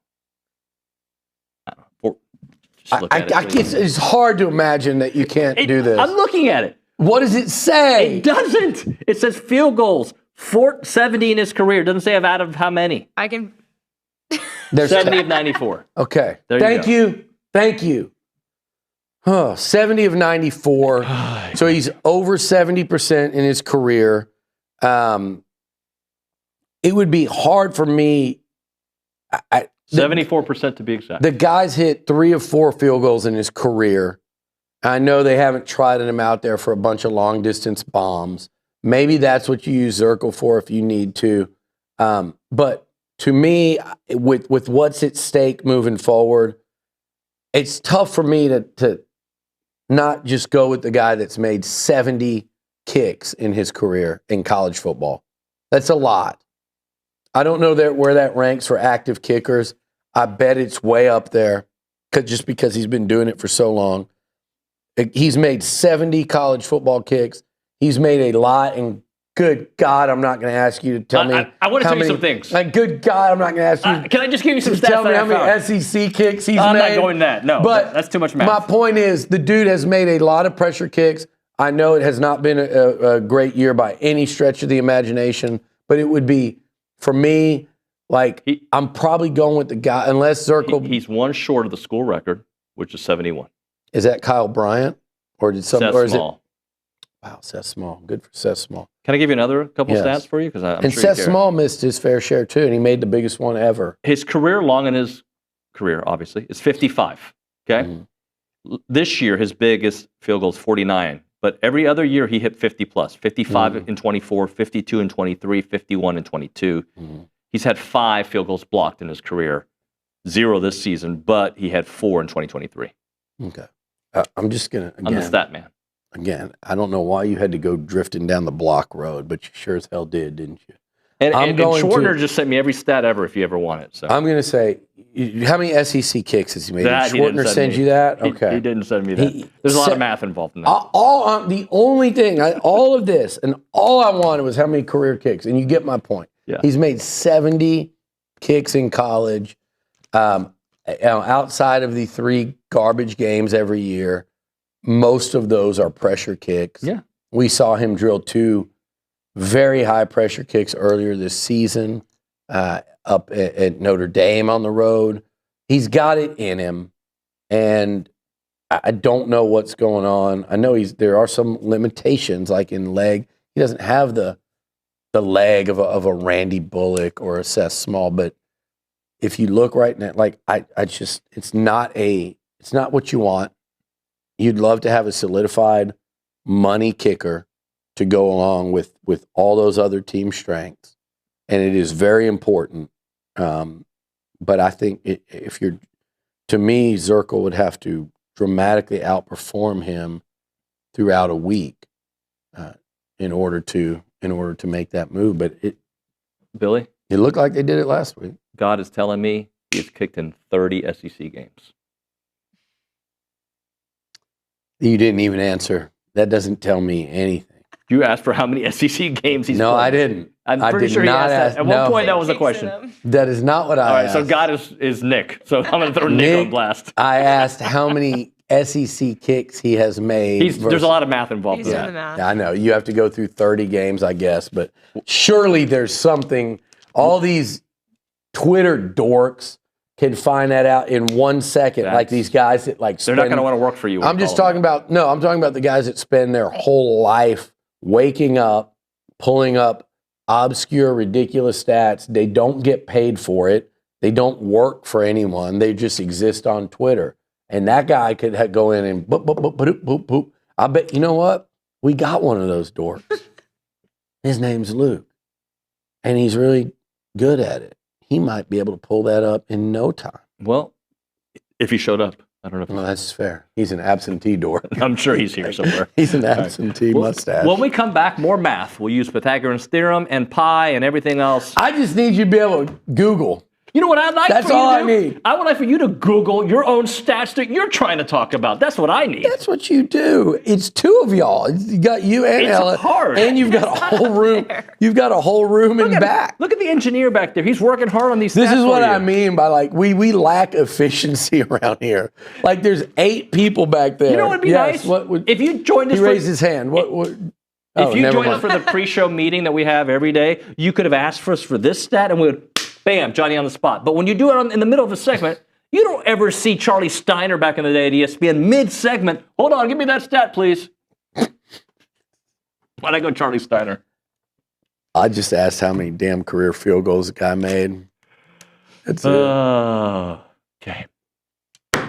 Speaker 14: It's hard to imagine that you can't do this.
Speaker 8: I'm looking at it.
Speaker 14: What does it say?
Speaker 8: It doesn't. It says field goals 70 in his career. It doesn't say out of how many.
Speaker 10: I can.
Speaker 14: There's
Speaker 8: 70 of 94.
Speaker 14: Okay.
Speaker 8: Thank
Speaker 14: you. 70 of 94. So he's over 70% in his career. It would be hard for me.
Speaker 8: 74% to be exact.
Speaker 14: The guy's hit 3 of 4 field goals in his career. I know they haven't tried him out there for a bunch of long distance bombs. Maybe that's what you use Zirkel for if you need to. But to me, with what's at stake moving forward, it's tough for me to not just go with the guy that's made 70 kicks in his career in college football. That's a lot. I don't know where that ranks for active kickers. I bet it's way up there just because he's been doing it for so long. He's made 70 college football kicks. He's made a lot in good God, I'm not going to ask you to tell me.
Speaker 11: I want to
Speaker 14: how
Speaker 11: tell you
Speaker 14: many-
Speaker 11: some things.
Speaker 14: Like, good God, I'm not going to ask you.
Speaker 11: Can I just give you some
Speaker 14: to
Speaker 11: stats
Speaker 14: tell me
Speaker 11: that
Speaker 14: how
Speaker 11: I
Speaker 14: many
Speaker 11: found?
Speaker 14: SEC kicks he's
Speaker 11: I'm
Speaker 14: made.
Speaker 11: not going that. No,
Speaker 14: but
Speaker 11: that's too much math.
Speaker 14: My point is, the dude has made a lot of pressure kicks. I know it has not been a great year by any stretch of the imagination, but it would be, for me, like, I'm probably going with the guy, unless Zirkle.
Speaker 8: He's one short of the school record, which is 71.
Speaker 14: Is that Kyle Bryant? Or did some?
Speaker 8: Seth
Speaker 14: Or is
Speaker 8: Small.
Speaker 14: Wow, Seth Small. Good for Seth Small.
Speaker 8: Can I give you another couple
Speaker 14: Yes.
Speaker 8: stats for you? Because I'm
Speaker 14: And
Speaker 8: sure
Speaker 14: Seth
Speaker 8: you care.
Speaker 14: Small missed his fair share, too, and he made the biggest one ever.
Speaker 8: His career long in his career, obviously, is 55. Okay? This year, his biggest field goal is 49. But every other year, he hit 50-plus. 55 in 24, 52 in 23, 51 in 22. He's had 5 field goals blocked in his career. 0 this season, but he had 4 in 2023.
Speaker 14: Okay. I'm just going to,
Speaker 8: I'm the stat man.
Speaker 14: Again, I don't know why you had to go drifting down the block road, but you sure as hell did, didn't you?
Speaker 8: And
Speaker 14: I'm going
Speaker 8: Schwartner
Speaker 14: to-
Speaker 8: just sent me every stat ever if you ever want it. So
Speaker 14: I'm going to say, how many SEC kicks has he made?
Speaker 8: That
Speaker 14: Did
Speaker 8: he didn't
Speaker 14: Schwartner
Speaker 8: send
Speaker 14: send
Speaker 8: me.
Speaker 14: you that?
Speaker 8: He-
Speaker 14: Okay.
Speaker 8: He didn't send me that. There's a lot of math involved in that.
Speaker 14: The only thing, all of this, and all I wanted was how many career kicks, and you get my point.
Speaker 8: Yeah.
Speaker 14: He's made 70 kicks in college, outside of the 3 garbage games every year. Most of those are pressure kicks.
Speaker 8: Yeah.
Speaker 14: We saw him drill 2 very high pressure kicks earlier this season, up at Notre Dame on the road. He's got it in him, and I don't know what's going on. I know there are some limitations, like in leg. He doesn't have the leg of a Randy Bullock or a Seth Small, but if you look right now, like it's not what you want. You'd love to have a solidified money kicker to go along with all those other team strengths, and it is very important. But I think to me, Zirkle would have to dramatically outperform him throughout a week in order to make that move. But
Speaker 8: Billy?
Speaker 14: It looked like they did it last week.
Speaker 8: God is telling me he's kicked in 30 SEC games.
Speaker 14: You didn't even answer. That doesn't tell me anything.
Speaker 8: You asked for how many SEC games he's
Speaker 14: No,
Speaker 8: played.
Speaker 14: I didn't.
Speaker 8: I'm
Speaker 14: I
Speaker 8: pretty
Speaker 14: did
Speaker 8: sure he
Speaker 14: not
Speaker 8: asked that.
Speaker 14: ask-
Speaker 8: At
Speaker 14: no.
Speaker 8: one point, that was a question.
Speaker 14: That is not what
Speaker 8: All
Speaker 14: I
Speaker 8: right,
Speaker 14: asked.
Speaker 8: so God is Nick. So I'm going to throw Nick on blast.
Speaker 14: I asked how many SEC kicks he has made.
Speaker 8: There's a lot of math involved in
Speaker 10: He's
Speaker 8: that.
Speaker 10: doing the math.
Speaker 14: I know. You have to go through 30 games, I guess. But surely there's something. All these Twitter dorks can find that out in 1 second. Like these guys that like
Speaker 8: They're not going to want to work for you.
Speaker 14: I'm talking about the guys that spend their whole life waking up, pulling up obscure, ridiculous stats. They don't get paid for it. They don't work for anyone. They just exist on Twitter. And that guy could go in and boop, boop, boop, boop, boop, boop. I bet, you know what? We got one of those dorks. His name's Luke. And he's really good at it. He might be able to pull that up in no time.
Speaker 8: Well, if he showed up. I don't know if
Speaker 14: Well, that's fair. He's an absentee dork.
Speaker 8: I'm sure he's here somewhere.
Speaker 14: He's an absentee mustache.
Speaker 8: When we come back, more math. We'll use Pythagorean's theorem and pi and everything else.
Speaker 14: I just need you to be able to Google.
Speaker 8: You know what I'd like
Speaker 14: That's
Speaker 8: for you
Speaker 14: all
Speaker 8: to
Speaker 14: I
Speaker 8: do?
Speaker 14: need.
Speaker 8: I would like for you to Google your own stats that you're trying to talk about. That's what I need.
Speaker 14: That's what you do. It's 2 of y'all. You got you and
Speaker 8: It's
Speaker 14: Ella.
Speaker 8: hard.
Speaker 14: And you've got a whole room. You've got a whole room in back.
Speaker 8: Look at the engineer back there. He's working hard on these stats.
Speaker 14: This is what
Speaker 8: for you.
Speaker 14: I mean by like we lack efficiency around here. Like there's 8 people back there.
Speaker 8: You know what would be nice?
Speaker 14: What would,
Speaker 8: if you joined us
Speaker 14: he raised his hand. What
Speaker 8: If you joined us for the pre-show meeting that we have every day, you could have asked for us for this stat, and we would, bam, Johnny on the spot. But when you do it in the middle of a segment, you don't ever see Charlie Steiner back in the day at ESPN mid-segment. Hold on, give me that stat, please. Why'd I go Charlie Steiner?
Speaker 14: I just asked how many damn career field goals the guy made. That's it.
Speaker 8: Okay.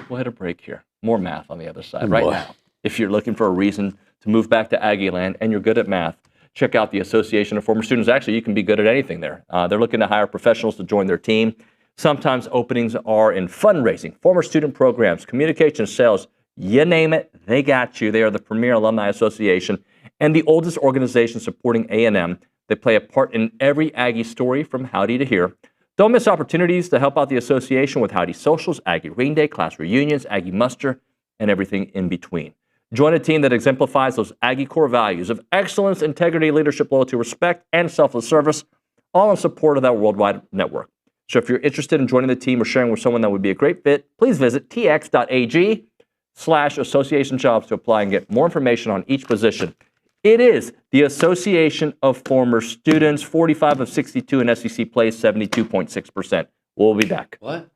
Speaker 8: We'll hit a break here. More math on the other side right
Speaker 14: Boy.
Speaker 8: now. If you're looking for a reason to move back to Aggie land and you're good at math, check out the Association of Former Students. Actually, you can be good at anything there. They're looking to hire professionals to join their team. Sometimes openings are in fundraising, former student programs, communication, sales, you name it, they got you. They are the premier alumni association and the oldest organization supporting A&M. They play a part in every Aggie story from Howdy to Here. Don't miss opportunities to help out the association with Howdy Socials, Aggie Rain Day, class reunions, Aggie Muster, and everything in between. Join a team that exemplifies those Aggie core values of excellence, integrity, leadership, loyalty, respect, and selfless service, all in support of that worldwide network. So if you're interested in joining the team or sharing with someone that would be a great fit, please visit tx.ag/association jobs to apply and get more information on each position. It is the Association of Former Students, 45 of 62 in SEC plays, 72.6%. We'll be back.
Speaker 14: What?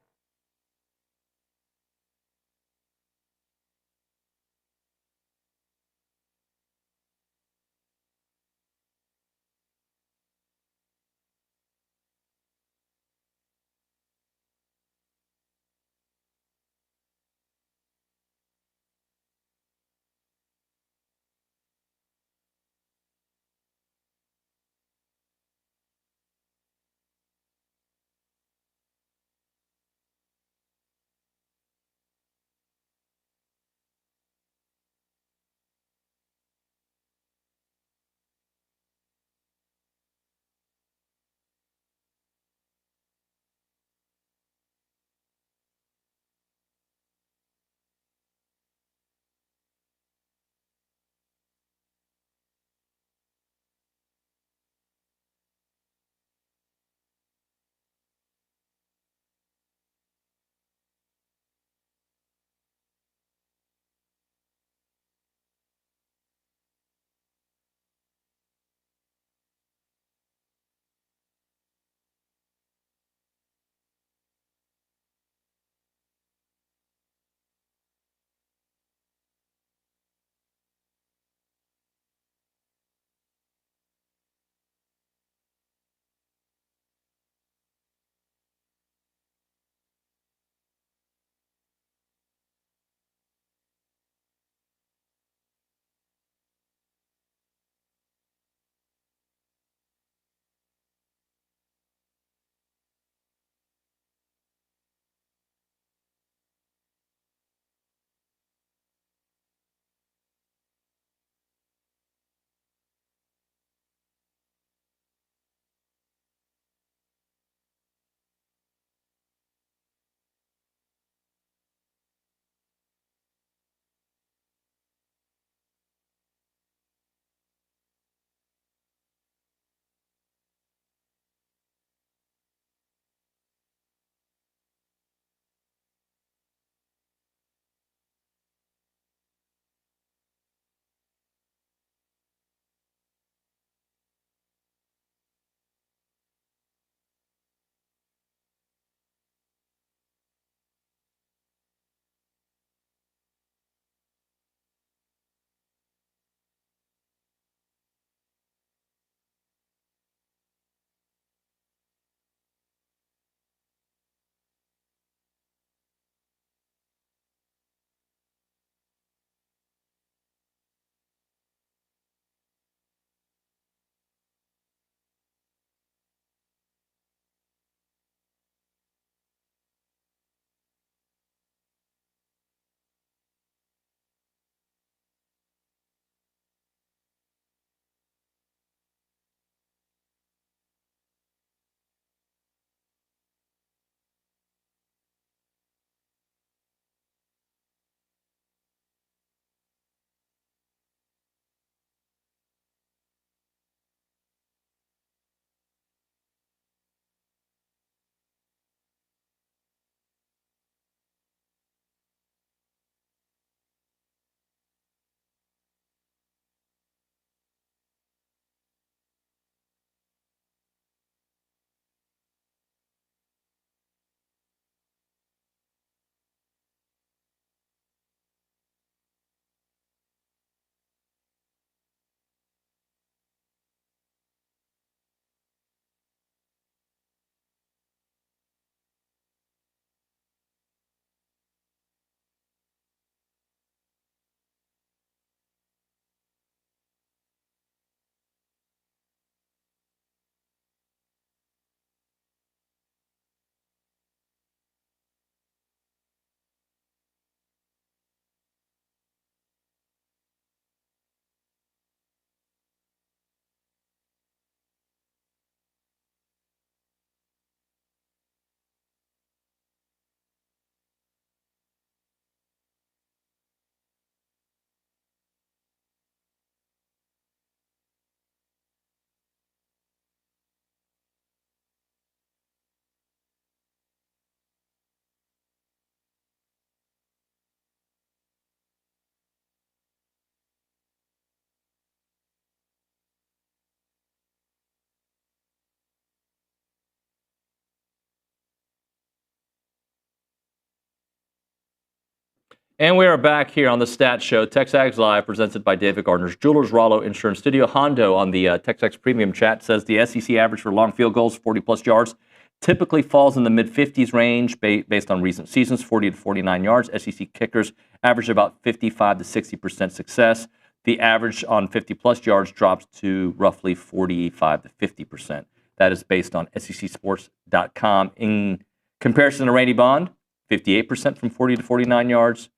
Speaker 8: And we are back here on the Stat Show, TexAgs Live, presented by David Gardner's Jewelers, Rollo Insurance Studio. Hondo on the TexAgs Premium chat says the SEC average for long field goals, 40-plus yards, typically falls in the mid-50s range based on recent seasons, 40 to 49 yards. SEC kickers average about 55 to 60% success. The average on 50-plus yards drops to roughly 45 to 50%. That is based on SECSports.com. In comparison to Randy Bond, 58% from 40 to 49 yards.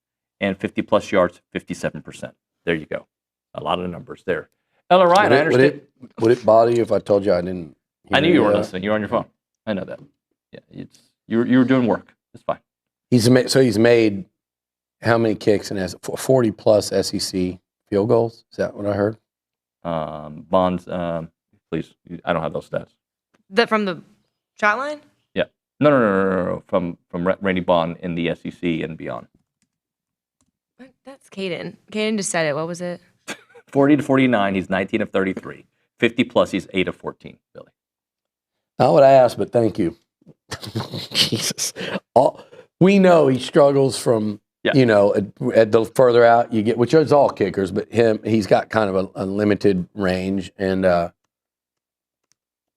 Speaker 8: And 50-plus yards, 57%. There you go. A lot of numbers there. Ella Ryan, I understand.
Speaker 14: Would it bother you if I told you I didn't?
Speaker 8: I knew you weren't listening. You're on your phone. I know that. Yeah, you were doing work. It's fine.
Speaker 14: He's made how many kicks in 40-plus SEC field goals? Is that what I heard?
Speaker 8: Bonds, please. I don't have those stats.
Speaker 10: From the shot line?
Speaker 8: Yeah. No. From Randy Bond in the SEC and beyond.
Speaker 10: That's Caden. Caden just said it. What was it?
Speaker 8: 40 to 49, he's 19 of 33. 50-plus, he's 8 of 14, Billy.
Speaker 14: Not what I asked, but thank you. Jesus. We know he struggles from, at the further out you get, which is all kickers, but he's got kind of a limited range. And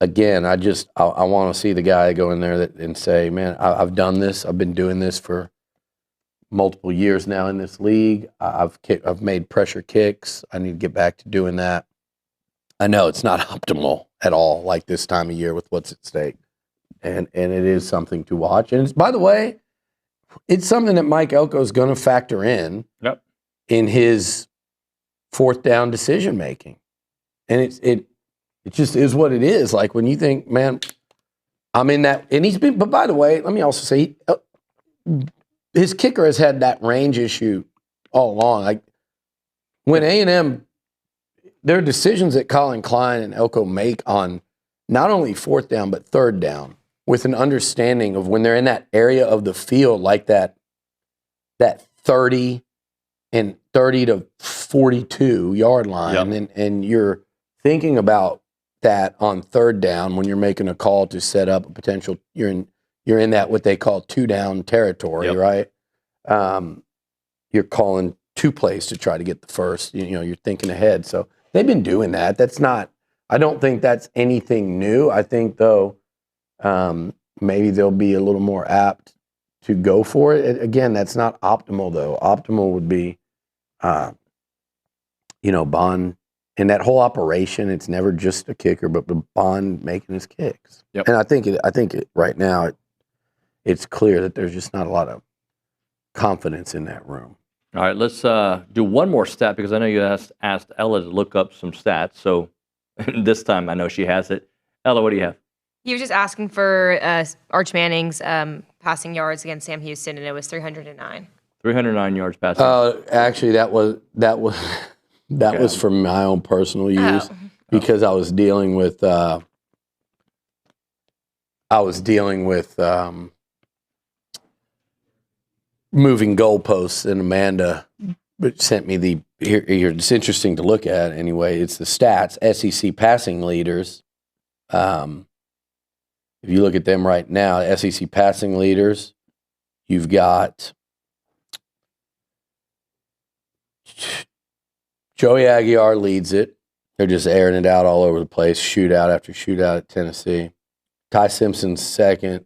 Speaker 14: again, I want to see the guy go in there and say, man, I've done this. I've been doing this for multiple years now in this league. I've made pressure kicks. I need to get back to doing that. I know it's not optimal at all, like this time of year with what's at stake, and it is something to watch. And by the way, it's something that Mike Elko is going to factor in his fourth down decision making, and it just is what it is. Like when you think, man, I'm in that, and he's been. But by the way, let me also say. His kicker has had that range issue all along. Like when A&M, there are decisions that Colin Klein and Elko make on not only fourth down but third down, with an understanding of when they're in that area of the field, like that 30 to 42 yard line, and you're thinking about that on third down when you're making a call to set up a potential. You're in that what they call two down territory, right? You're calling two plays to try to get the first. You're thinking ahead. So they've been doing that. I don't think that's anything new. I think though, maybe they'll be a little more apt to go for it. Again, that's not optimal though. Optimal would be, Bond. In that whole operation, it's never just a kicker, but Bond making his kicks. And I think right now it's clear that there's just not a lot of confidence in that room.
Speaker 8: All right, let's do one more stat because I know you asked Ella to look up some stats. So this time I know she has it. Ella, what do you have?
Speaker 10: He was just asking for Arch Manning's passing yards against Sam Houston, and it was 309.
Speaker 8: 309 yards passing.
Speaker 14: Actually, that was for my own personal use because I was dealing with moving goalposts, and Amanda sent me here. It's interesting to look at anyway. It's the stats, SEC passing leaders. If you look at them right now, SEC passing leaders, you've got Joey Aguiar leads it. They're just airing it out all over the place, shootout after shootout at Tennessee. Ty Simpson second,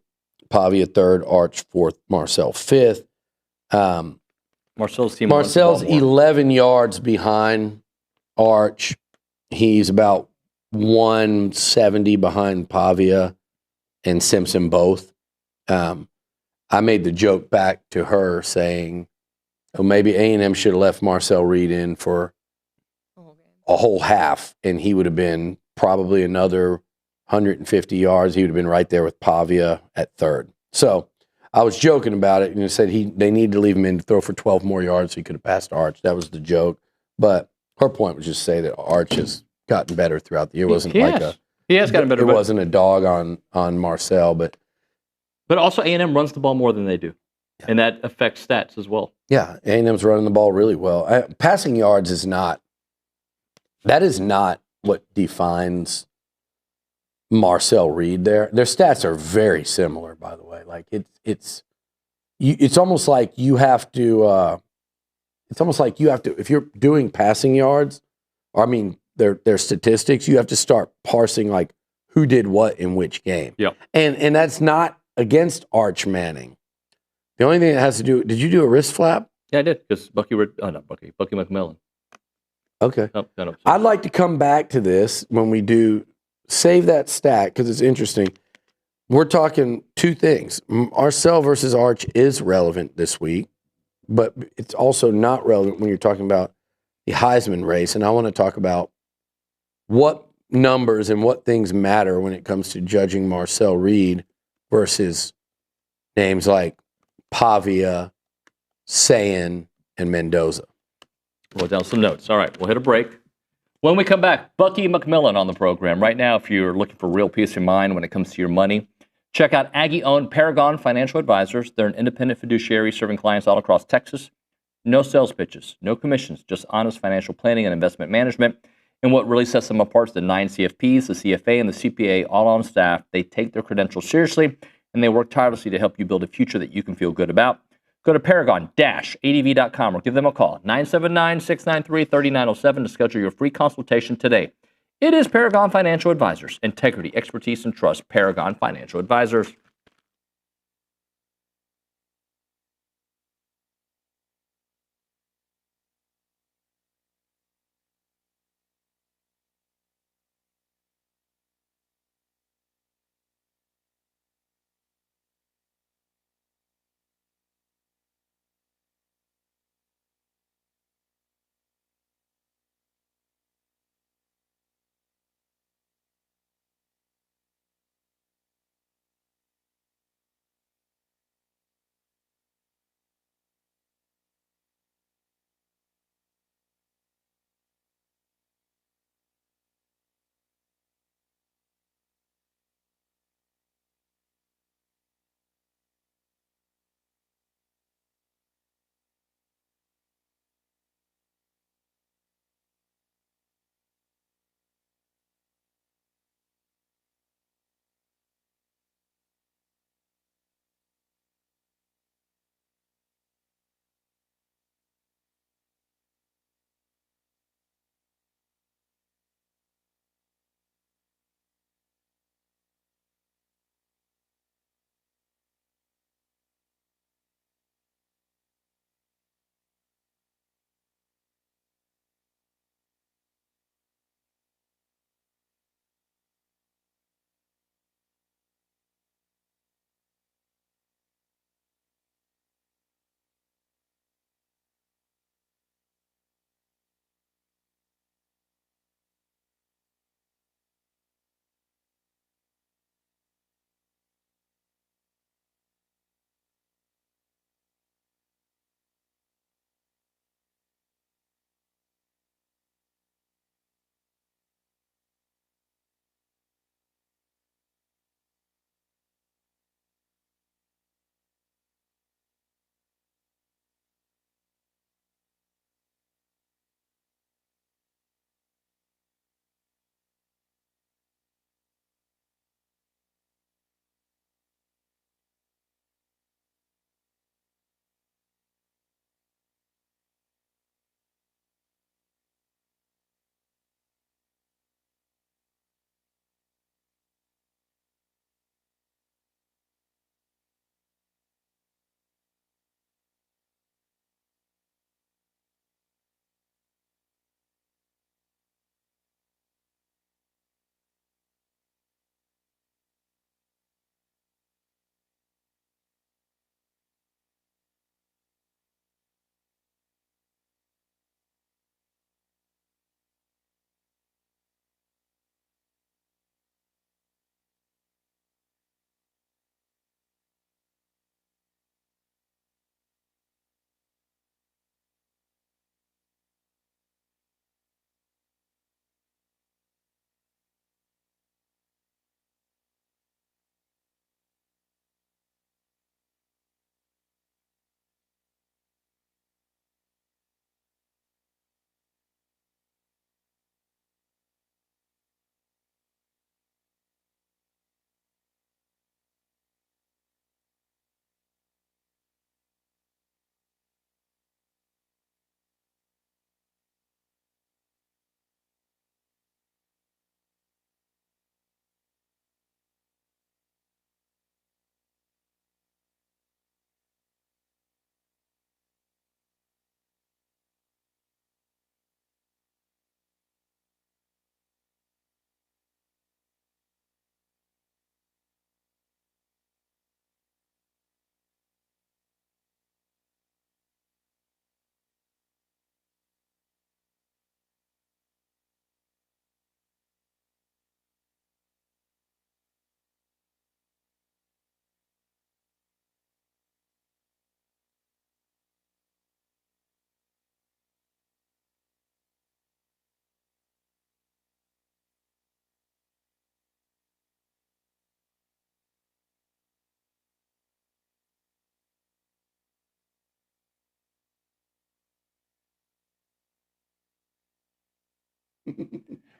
Speaker 14: Pavia third, Arch fourth, Marcel fifth.
Speaker 8: Marcel's
Speaker 14: 11 yards behind Arch. He's about 170 behind Pavia and Simpson both. I made the joke back to her saying, maybe A&M should have left Marcel Reed in for a whole half, and he would have been probably another 150 yards. He would have been right there with Pavia at third. So I was joking about it, and I said they need to leave him in to throw for 12 more yards so he could have passed Arch. That was the joke. But her point was just say that Arch has gotten better throughout the year. It wasn't
Speaker 8: he has gotten better.
Speaker 14: It wasn't a dog on Marcel, but
Speaker 8: also A&M runs the ball more than they do, and that affects stats as well.
Speaker 14: Yeah, A&M's running the ball really well. Passing yards is not what defines Marcel Reed. Their stats are very similar, by the way. Like it's almost like you have to it's almost like you have to, if you're doing passing yards, or I mean, their statistics, you have to start parsing like who did what in which game.
Speaker 11: Yep.
Speaker 14: And that's not against Arch Manning. The only thing that has to do, did you do a wrist flap?
Speaker 8: Yeah, I did, because Bucky McMillan.
Speaker 14: Okay.
Speaker 8: Oh, no.
Speaker 14: I'd like to come back to this when we do, save that stat because it's interesting. We're talking two things. Marcel versus Arch is relevant this week, but it's also not relevant when you're talking about the Heisman race. And I want to talk about what numbers and what things matter when it comes to judging Marcel Reed versus names like Pavia, Sayin, and Mendoza.
Speaker 8: Wrote down some notes. All right, we'll hit a break. When we come back, Bucky McMillan on the program. Right now, if you're looking for real peace of mind when it comes to your money, check out Aggie-owned Paragon Financial Advisors. They're an independent fiduciary serving clients all across Texas. No sales pitches, no commissions, just honest financial planning and investment management. And what really sets them apart is the 9 CFPs, the CFA, and the CPA all on staff. They take their credentials seriously, and they work tirelessly to help you build a future that you can feel good about. Go to paragon-adv.com or give them a call, 979-693-3907 to schedule your free consultation today. It is Paragon Financial Advisors. Integrity, expertise, and trust. Paragon Financial Advisors.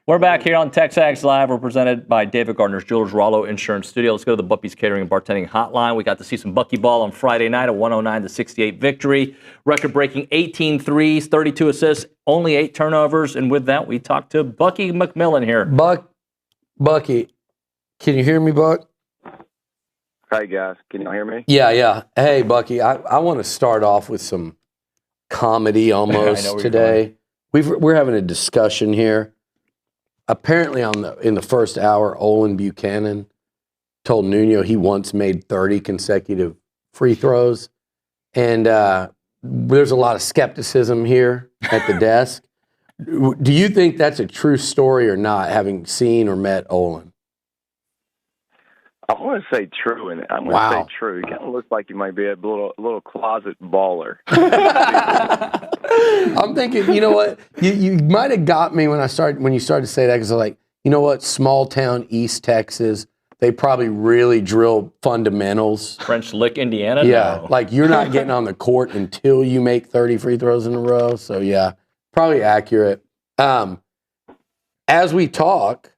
Speaker 11: We're back here on TexAgs Live. We're presented by David Gardner's Jewelers, Rollo Insurance Studio. Let's go to the Bucky's Catering and Bartending Hotline. We got to see some Bucky ball on Friday night, a 109-68 victory. Record-breaking 18 threes, 32 assists, only 8 turnovers. And with that, we talked to Bucky McMillan here.
Speaker 14: Bucky, can you hear me, Buck?
Speaker 12: Hey, guys. Can you hear me?
Speaker 14: Yeah. Hey, Bucky, I want to start off with some comedy almost today. We're having a discussion here. Apparently, in the first hour, Olin Buchanan told Nuño he once made 30 consecutive free throws. And there's a lot of skepticism here at the desk. Do you think that's a true story or not, having seen or met Olin?
Speaker 12: I want to say true, and I'm going to say true. He kind of looks like he might be a little closet baller.
Speaker 14: I'm thinking, you know what? You might have got me when you started to say that, because I'm like, you know what? Small town East Texas, they probably really drill fundamentals.
Speaker 11: French Lick, Indiana?
Speaker 14: Yeah,
Speaker 11: No.
Speaker 14: like you're not getting on the court until you make 30 free throws in a row. So yeah, probably accurate. As we talk,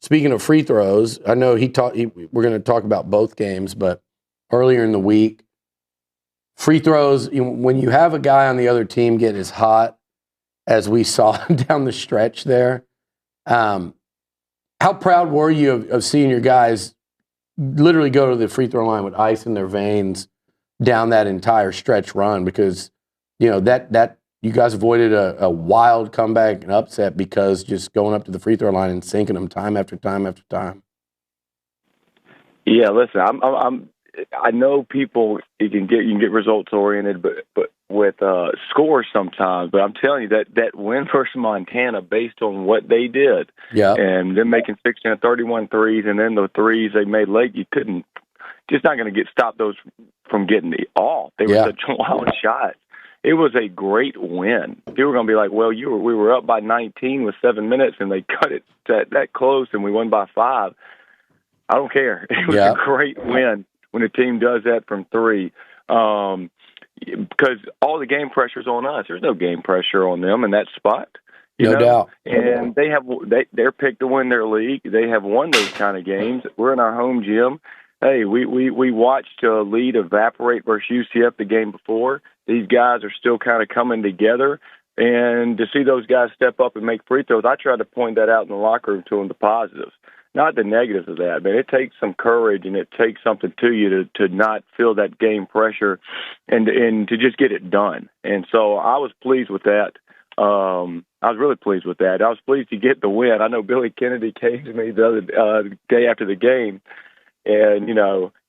Speaker 14: speaking of free throws, I know we're going to talk about both games, but earlier in the week, free throws, when you have a guy on the other team get as hot as we saw down the stretch there, how proud were you of seeing your guys literally go to the free throw line with ice in their veins down that entire stretch run? Because, that you guys avoided a wild comeback and upset because just going up to the free throw line and sinking them time after time after time.
Speaker 12: Yeah, listen, I know people you can get results oriented, but with scores sometimes. But I'm telling you that win versus Montana, based on what they did, and them making 16 of 31 threes, and then the threes they made late, you couldn't, just not going to stop those from getting off. They were such wild shots. It was a great win. People were going to be like, well, we were up by 19 with 7 minutes, and they cut it that close, and we won by 5. I don't care. It was a great win when a team does that from 3, because all the game pressure's on us. There's no game pressure on them in that spot.
Speaker 14: No doubt.
Speaker 12: And they're picked to win their league. They have won those kind of games. We're in our home gym. Hey, we watched a lead evaporate versus UCF the game before. These guys are still kind of coming together. And to see those guys step up and make free throws, I tried to point that out in the locker room to them, the positives, not the negatives of that. But it takes some courage and it takes something to you to not feel that game pressure and to just get it done. And so I was pleased with that. I was really pleased with that. I was pleased to get the win. I know Billy Kennedy came to me the other day after the game, and,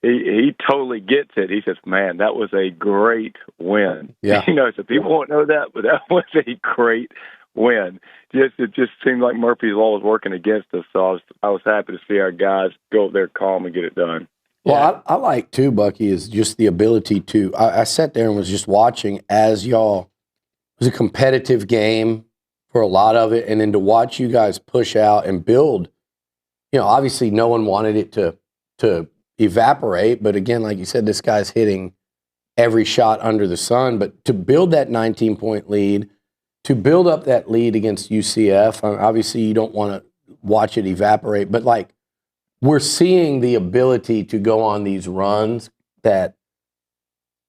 Speaker 12: he totally gets it. He says, man, that was a great win.
Speaker 14: Yeah.
Speaker 12: So people won't know that, but that was a great win. It just seemed like Murphy's Law was working against us, so I was happy to see our guys go up there calm and get it done.
Speaker 14: Well, I like, too, Bucky, is just the ability to – I sat there and was just watching as y'all – it was a competitive game for a lot of it, and then to watch you guys push out and build, obviously no one wanted it to evaporate, but again, like you said, this guy's hitting every shot under the sun. But to build that 19-point lead, to build up that lead against UCF, obviously you don't want to watch it evaporate, but we're seeing the ability to go on these runs I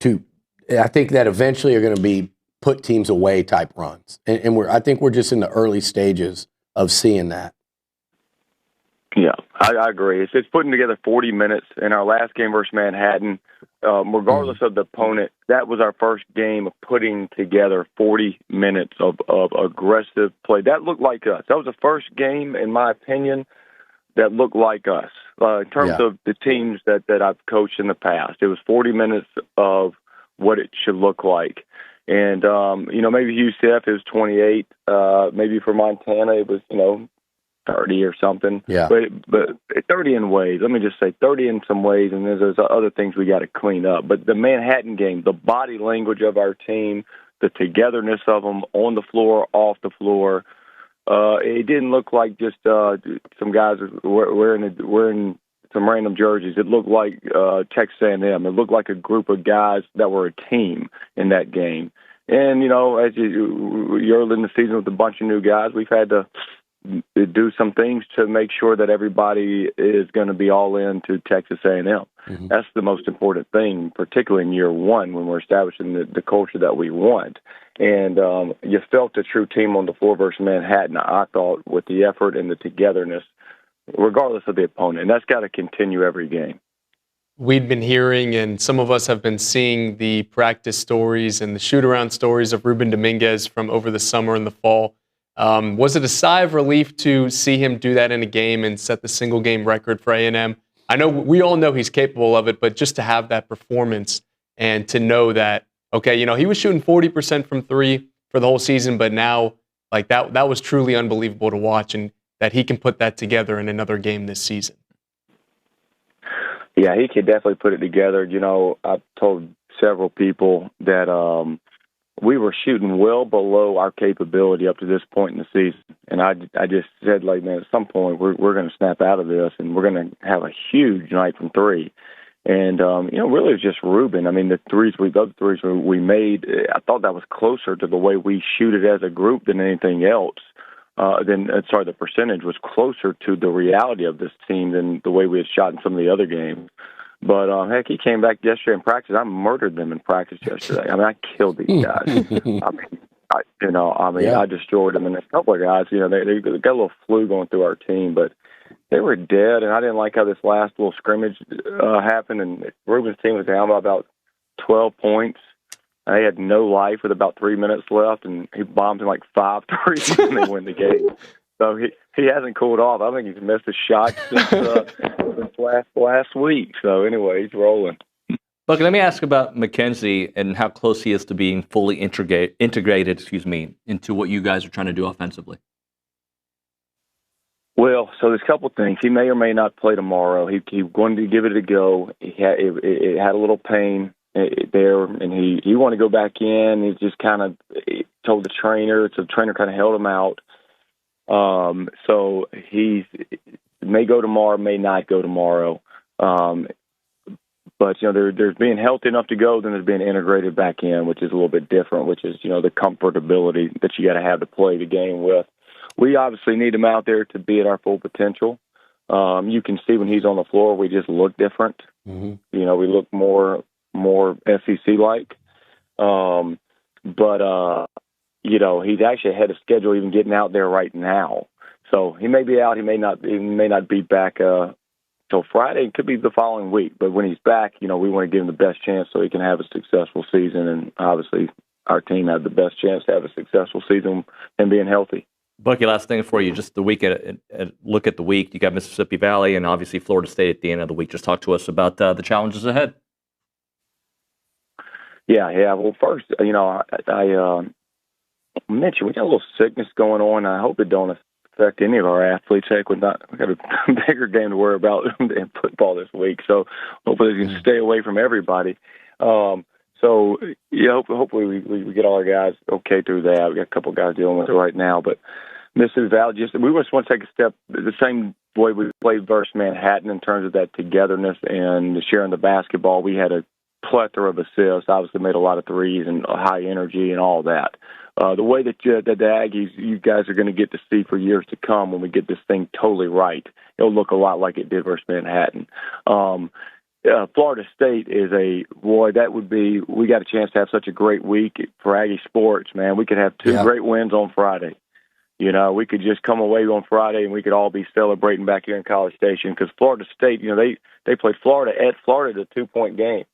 Speaker 14: think that eventually are going to be put teams away type runs, and I think we're just in the early stages of seeing that.
Speaker 12: Yeah, I agree. It's putting together 40 minutes in our last game versus Manhattan. Regardless of the opponent, that was our first game of putting together 40 minutes of aggressive play. That looked like us. That was the first game, in my opinion, that looked like us in terms of the teams that I've coached in the past. It was 40 minutes of what it should look like. And, maybe UCF is 28. Maybe for Montana it was, 30 or something.
Speaker 14: Yeah.
Speaker 12: But 30 in ways. Let me just say 30 in some ways, and there's other things we got to clean up. But the Manhattan game, the body language of our team, the togetherness of them on the floor, off the floor, it didn't look like just some guys wearing some random jerseys. It looked like Texas A&M. It looked like a group of guys that were a team in that game. And, as you're early in the season with a bunch of new guys, we've had to do some things to make sure that everybody is going to be all in to Texas A&M.
Speaker 14: Mm-hmm.
Speaker 12: That's the most important thing, particularly in year one when we're establishing the culture that we want. And you felt a true team on the floor versus Manhattan, I thought, with the effort and the togetherness, regardless of the opponent. And that's got to continue every game.
Speaker 15: We'd been hearing, and some of us have been seeing the practice stories and the shoot-around stories of Ruben Dominguez from over the summer and the fall. Was it a sigh of relief to see him do that in a game and set the single-game record for A&M? I know we all know he's capable of it, but just to have that performance and to know that, okay, he was shooting 40% from three for the whole season, but now, like that was truly unbelievable to watch, and that he can put that together in another game this season.
Speaker 12: Yeah, he could definitely put it together. I've told several people that we were shooting well below our capability up to this point in the season. And I just said, like, man, at some point we're going to snap out of this and we're going to have a huge night from three. And, really it was just Ruben. I mean, the other threes we made, I thought that was closer to the way we shoot it as a group than anything else. The percentage was closer to the reality of this team than the way we had shot in some of the other games. But, heck, he came back yesterday in practice. I murdered them in practice yesterday. I mean, I killed these guys. I destroyed them. And a couple of guys, they got a little flu going through our team, but they were dead. And I didn't like how this last little scrimmage happened. And Ruben's team was down by about 12 points. They had no life with about 3 minutes left, and he bombed in like 5 threes, and they win the game. So he hasn't cooled off. I think he's missed a shot since last week. So anyway, he's rolling.
Speaker 8: Bucky, let me ask about McKenzie and how close he is to being fully integrated, into what you guys are trying to do offensively.
Speaker 12: Well, so there's a couple of things. He may or may not play tomorrow. He wanted to give it a go. It had a little pain there, and he wanted to go back in. He just kind of told the trainer, so the trainer kind of held him out. So he may go tomorrow, may not go tomorrow. But, there's being healthy enough to go, then there's being integrated back in, which is a little bit different, which is, the comfortability that you got to have to play the game with. We obviously need him out there to be at our full potential. You can see when he's on the floor, we just look different. Mm-hmm. We look more SEC-like. He's actually ahead of schedule even getting out there right now. So he may be out. He may not be back till Friday. It could be the following week. But when he's back, we want to give him the best chance so he can have a successful season. And obviously our team had the best chance to have a successful season and being healthy.
Speaker 8: Bucky, last thing for you, just the week look at the week. You got Mississippi Valley and obviously Florida State at the end of the week. Just talk to us about the challenges ahead.
Speaker 12: Yeah. Well, first, I mentioned we got a little sickness going on. I hope it don't affect any of our athletes. Heck, we got a bigger game to worry about in football this week. So hopefully we can stay away from everybody. Hopefully we get all our guys okay through that. We got a couple of guys dealing with it right now, but Mississippi Valley we just want to take a step the same way we played versus Manhattan in terms of that togetherness and sharing the basketball. We had a plethora of assists, obviously made a lot of threes and high energy and all that. The way that the Aggies, you guys are going to get to see for years to come when we get this thing totally right, it'll look a lot like it did versus Manhattan. Florida State is we got a chance to have such a great week for Aggie sports, man. We could have two great wins on Friday. We could just come away on Friday and we could all be celebrating back here in College Station because Florida State, they played Florida at Florida, the 2-point game.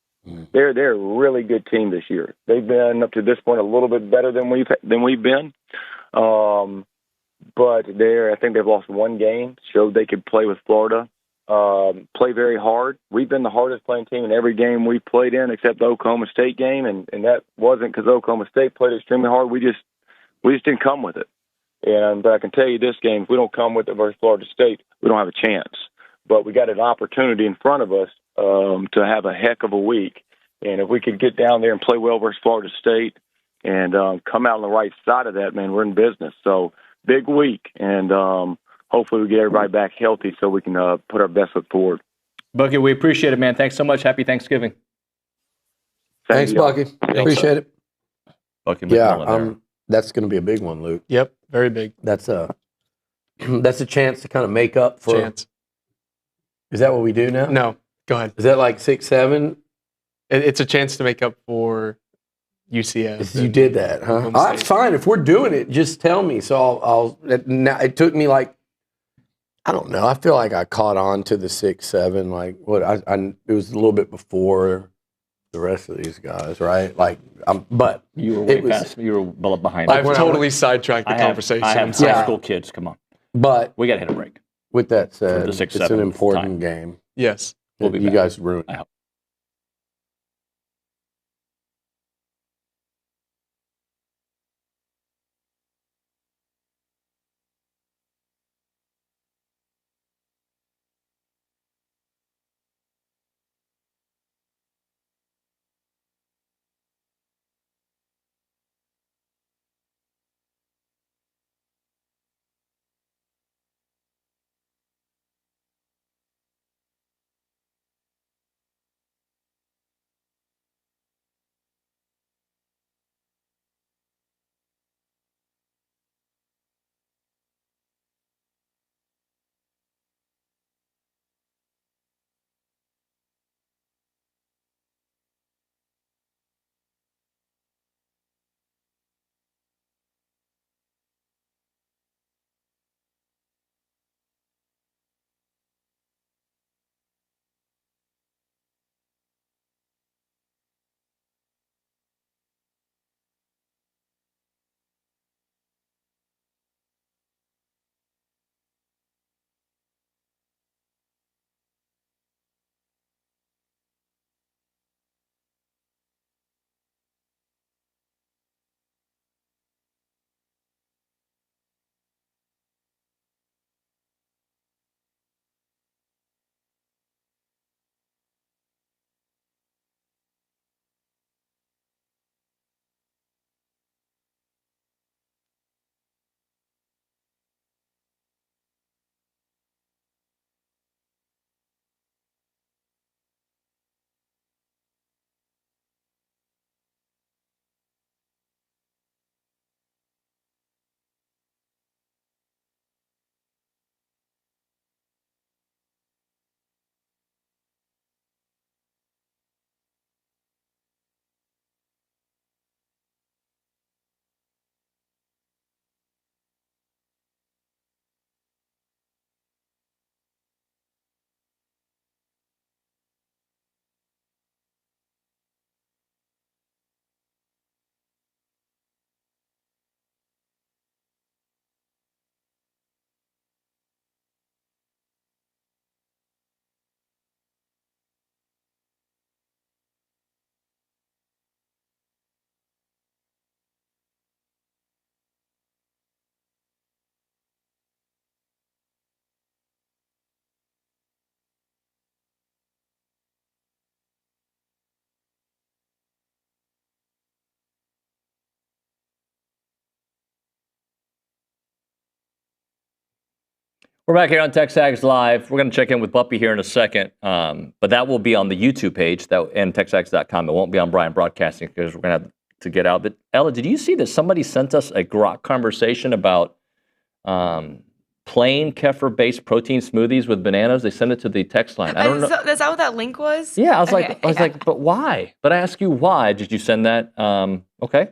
Speaker 12: They're a really good team this year. They've been up to this point a little bit better than we've been, but I think they've lost one game. Showed they could play with Florida, play very hard. We've been the hardest playing team in every game we played in, except the Oklahoma State game, and that wasn't because Oklahoma State played extremely hard. We just didn't come with it. But I can tell you this game, if we don't come with it versus Florida State, we don't have a chance. But we got an opportunity in front of us to have a heck of a week. And if we could get down there and play well versus Florida State and come out on the right side of that, man, we're in business. So big week, and hopefully we get everybody back healthy so we can put our best foot forward.
Speaker 11: Bucky, we appreciate it, man. Thanks so much. Happy Thanksgiving.
Speaker 14: Thanks, Bucky. Appreciate it.
Speaker 8: Bucky McMillan.
Speaker 14: That's going to be a big one, Luke.
Speaker 15: Yep, very big.
Speaker 14: That's That's a chance to kind of make up for.
Speaker 15: Chance.
Speaker 14: Is that what we do now?
Speaker 15: No, go ahead.
Speaker 14: Is that like 6, 7?
Speaker 15: It's a chance to make up for UCF.
Speaker 14: You did that, huh? That's fine. If we're doing it, just tell me. So I'll it took me like, I don't know. I feel like I caught on to the 6, 7. Like what? It was a little bit before the rest of these guys, right? Like, but
Speaker 8: you were way past. You were behind.
Speaker 15: I've totally sidetracked the conversation.
Speaker 8: I have high school kids. Come on.
Speaker 14: But
Speaker 8: we got to hit a break.
Speaker 14: With that said,
Speaker 8: the 6,
Speaker 14: it's
Speaker 8: 7
Speaker 14: an important
Speaker 8: time.
Speaker 14: game.
Speaker 15: Yes.
Speaker 8: We'll be
Speaker 14: you
Speaker 8: back.
Speaker 14: guys ruined it.
Speaker 11: We're back here on TexAgs Live. We're going to check in with Bucky here in a second, but that will be on the YouTube page and TexAgs.com. It won't be on Brian Broadcasting because we're going to have to get out. But Ella, did you see that somebody sent us a grok conversation about plain kefir-based protein smoothies with bananas? They sent it to the text line. I don't know.
Speaker 10: Is that what that link was?
Speaker 11: Yeah, I was like, but why? But I ask you, why did you send that? Okay,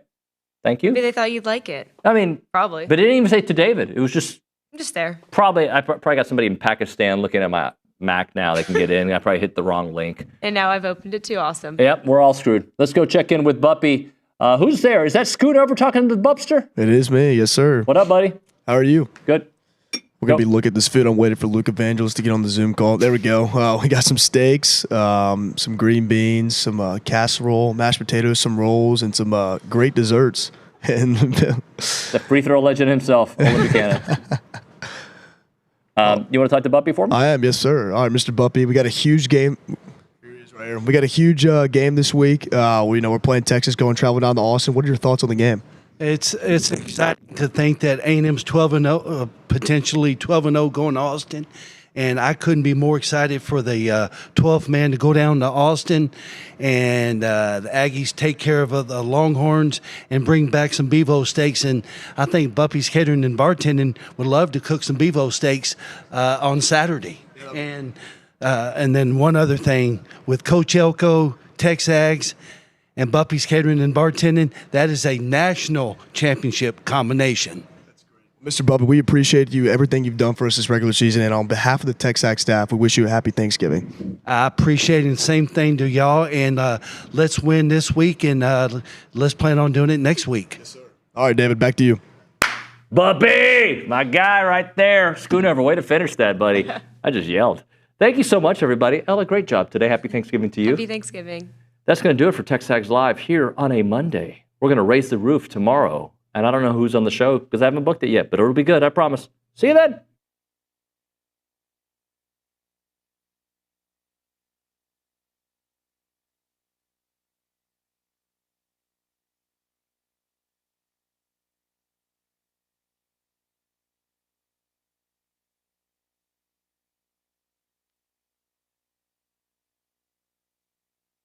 Speaker 11: thank you.
Speaker 10: Maybe they thought you'd like it.
Speaker 11: I mean,
Speaker 10: probably.
Speaker 11: But it didn't even say to David. It was just.
Speaker 10: I'm just there.
Speaker 11: I probably got somebody in Pakistan looking at my Mac now. They can get in. I probably hit the wrong link.
Speaker 10: And now I've opened it too. Awesome.
Speaker 11: Yep, we're all screwed. Let's go check in with Bucky. Who's there? Is that Scoot over talking to the Bubster?
Speaker 16: It is me, yes, sir.
Speaker 11: What up, buddy?
Speaker 16: How are you?
Speaker 11: Good.
Speaker 16: We're going to be looking at this food. I'm waiting for Luke Evangelist to get on the Zoom call. There we go. We got some steaks, some green beans, some casserole, mashed potatoes, some rolls, and some great desserts. And
Speaker 11: the free throw legend himself, Olin Buchanan. You want to talk to Bucky for me?
Speaker 16: I am, yes, sir. All right, Mr. Bucky, we got a huge game. Here he is right here. We got a huge game this week. We're playing Texas, going travel down to Austin. What are your thoughts on the game?
Speaker 17: It's exciting to think that A&M's 12-0, potentially 12-0 going to Austin, And I couldn't be more excited for the 12th man to go down to Austin and the Aggies take care of the Longhorns and bring back some bevo steaks. And I think Buffy's Catering and Bartending would love to cook some bevo steaks on Saturday. And then one other thing, with Coach Elko, TexAgs, and Buffy's Catering and Bartending, that is a national championship combination.
Speaker 16: Mr. Bubba, we appreciate you, everything you've done for us this regular season, and on behalf of the TexAgs staff, we wish you a happy Thanksgiving. I appreciate it, and same thing to y'all, and let's win this week, and let's plan on doing it next week. Yes, sir. All right, David, back to you.
Speaker 8: Bubby, my guy right there. Schoonover, way to finish that, buddy. I just yelled. Thank you so much, everybody. Ella, great job today. Happy Thanksgiving to you.
Speaker 10: Happy Thanksgiving.
Speaker 8: That's going to do it for TexAgs Live here on a Monday. We're going to raise the roof tomorrow. And I don't know who's on the show because I haven't booked it yet, but it'll be good, I promise. See you then.